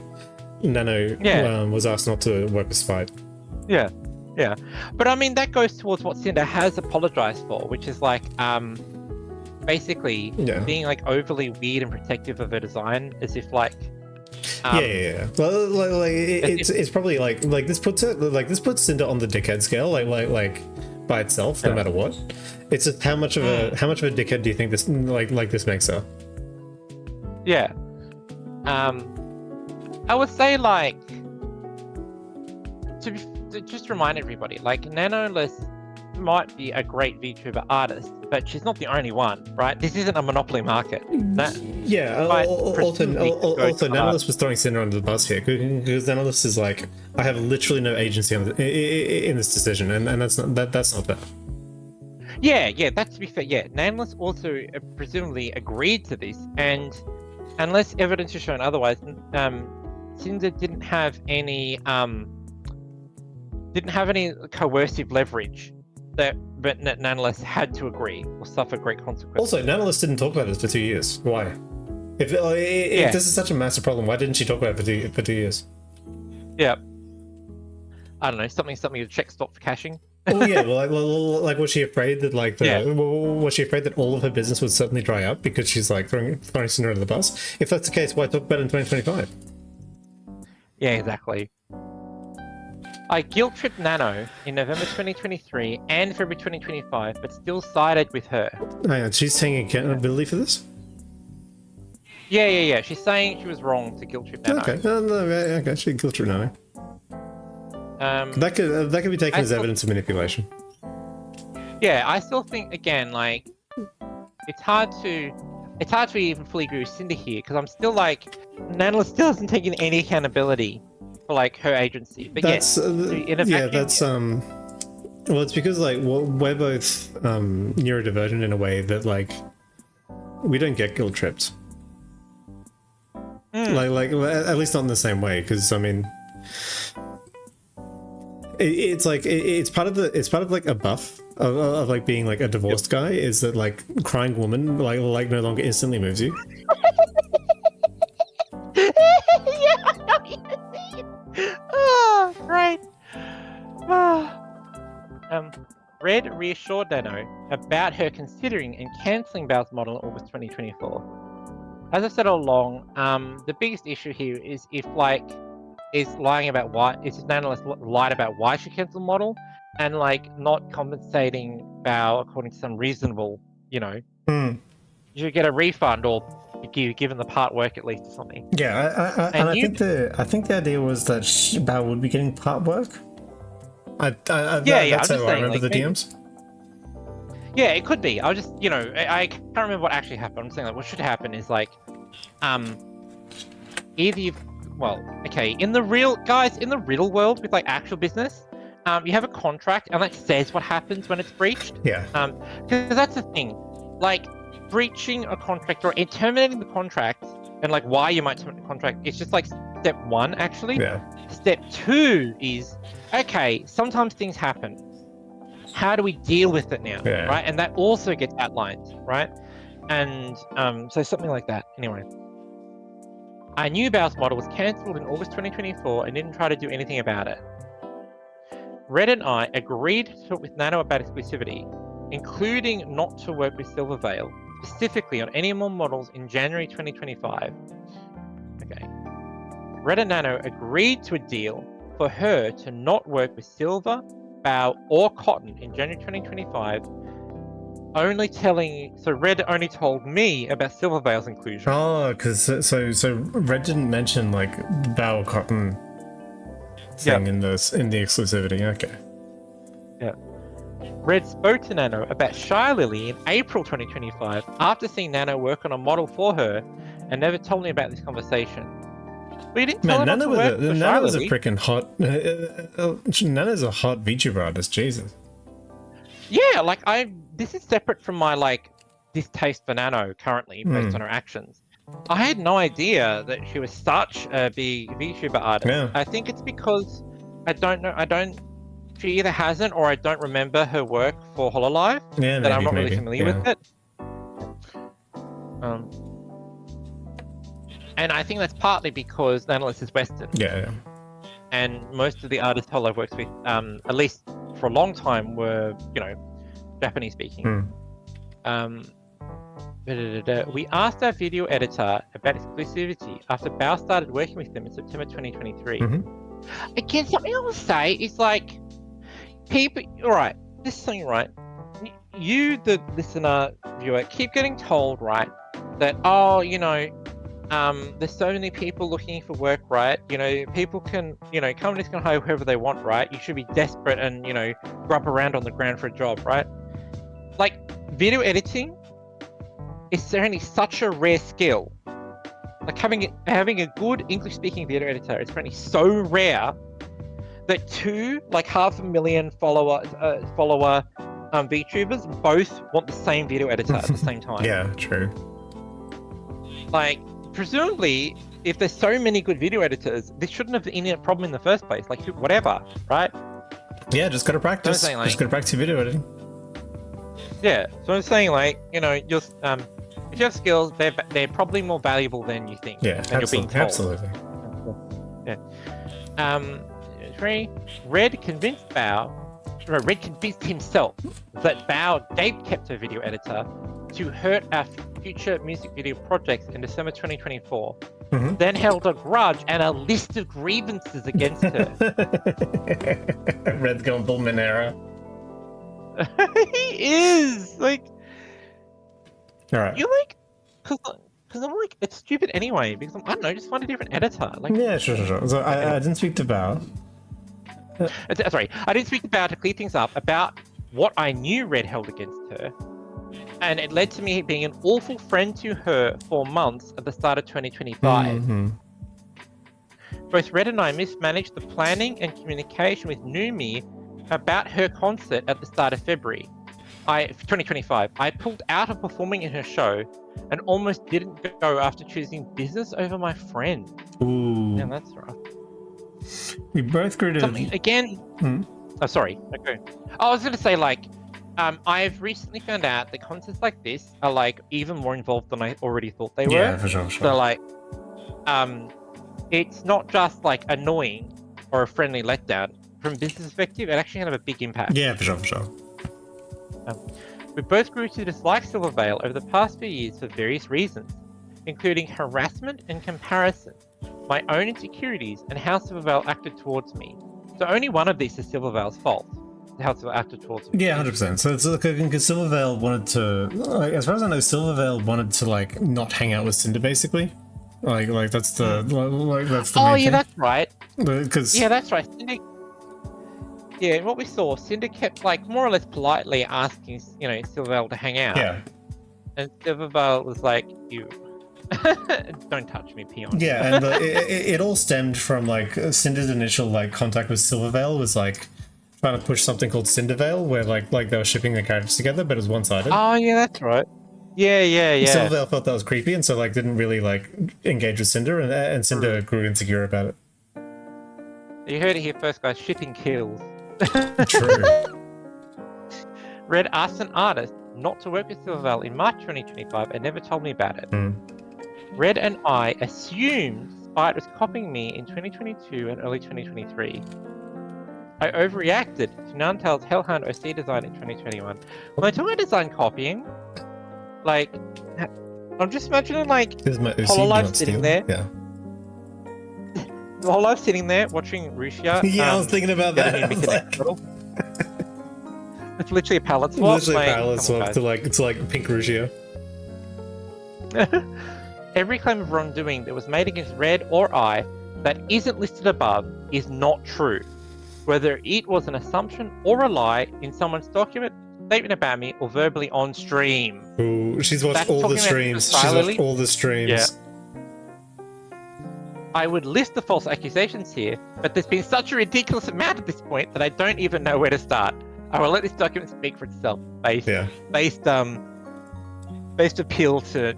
Nano was asked not to work with Spite. Yeah, yeah. But I mean, that goes towards what Sinder has apologized for, which is like, basically being like overly weird and protective of her design, as if like. Yeah. Well, like it's probably like this puts Cinder on the dickhead scale, like by itself, no matter what. It's just how much of a dickhead do you think this this makes her? Yeah. I would say like to just remind everybody, like Nanoless might be a great VTuber artist, but she's not the only one, right? This isn't a monopoly market. Also, Nanoless was throwing Cinder under the bus here because Nanoless is like, I have literally no agency in this decision, and that's not fair. Yeah, that's to be fair. Yeah, Nanoless also presumably agreed to this, and unless evidence is shown otherwise, Cinder didn't have any coercive leverage. But Nanoless had to agree or suffer great consequences. Also, Nanoless didn't talk about this for 2 years. Why? If this is such a massive problem, why didn't she talk about it for 2 years? Yeah. I don't know, something to check stop for caching. Oh yeah, like was she afraid that was she afraid that all of her business would suddenly dry up because she's like throwing Cinder under the bus? If that's the case, why talk about it in 2025? Yeah, exactly. I guilt-tripped Nano in November 2023 and February 2025, but still sided with her. Hang on, she's taking accountability for this? Yeah. She's saying she was wrong to guilt-trip Nano. Okay, she guilt-tripped Nano. That could be taken as evidence of manipulation. Yeah, I still think, again, like, it's hard to even fully agree with Cinder here, because I'm still like, Nano still hasn't taken any accountability for like her agency, but well, it's because like we're both neurodivergent in a way that like we don't get guilt tripped, like at least not in the same way, because I mean it's part of like a buff of like being like a divorced guy, is that like crying woman like no longer instantly moves you. Oh, right. Red reassured Nano about her considering and cancelling Bao's model in August 2024. As I said all along, the biggest issue here is if Nanoless lied about why she cancelled the model, and like not compensating Bao according to some reasonable, you should get a refund or given the part work at least or something. Yeah, I think the idea was that Bao would be getting part work. That's how I remember the DMs. Yeah, it could be. I can't remember what actually happened. I'm saying like what should happen is like, either in the real world with like actual business, you have a contract and that says what happens when it's breached. Yeah. Because that's the thing, like breaching a contract or terminating the contract and like why you might terminate the contract, it's just like step one actually. Yeah. Step two is, okay, sometimes things happen. How do we deal with it now? Yeah. Right? And that also gets outlined, right? And so something like that. Anyway. I knew Bao's model was cancelled in August 2024 and didn't try to do anything about it. Red and I agreed to talk with Nano about exclusivity, including not to work with Silverveil, specifically on any more models in January 2025. Okay. Red and Nano agreed to a deal for her to not work with Silver, Bao, or Cotton in January 2025. Red only told me about Silverveil's inclusion. Oh, because so Red didn't mention like Bao Cotton thing in the exclusivity. Okay. Yeah. Red spoke to Nano about Shy Lily in April 2025 after seeing Nano work on a model for her, and never told me about this conversation. But you didn't tell Nano was a freaking hot. Nano's a hot VTuber artist. Jesus. Yeah, like this is separate from my like distaste for Nano currently based on her actions. I had no idea that she was such a big VTuber artist. Yeah. I think it's because I don't she either hasn't or I don't remember her work for HoloLive. Yeah, That I'm not really maybe. familiar with it. And I think that's partly because the analyst is Western. Yeah. And most of the artists HoloLive works with, at least for a long time, were, you know, Japanese speaking. We asked our video editor about exclusivity after Bao started working with them in September 2023. Again, something I will say is like, people, all right, this is something, right? You, the listener, viewer, keep getting told, right, that, oh, you know, there's so many people looking for work, right? You know, people can, you know, companies can hire whoever they want, right? You should be desperate and, you know, grub around on the ground for a job, right? Like, video editing is certainly such a rare skill. Like, having a good English-speaking video editor is apparently so rare that two, like, 500,000 follower VTubers both want the same video editor at the same time. Yeah, true. Like, presumably, if there's so many good video editors, this shouldn't have been a problem in the first place. Like, whatever, right? Yeah, just gotta practice. Saying, like, just gotta practice your video editing. Yeah, so I'm saying, like, you know, just if you have skills, they're probably more valuable than you think. Yeah, absolutely. Yeah. 3. Red convinced himself that Bao gatekept her video editor to hurt our future music video projects in December 2024, then held a grudge and a list of grievances against her. Red's going full Monero. He is! Like... Alright. You're like... Because I'm like, it's stupid anyway, because I don't know, just find a different editor. Like, yeah, sure. So I didn't speak to Bao. Sorry, I didn't speak to Bao to clear things up about what I knew Red held against her. And it led to me being an awful friend to her for months at the start of 2025. Both Red and I mismanaged the planning and communication with Numi about her concert at the start of February. 2025. I pulled out of performing in her show and almost didn't go after choosing business over my friend. Ooh. Yeah, that's rough. We both grew to... Something, again... Oh, sorry. Okay. I was going to say, like, I've recently found out that concerts like this are, like, even more involved than I already thought they were. Yeah, for sure. So, like, it's not just, like, annoying or a friendly letdown. From a business perspective, it actually can have a big impact. Yeah, for sure. We both grew to dislike Silvervale over the past few years for various reasons, including harassment and comparison, my own insecurities, and how Silvervale acted towards me. So only one of these is Silvervale's fault, how Silvervale acted towards me. Yeah, 100%. So it's like, because Silvervale wanted to, like, as far as I know, Silvervale wanted to, like, not hang out with Sinder, basically. Like that's the, that's the main thing. That's right. Because... Yeah, that's right. Cinder... Yeah, and what we saw, Cinder kept, like, more or less politely asking, you know, Silvervale to hang out. Yeah. And Silvervale was like, you... Don't touch me, peon. Yeah, and it all stemmed from, like, Cinder's initial, like, contact with Silvervale was, like, trying to push something called Cindervale, where, like they were shipping their characters together, but it was one-sided. Oh, yeah, that's right. Yeah. Silvervale felt that was creepy, and so, like, didn't really, like, engage with Cinder, and Cinder grew insecure about it. You heard it here first, guys. Shipping kills. True. Red asked an artist not to work with Silvervale in March 2025 and never told me about it. Red and I assumed Spite was copying me in 2022 and early 2023. I overreacted to Nantel's Hellhound OC design in 2021. When I talk about design copying, like, I'm just imagining, like, HoloLive sitting there. Yeah. The HoloLive sitting there watching Rusia. Yeah, I was thinking about that. It's literally a palette swap. Literally a palette swap to like pink Rusia. Every claim of wrongdoing that was made against Red or I that isn't listed above is not true. Whether it was an assumption or a lie in someone's document, statement about me, or verbally on stream. Ooh, she's watched all the streams. She's watched all the streams. Yeah. I would list the false accusations here, but there's been such a ridiculous amount at this point that I don't even know where to start. I will let this document speak for itself. Based appeal to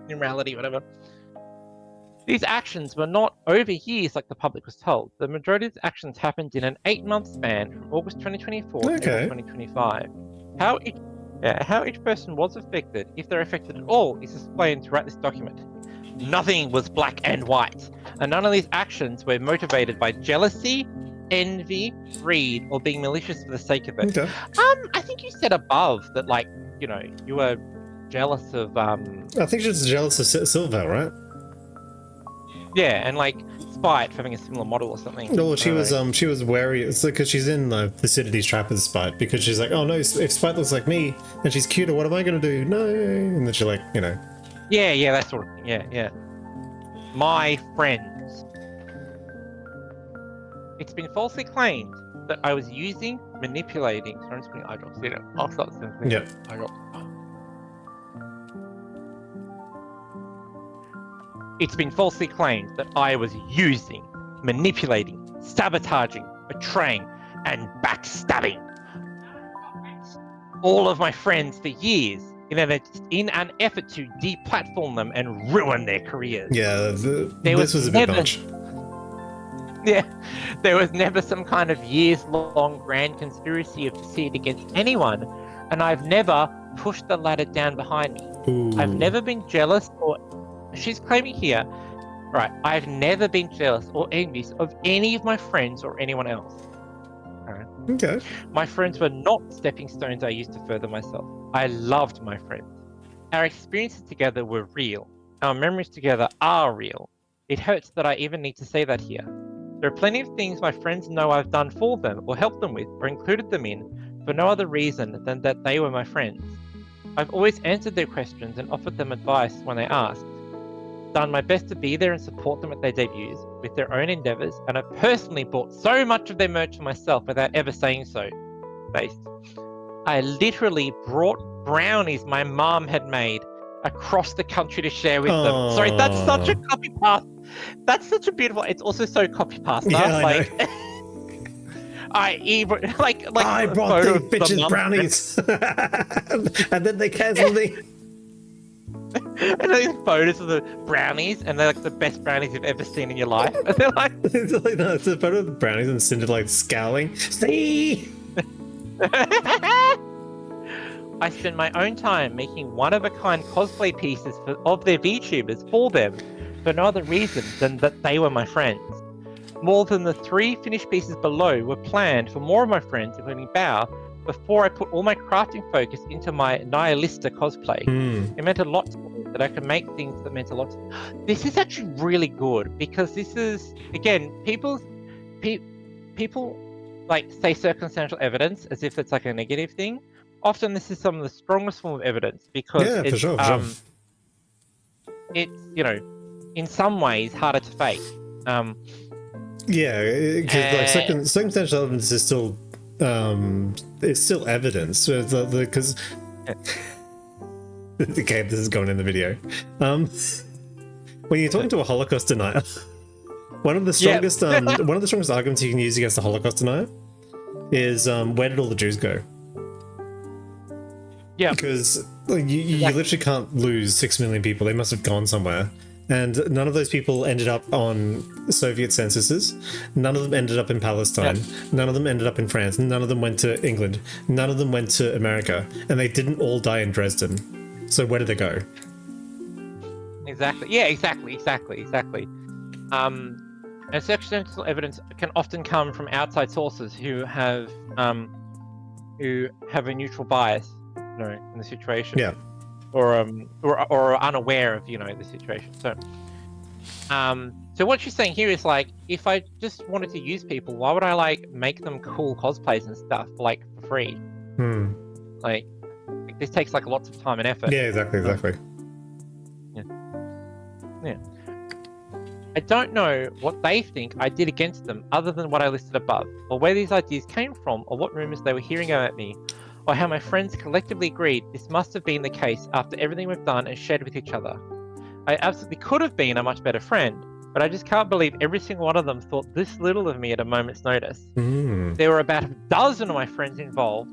numerality, whatever. These actions were not over years like the public was told. The majority of the actions happened in an 8-month span from August 2024 to April 2025. How each person was affected, if they're affected at all, is explained throughout this document. Nothing was black and white, and none of these actions were motivated by jealousy, envy, greed, or being malicious for the sake of it. Okay. I think you said above that, like, you know, you were jealous of I think she's jealous of Silver, right? Yeah, and like Spite for having a similar model or something. No, she was wary. It's like because she's in the Thucydides's trap with Spite, because she's like, oh no, if Spite looks like me and she's cuter, what am I gonna do? No, and then she like, you know. Yeah, that sort of thing. Yeah. My friends. It's been falsely claimed that I was using, manipulating. Sorry, I'm just putting eye drops. You know, I'll start something. Yeah. Eye drops. It's been falsely claimed that I was using, manipulating, sabotaging, betraying, and backstabbing all of my friends for years in an effort to deplatform them and ruin their careers. Yeah, this was a bit much. Yeah, there was never some kind of years-long grand conspiracy of deceit against anyone, and I've never pushed the ladder down behind me. Ooh. I've never been jealous or... She's claiming here, right, I've never been jealous or envious of any of my friends or anyone else. Right? Okay. My friends were not stepping stones I used to further myself. I loved my friends. Our experiences together were real. Our memories together are real. It hurts that I even need to say that here. There are plenty of things my friends know I've done for them or helped them with or included them in for no other reason than that they were my friends. I've always answered their questions and offered them advice when they asked. Done my best to be there and support them at their debuts with their own endeavors, and I've personally bought so much of their merch for myself without ever saying so. Based. I literally brought brownies my mom had made across the country to share with them. Sorry, that's such a copy paste. That's such a beautiful. It's also so copy pasta. Yeah, like I know. I brought the bitches brownies, and then they cancelled me. And these photos of the brownies, and they're like the best brownies you've ever seen in your life. And they're like, it's like no, it's a photo of the brownies and Sinder like scowling. See. I spend my own time making one-of-a-kind cosplay pieces of their VTubers for them for no other reason than that they were my friends. More than the 3 finished pieces below were planned for more of my friends, including Bao, before I put all my crafting focus into my Nihilista cosplay. It meant a lot to me that I could make things that meant a lot to me. This is actually really good, because this is, again, people like say circumstantial evidence as if it's like a negative thing. Often this is some of the strongest form of evidence, because it's, for sure. It's, you know, in some ways harder to fake. Yeah, because like circumstantial evidence is still it's still evidence, because okay, this is going in the video. When you're talking to a Holocaust denier, one of the strongest one of the strongest arguments you can use against the Holocaust denier is where did all the Jews go? Yeah, because like, you literally can't lose 6 million people. They must have gone somewhere. And none of those people ended up on Soviet censuses. None of them ended up in Palestine. None of them ended up in France. None of them went to England. None of them went to America. And they didn't all die in Dresden. So where did they go? Exactly. Yeah, exactly. And circumstantial evidence can often come from outside sources who have a neutral bias, you know, in the situation. Yeah. Or are unaware of, you know, the situation. So what she's saying here is like, if I just wanted to use people, why would I like make them cool cosplays and stuff like for free? Like this takes like lots of time and effort. Yeah, exactly. Yeah. I don't know what they think I did against them other than what I listed above, or where these ideas came from, or what rumors they were hearing about me, or how my friends collectively agreed this must have been the case after everything we've done and shared with each other. I absolutely could have been a much better friend, but I just can't believe every single one of them thought this little of me at a moment's notice. There were about a dozen of my friends involved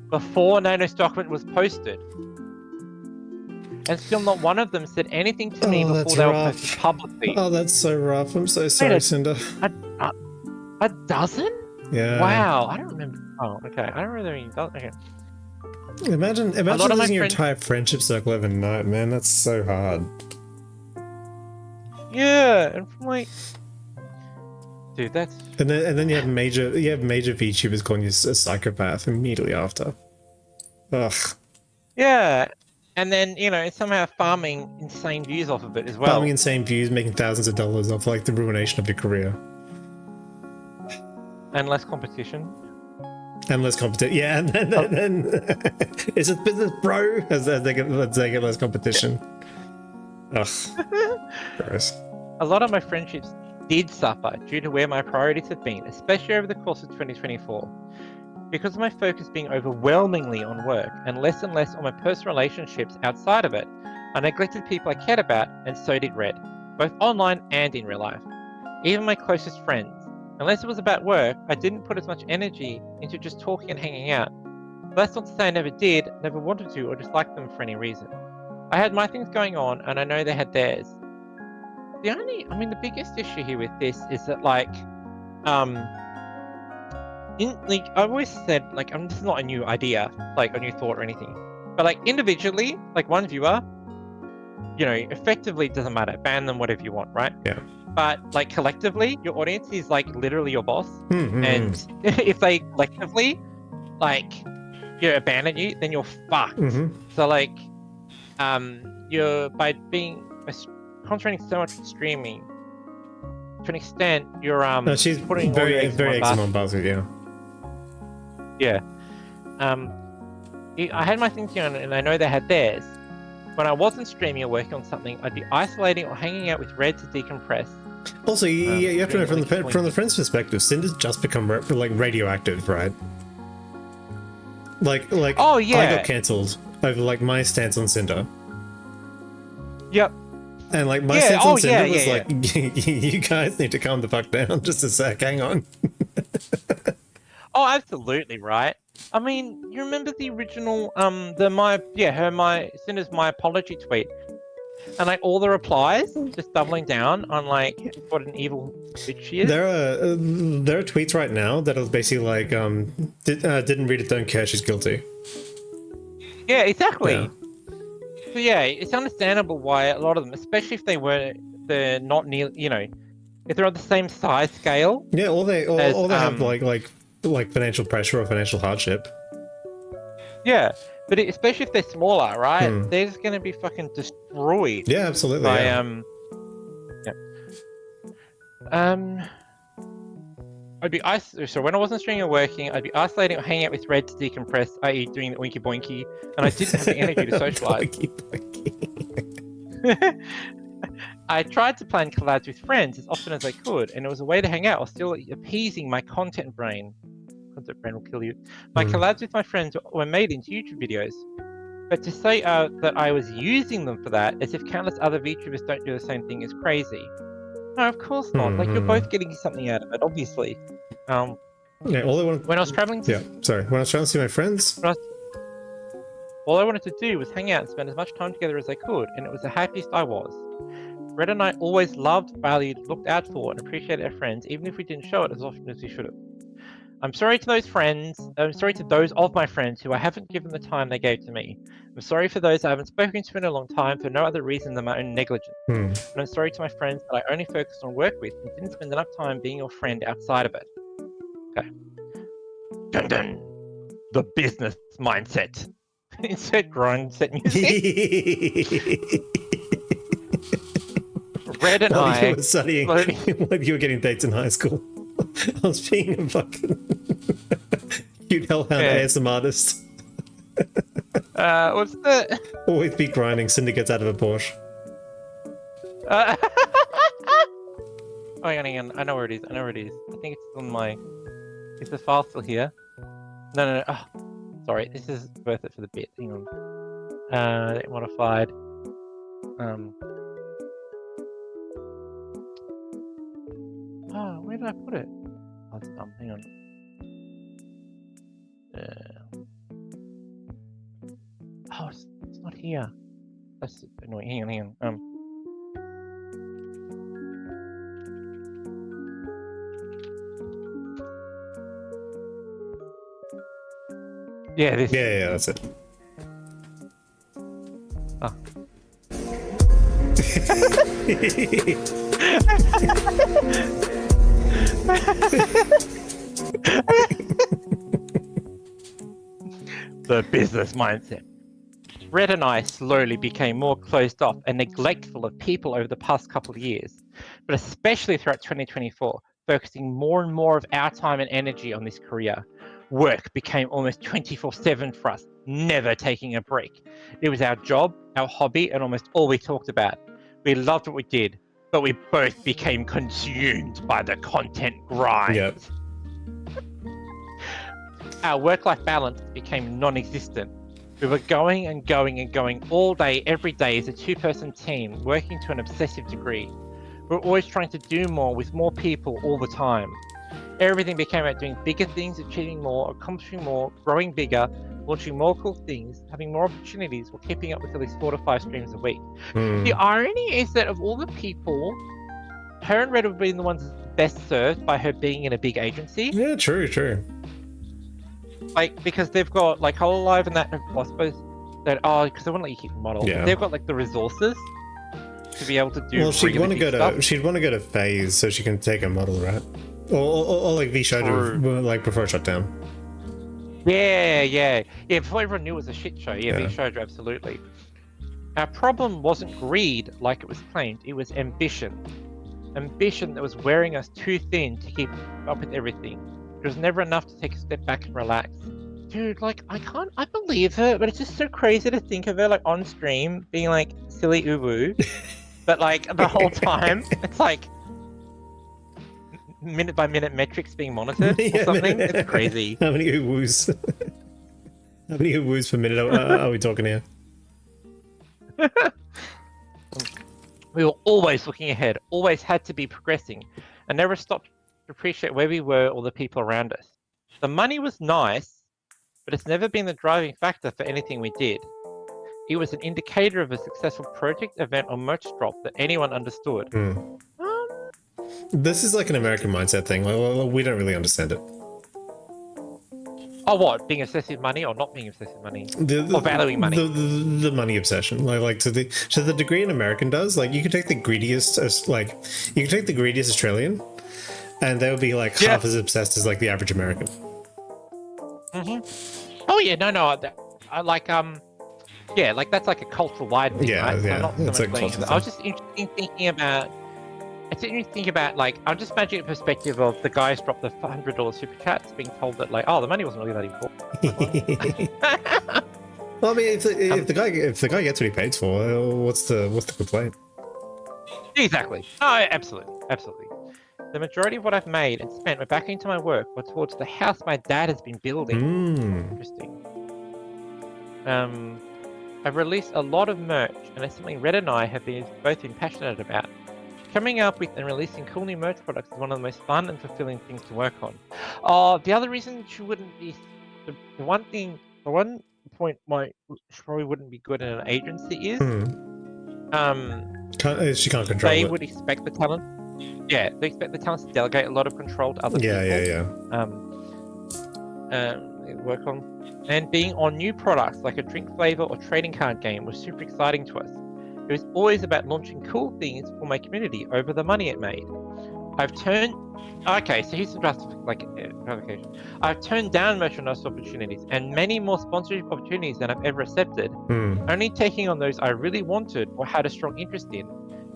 before Nano's document was posted. and still not one of them said anything to me before they were posted publicly. Oh, that's so rough. I'm so sorry, Sinder. A dozen? Yeah. Wow, I don't remember. Oh, okay. I don't remember any dozen. Okay. Imagine losing your entire friendship circle overnight, man. That's so hard. Yeah, and from like, dude, that's. And then you have major VTubers calling you a psychopath immediately after. Ugh. Yeah, and then somehow farming insane views off of it as well. Farming insane views, making thousands of dollars off like the ruination of your career. And less competition. And less competition. Yeah, and then it's a business, bro. As they get less competition. Ugh. Gross. A lot of my friendships did suffer due to where my priorities have been, especially over the course of 2024. Because of my focus being overwhelmingly on work and less on my personal relationships outside of it, I neglected people I cared about, and so did Red, both online and in real life. Even my closest friends. Unless it was about work, I didn't put as much energy into just talking and hanging out. But that's not to say I never did, never wanted to, or disliked them for any reason. I had my things going on, and I know they had theirs. The biggest issue here with this is that, I've always said, this is not a new idea, a new thought or anything. But, individually, one viewer, effectively it doesn't matter. Ban them, whatever you want, right? Yeah. But, collectively, your audience is, literally your boss. And if they collectively, abandon you, then you're fucked. So, you're, by concentrating so much on streaming, to an extent, you're, no, she's putting very eggs on basket, yeah. Yeah. I had my things on, and I know they had theirs. When I wasn't streaming or working on something, I'd be isolating or hanging out with Red to decompress. Also, you have to know from the friend's perspective, Cinder's just become radioactive, right? Oh yeah, I got cancelled over my stance on Sinder. Yep. And my stance on Sinder was you guys need to calm the fuck down. Just a sec, hang on. Oh, absolutely right. I mean, you remember the original Cinder's my apology tweet, and all the replies just doubling down on what an evil bitch she is. There are tweets right now that are basically didn't read it, don't care, she's guilty. Yeah, exactly. Yeah. So yeah, it's understandable why a lot of them, especially if they're not near, if they're on the same size scale. Yeah, or they have financial pressure or financial hardship. Yeah, but especially if they're smaller, right? They're just gonna be fucking destroyed. Yeah, absolutely. By, So when I wasn't streaming or working, I'd be isolating or hanging out with Red to decompress, i.e. doing the oinky boinky, and I didn't have the energy to socialize. I tried to plan collabs with friends as often as I could, and it was a way to hang out while still appeasing my content brain. Content brain will kill you. My collabs with my friends were made into YouTube videos. But to say that I was using them for that, as if countless other VTubers don't do the same thing, is crazy. No, of course not. You're both getting something out of it, obviously. Yeah, when I was traveling when I was trying to see my friends, all I wanted to do was hang out and spend as much time together as I could, and it was the happiest I was. Red and I always loved, valued, looked out for, and appreciated our friends, even if we didn't show it as often as we should have. I'm sorry to those of my friends who I haven't given the time they gave to me. I'm sorry for those I haven't spoken to in a long time for no other reason than my own negligence. And I'm sorry to my friends that I only focused on work with and didn't spend enough time being your friend outside of it. Okay. Dun dun. The business mindset. Insert grind set music. Red and while you were studying, while you were getting dates in high school, I was being a fucking cute hellhound ASM artist. What's the... Always be grinding, Cinder gets out of a Porsche. Hang on, I know where it is, I think it's on my... Is the file still here? No. Oh, sorry, this is worth it for the bit, hang on. Modified. Oh, where did I put it? Oh, it's dumb. Hang on. Oh, it's not here. That's annoying. Hang on. Yeah, this. Yeah, that's it. Oh. The business mindset. Red and I slowly became more closed off and neglectful of people over the past couple of years, but especially throughout 2024, focusing more and more of our time and energy on this career. Work became almost 24/7 for us, never taking a break. It was our job, our hobby, and almost all we talked about. We loved what we did, but we both became consumed by the content grind. Yep. Our work-life balance became non-existent. We were going and going and going all day, every day as a two-person team, working to an obsessive degree. We were always trying to do more with more people all the time. Everything became about doing bigger things, achieving more, accomplishing more, growing bigger, launching more cool things, having more opportunities, while keeping up with at least 4 to 5 streams a week. The irony is that of all the people, her and Red would have been the ones best served by her being in a big agency. Yeah, true. Like, because they've got like Hololive and that, I suppose that because they wouldn't let you keep the model. Yeah. They've got like the resources to be able to do. Well, she'd want to go stuff. to Phase so she can take a model, right? Or like VTuber, like before it shut down. Yeah. Before everyone knew it was a shit show. Yeah, VTuber, absolutely. Our problem wasn't greed like it was claimed. It was ambition. Ambition that was wearing us too thin to keep up with everything. It was never enough to take a step back and relax. Dude, like, I believe her, but it's just so crazy to think of her, like, on stream, being, like, silly uwu. But, like, the whole time, it's, like, minute-by-minute metrics being monitored or something. It's crazy. How many uwus? How many uwus per minute are we talking here? We were always looking ahead, always had to be progressing, and never stopped to appreciate where we were or the people around us. The money was nice, but it's never been the driving factor for anything we did. It was an indicator of a successful project, event, or merch drop that anyone understood. This is like an American mindset thing. Like, we don't really understand it. Oh, what? Being obsessed with money or not being obsessed with money? Or valuing money? The money obsession. Like to the degree an American does, like you could take the greediest Australian, and they would be like half as obsessed as like the average American. Oh yeah, no. I like like that's like a cultural wide thing, right? So not so it's a much cultural thing. I was just thinking about. It's interesting to think about, like, I'm just imagining the perspective of the guys dropped the $100 super chats, being told that, like, oh, the money wasn't really that important. Well, I mean, if the guy gets what he pays for, what's the complaint? Exactly. Oh, absolutely. The majority of what I've made and spent went back into my work or towards the house my dad has been building. Interesting. I've released a lot of merch, and it's something Red and I have both been passionate about. Coming up with and releasing cool new merch products is one of the most fun and fulfilling things to work on. The other reason she wouldn't be, the one point she probably wouldn't be good in an agency is, she can't control they it. would expect the talent. Yeah, they expect the talent to delegate a lot of control to other people. Work on, and being on new products like a drink flavor or trading card game was super exciting to us. It was always about launching cool things for my community over the money it made. Okay, so here's some drastic clarification. I've turned down merchandise opportunities and many more sponsorship opportunities than I've ever accepted, only taking on those I really wanted or had a strong interest in,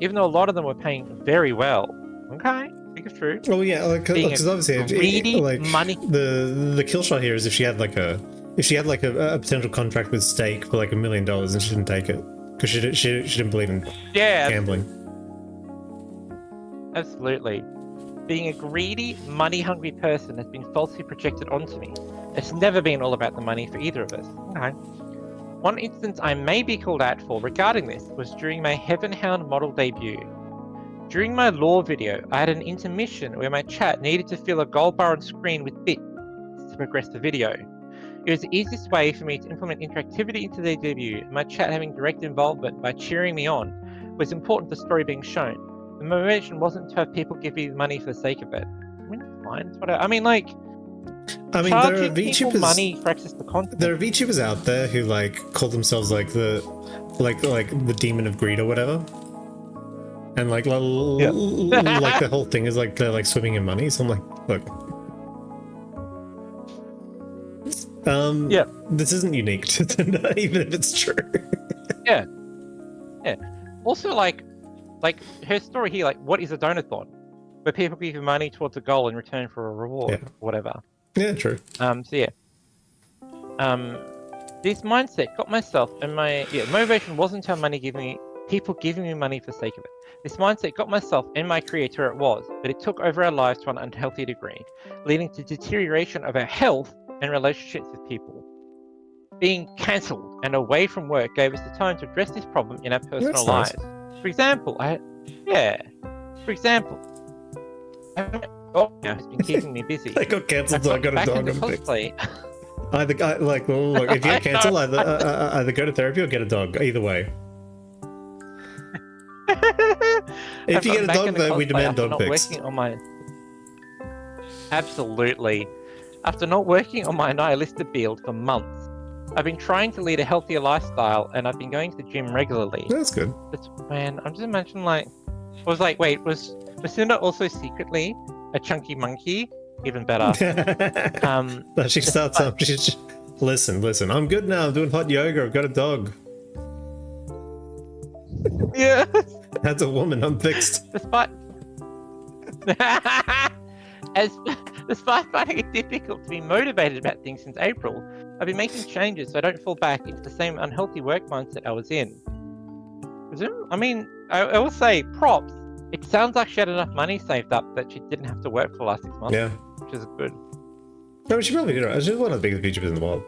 even though a lot of them were paying very well. Okay, think it's true. Oh yeah, because obviously, greedy money. The kill shot here is if she had like a potential contract with Stake for like $1 million and she didn't take it. Because she didn't believe in gambling. Absolutely. Being a greedy, money-hungry person has been falsely projected onto me. It's never been all about the money for either of us. Okay. One instance I may be called out for regarding this was during my Heaven Hound model debut. During my lore video, I had an intermission where my chat needed to fill a gold bar on screen with bits to progress the video. It was the easiest way for me to implement interactivity into their debut. My chat having direct involvement by cheering me on was important to the story being shown. The motivation wasn't to have people give me money for the sake of it. I mean, it's fine. It's whatever. I mean, like, there are charging people VTubers. money for access to content. There are VTubers out there who like call themselves like the demon of greed or whatever, and like like the whole thing is like they're like swimming in money. So I'm like, look, yeah, this isn't unique to Sinder, even if it's true. yeah. Also, like her story here, like, what is a donathon? Where people give you money towards a goal in return for a reward, or whatever. Yeah, true. So yeah. This mindset got myself and my motivation wasn't how people giving me money for the sake of it. This mindset got myself and my career to where it was, but it took over our lives to an unhealthy degree, leading to deterioration of our health and relationships with people. Being cancelled and away from work gave us the time to address this problem in our personal lives. Nice. For example, has been keeping me busy. I got cancelled, so I got a dog. Cosplay. If you get cancelled, either go to therapy or get a dog. Either way. If you get a dog, though, we demand dog pics. Absolutely. After not working on my nihilistic build for months, I've been trying to lead a healthier lifestyle, and I've been going to the gym regularly. That's good. Man, I'm just imagining, like, was Sinder also secretly a chunky monkey? Even better. She starts up. Listen, I'm good now. I'm doing hot yoga. I've got a dog. Yeah. As a woman, I'm fixed. Despite finding it difficult to be motivated about things since April, I've been making changes so I don't fall back into the same unhealthy work mindset I was in. I mean, I will say props. It sounds like she had enough money saved up that she didn't have to work for the last 6 months. Yeah. Which is good. No, she probably did right. She's one of the biggest VTubers in the world.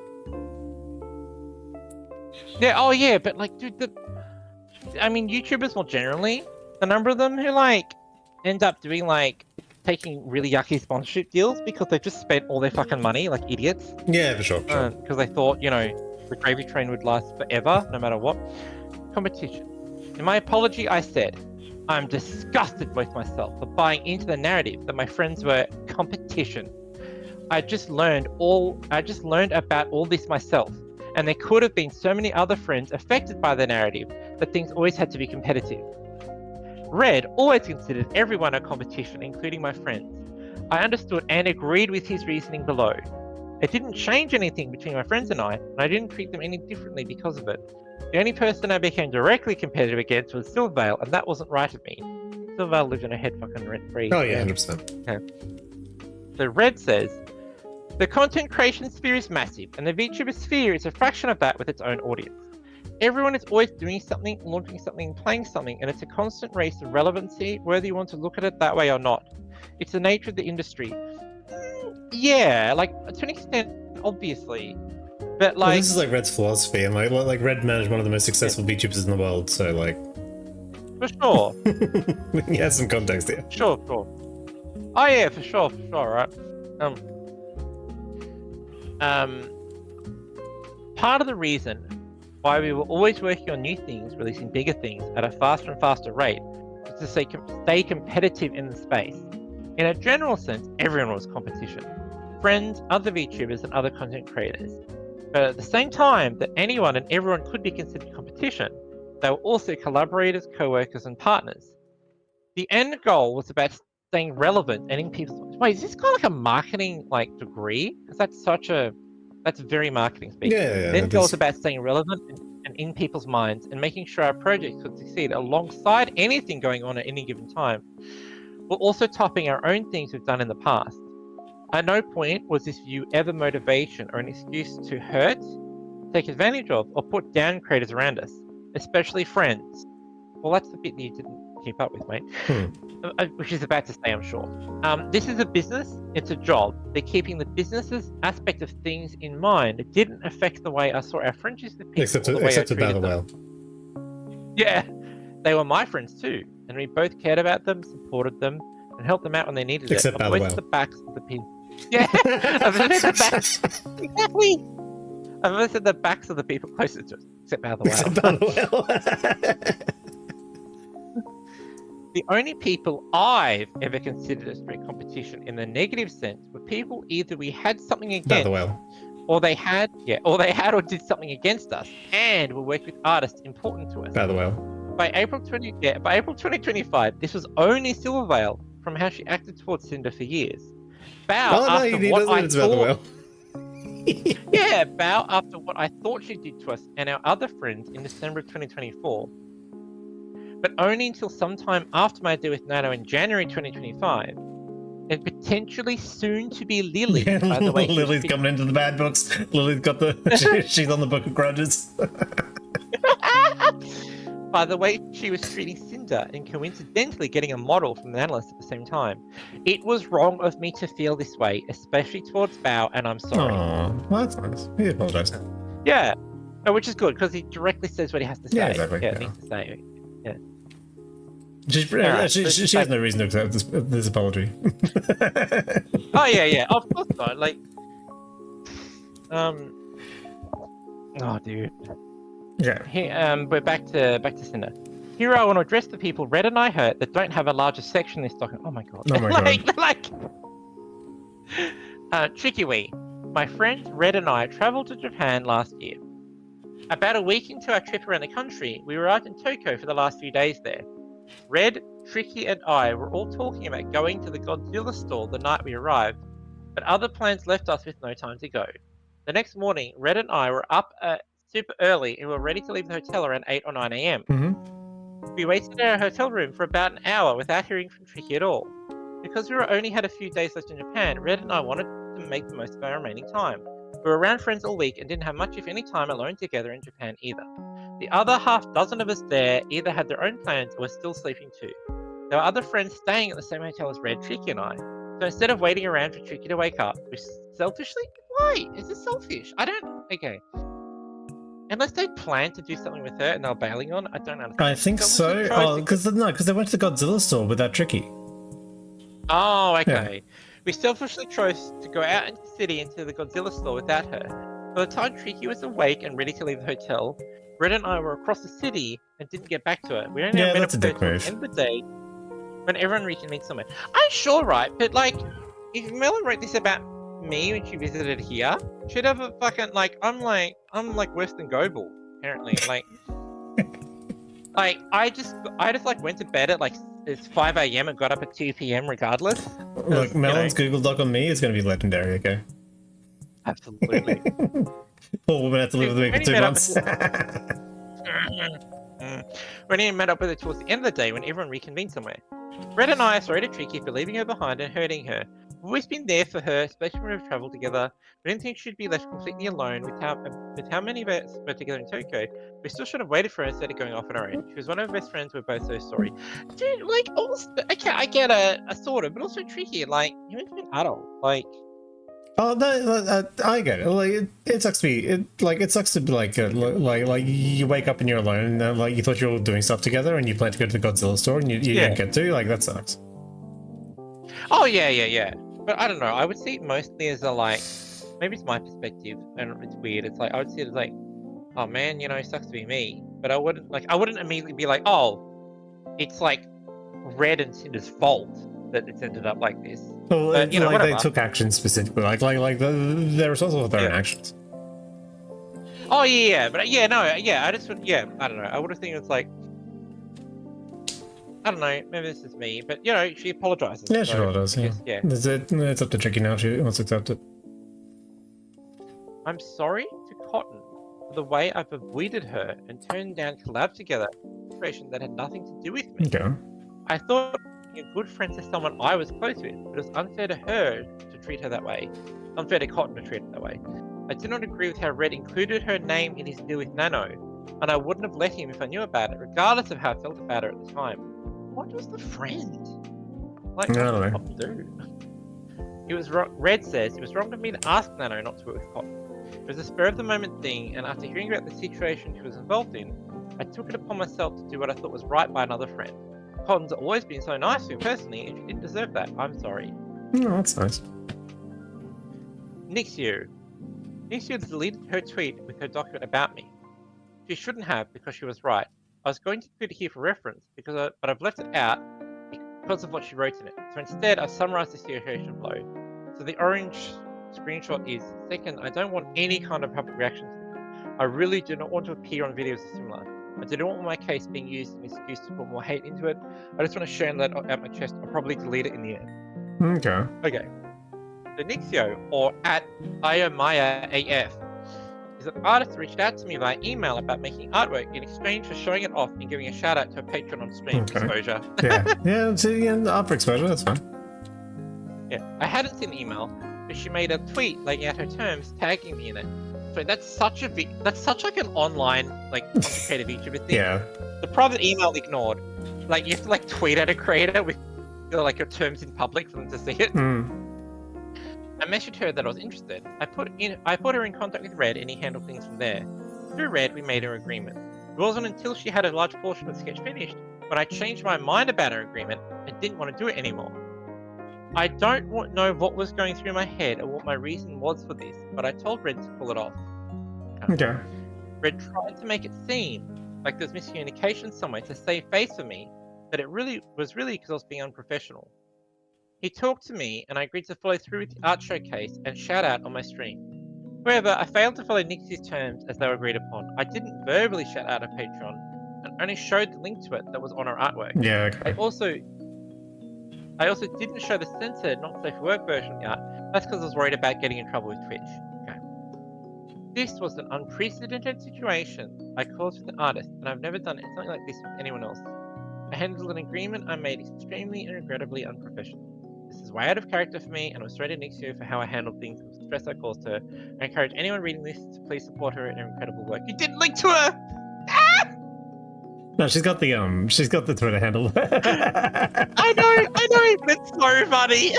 Yeah, oh yeah, but like, dude, YouTubers more generally, the number of them who like end up doing like taking really yucky sponsorship deals because they just spent all their fucking money like idiots. Yeah, for sure. Because they thought, the gravy train would last forever, no matter what. Competition. In my apology, I said, I'm disgusted with myself for buying into the narrative that my friends were competition. I just learned about all this myself, and there could have been so many other friends affected by the narrative that things always had to be competitive. Red always considered everyone a competition, including my friends. I understood and agreed with his reasoning below. It didn't change anything between my friends and I didn't treat them any differently because of it. The only person I became directly competitive against was Silvervale, and that wasn't right of me. Silvervale lived in her head fucking rent-free. Oh yeah, 100%. Okay. So Red says, the content creation sphere is massive, and the VTuber sphere is a fraction of that with its own audience. Everyone is always doing something, launching something, playing something, and it's a constant race of relevancy, whether you want to look at it that way or not. It's the nature of the industry. Yeah, like, to an extent, obviously. But like, this is like Red's philosophy, and like Red managed one of the most successful VTubers in the world, so like, for sure. He has some context here. Sure. Oh yeah, for sure, right. Part of the reason why we were always working on new things, releasing bigger things at a faster and faster rate, was to stay competitive in the space. In a general sense, everyone was competition. Friends, other VTubers, and other content creators. But at the same time that anyone and everyone could be considered competition, they were also collaborators, co-workers, and partners. The end goal was about staying relevant and in people's minds. Wait, is this kind of like a marketing degree? Because that's very marketing speak. Yeah. The end goal was about staying relevant and in people's minds and making sure our projects could succeed alongside anything going on at any given time. We're also topping our own things we've done in the past. At no point was this view ever motivation or an excuse to hurt, take advantage of, or put down creators around us, especially friends. Well, that's the bit that you didn't keep up with, mate. Which is about to say, I'm sure. This is a business, it's a job. They're keeping the business's aspect of things in mind. It didn't affect the way I saw our friendships with people. Except about the whale. Yeah, they were my friends too, and we both cared about them, supported them, and helped them out when they needed Except it. Avoid the backs of the people. Yeah, exactly. I've always said the backs of the people closest to us, except Bow the Whale. Except Bow the Whale. The only people I've ever considered a straight competition in the negative sense were people either we had something Bow against, the Whale. or they had or did something against us, and were working with artists important to us. Bow the Whale. By April 2025, this was only Silvervale from how she acted towards Sinder for years. Bow Oh no, after he what doesn't I mean it's Bow the thought, Whale. yeah, Bow after what I thought she did to us and our other friends in December of 2024. But only until sometime after my deal with Nano in January 2025, and potentially soon to be Lily. Yeah, By the way, Lily's coming into the bad books. Lily's got the she's on the book of grudges. By the way, she was treating Sinder and coincidentally getting a model from the analyst at the same time. It was wrong of me to feel this way, especially towards Bow, and I'm sorry. Aww, well, that's nice. He apologized. Yeah, no, which is good because he directly says what he has to say. Yeah, exactly. Yeah, Yeah. he needs to say. Yeah. She has no reason to accept this apology. Oh yeah, of course not. Like, oh dude. Yeah. We're back to Cinder. Here I want to address the people Red and I hurt that don't have a larger section in this document. Oh my god. Oh my god. Tricky Wee. My friends Red and I traveled to Japan last year. About a week into our trip around the country, we arrived in Tokyo for the last few days there. Red, Tricky, and I were all talking about going to the Godzilla store the night we arrived, but other plans left us with no time to go. The next morning, Red and I were up super early and were ready to leave the hotel around 8 or 9 a.m. Mm-hmm. We waited in our hotel room for about an hour without hearing from Tricky at all. Because we only had a few days left in Japan, Red and I wanted to make the most of our remaining time. We were around friends all week and didn't have much if any time alone together in Japan either. The other half dozen of us there either had their own plans or were still sleeping too. There were other friends staying at the same hotel as Red, Tricky, and I. So instead of waiting around for Tricky to wake up, we selfishly... Why? Is this selfish? I don't... Okay. Unless they planned to do something with her and they were bailing on, I don't understand. I think so. Oh, because they went to the Godzilla store without Tricky. Oh, okay. Yeah. We selfishly chose to go out into the city into the Godzilla store without her. By the time Tricky was awake and ready to leave the hotel, Red and I were across the city and didn't get back to her. We only met up with her at the end of the day when everyone reconvened somewhere. I'm sure, right? But like, if Melon wrote this about me when she visited here, she'd have a fucking I'm like worse than Goebel, apparently. Like, I just like went to bed at it's 5 a.m. and got up at 2 p.m. regardless. Look, Melon's Google Doc on me is going to be legendary, okay? Absolutely. Poor woman had to live with me for 2 months. We only met up with her towards the end of the day when everyone reconvened somewhere. Red and I are sorry to Tricky for leaving her behind and hurting her. We've always been there for her, especially when we've travelled together. We didn't think she'd be left completely alone with how many of us were together in Tokyo. We still should have waited for her instead of going off on our own. She was one of our best friends. We're both so sorry. Dude, also, okay, I get a sort of, but also Tricky. You're meant to be an adult. Oh no, I get it. It sucks to be. It sucks to be like you wake up and you're alone, and you thought you were all doing stuff together, and you planned to go to the Godzilla store, and you didn't get to. That sucks. Oh yeah. But I don't know. I would see it mostly as maybe it's my perspective, and it's weird. It's I would see it as oh man, it sucks to be me. But I wouldn't immediately be oh, it's Red and Cinder's fault that it's ended up like this. Well, but, they took action specifically, they're responsible for their own actions. Oh yeah, but I just would, I don't know. I would have think it's I don't know, maybe this is me, but she apologizes. Yeah, she apologizes. Yeah. It's up to Tricky now. She wants to accept it. I'm sorry to Cotton for the way I've avoided her and turned down collab together, a situation that had nothing to do with me. Okay. I thought being a good friend to someone I was close with, but it was unfair to her to treat her that way. Unfair to Cotton to treat her that way. I did not agree with how Red included her name in his deal with Nano, and I wouldn't have let him if I knew about it, regardless of how I felt about her at the time. What was the friend? I don't know. Do? It was wrong. Red says it was wrong of me to ask Nano not to work with Cotton. It was a spur of the moment thing, and after hearing about the situation she was involved in, I took it upon myself to do what I thought was right by another friend. Cotton's always been so nice to me personally, and she didn't deserve that. I'm sorry. No, that's nice. Next year, Nixia deleted her tweet with her document about me. She shouldn't have, because she was right. I was going to include it here for reference, but I've left it out because of what she wrote in it. So instead, I've summarized the situation below. So the orange screenshot is, second, I don't want any kind of public reaction to this. I really do not want to appear on videos or similar. I do not want my case being used as an excuse to put more hate into it. I just want to share that out my chest. I'll probably delete it in the end. Okay. Okay. The Nixio, or at IOMayaAF, is an artist who reached out to me via email about making artwork in exchange for showing it off and giving a shout out to a patron on stream. Okay. Exposure. Yeah, up for exposure, that's fine. Yeah, I hadn't seen the email, but she made a tweet laying out her terms, tagging me in it. So that's such like an online, like, creative VTuber thing. Yeah. The private email ignored. Like, you have to, like, tweet at a creator with, like, your terms in public for them to see it. I messaged her that I was interested. I put her in contact with Red, and he handled things from there. Through Red, we made her agreement. It wasn't until she had a large portion of the sketch finished when I changed my mind about her agreement and didn't want to do it anymore. I don't know what was going through my head or what my reason was for this, but I told Red to pull it off. Okay. Red tried to make it seem like there was miscommunication somewhere to save face for me, but it was really because I was being unprofessional. He talked to me, and I agreed to follow through with the art showcase and shout out on my stream. However, I failed to follow Nixi's terms as they were agreed upon. I didn't verbally shout out a Patreon, and only showed the link to it that was on our artwork. Yeah, okay. I also didn't show the censored, not safe for work version of the art. That's because I was worried about getting in trouble with Twitch. Okay. This was an unprecedented situation I caused with an artist, and I've never done something like this with anyone else. I handled an agreement I made extremely and regrettably unprofessional. This is way out of character for me, and I'm sorry to Nixio for how I handled things and the stress I caused her. I encourage anyone reading this to please support her in her incredible work. You didn't link to her! Ah! No, she's got the Twitter handle. I know, but it's so funny.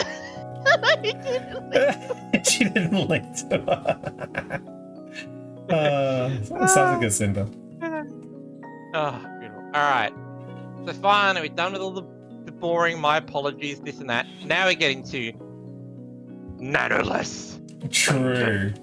She didn't link to her. Sounds like a Sinder. Oh, beautiful. Alright. So finally, we're done with all the boring, my apologies, this and that. Now we're getting to Nanoless. True.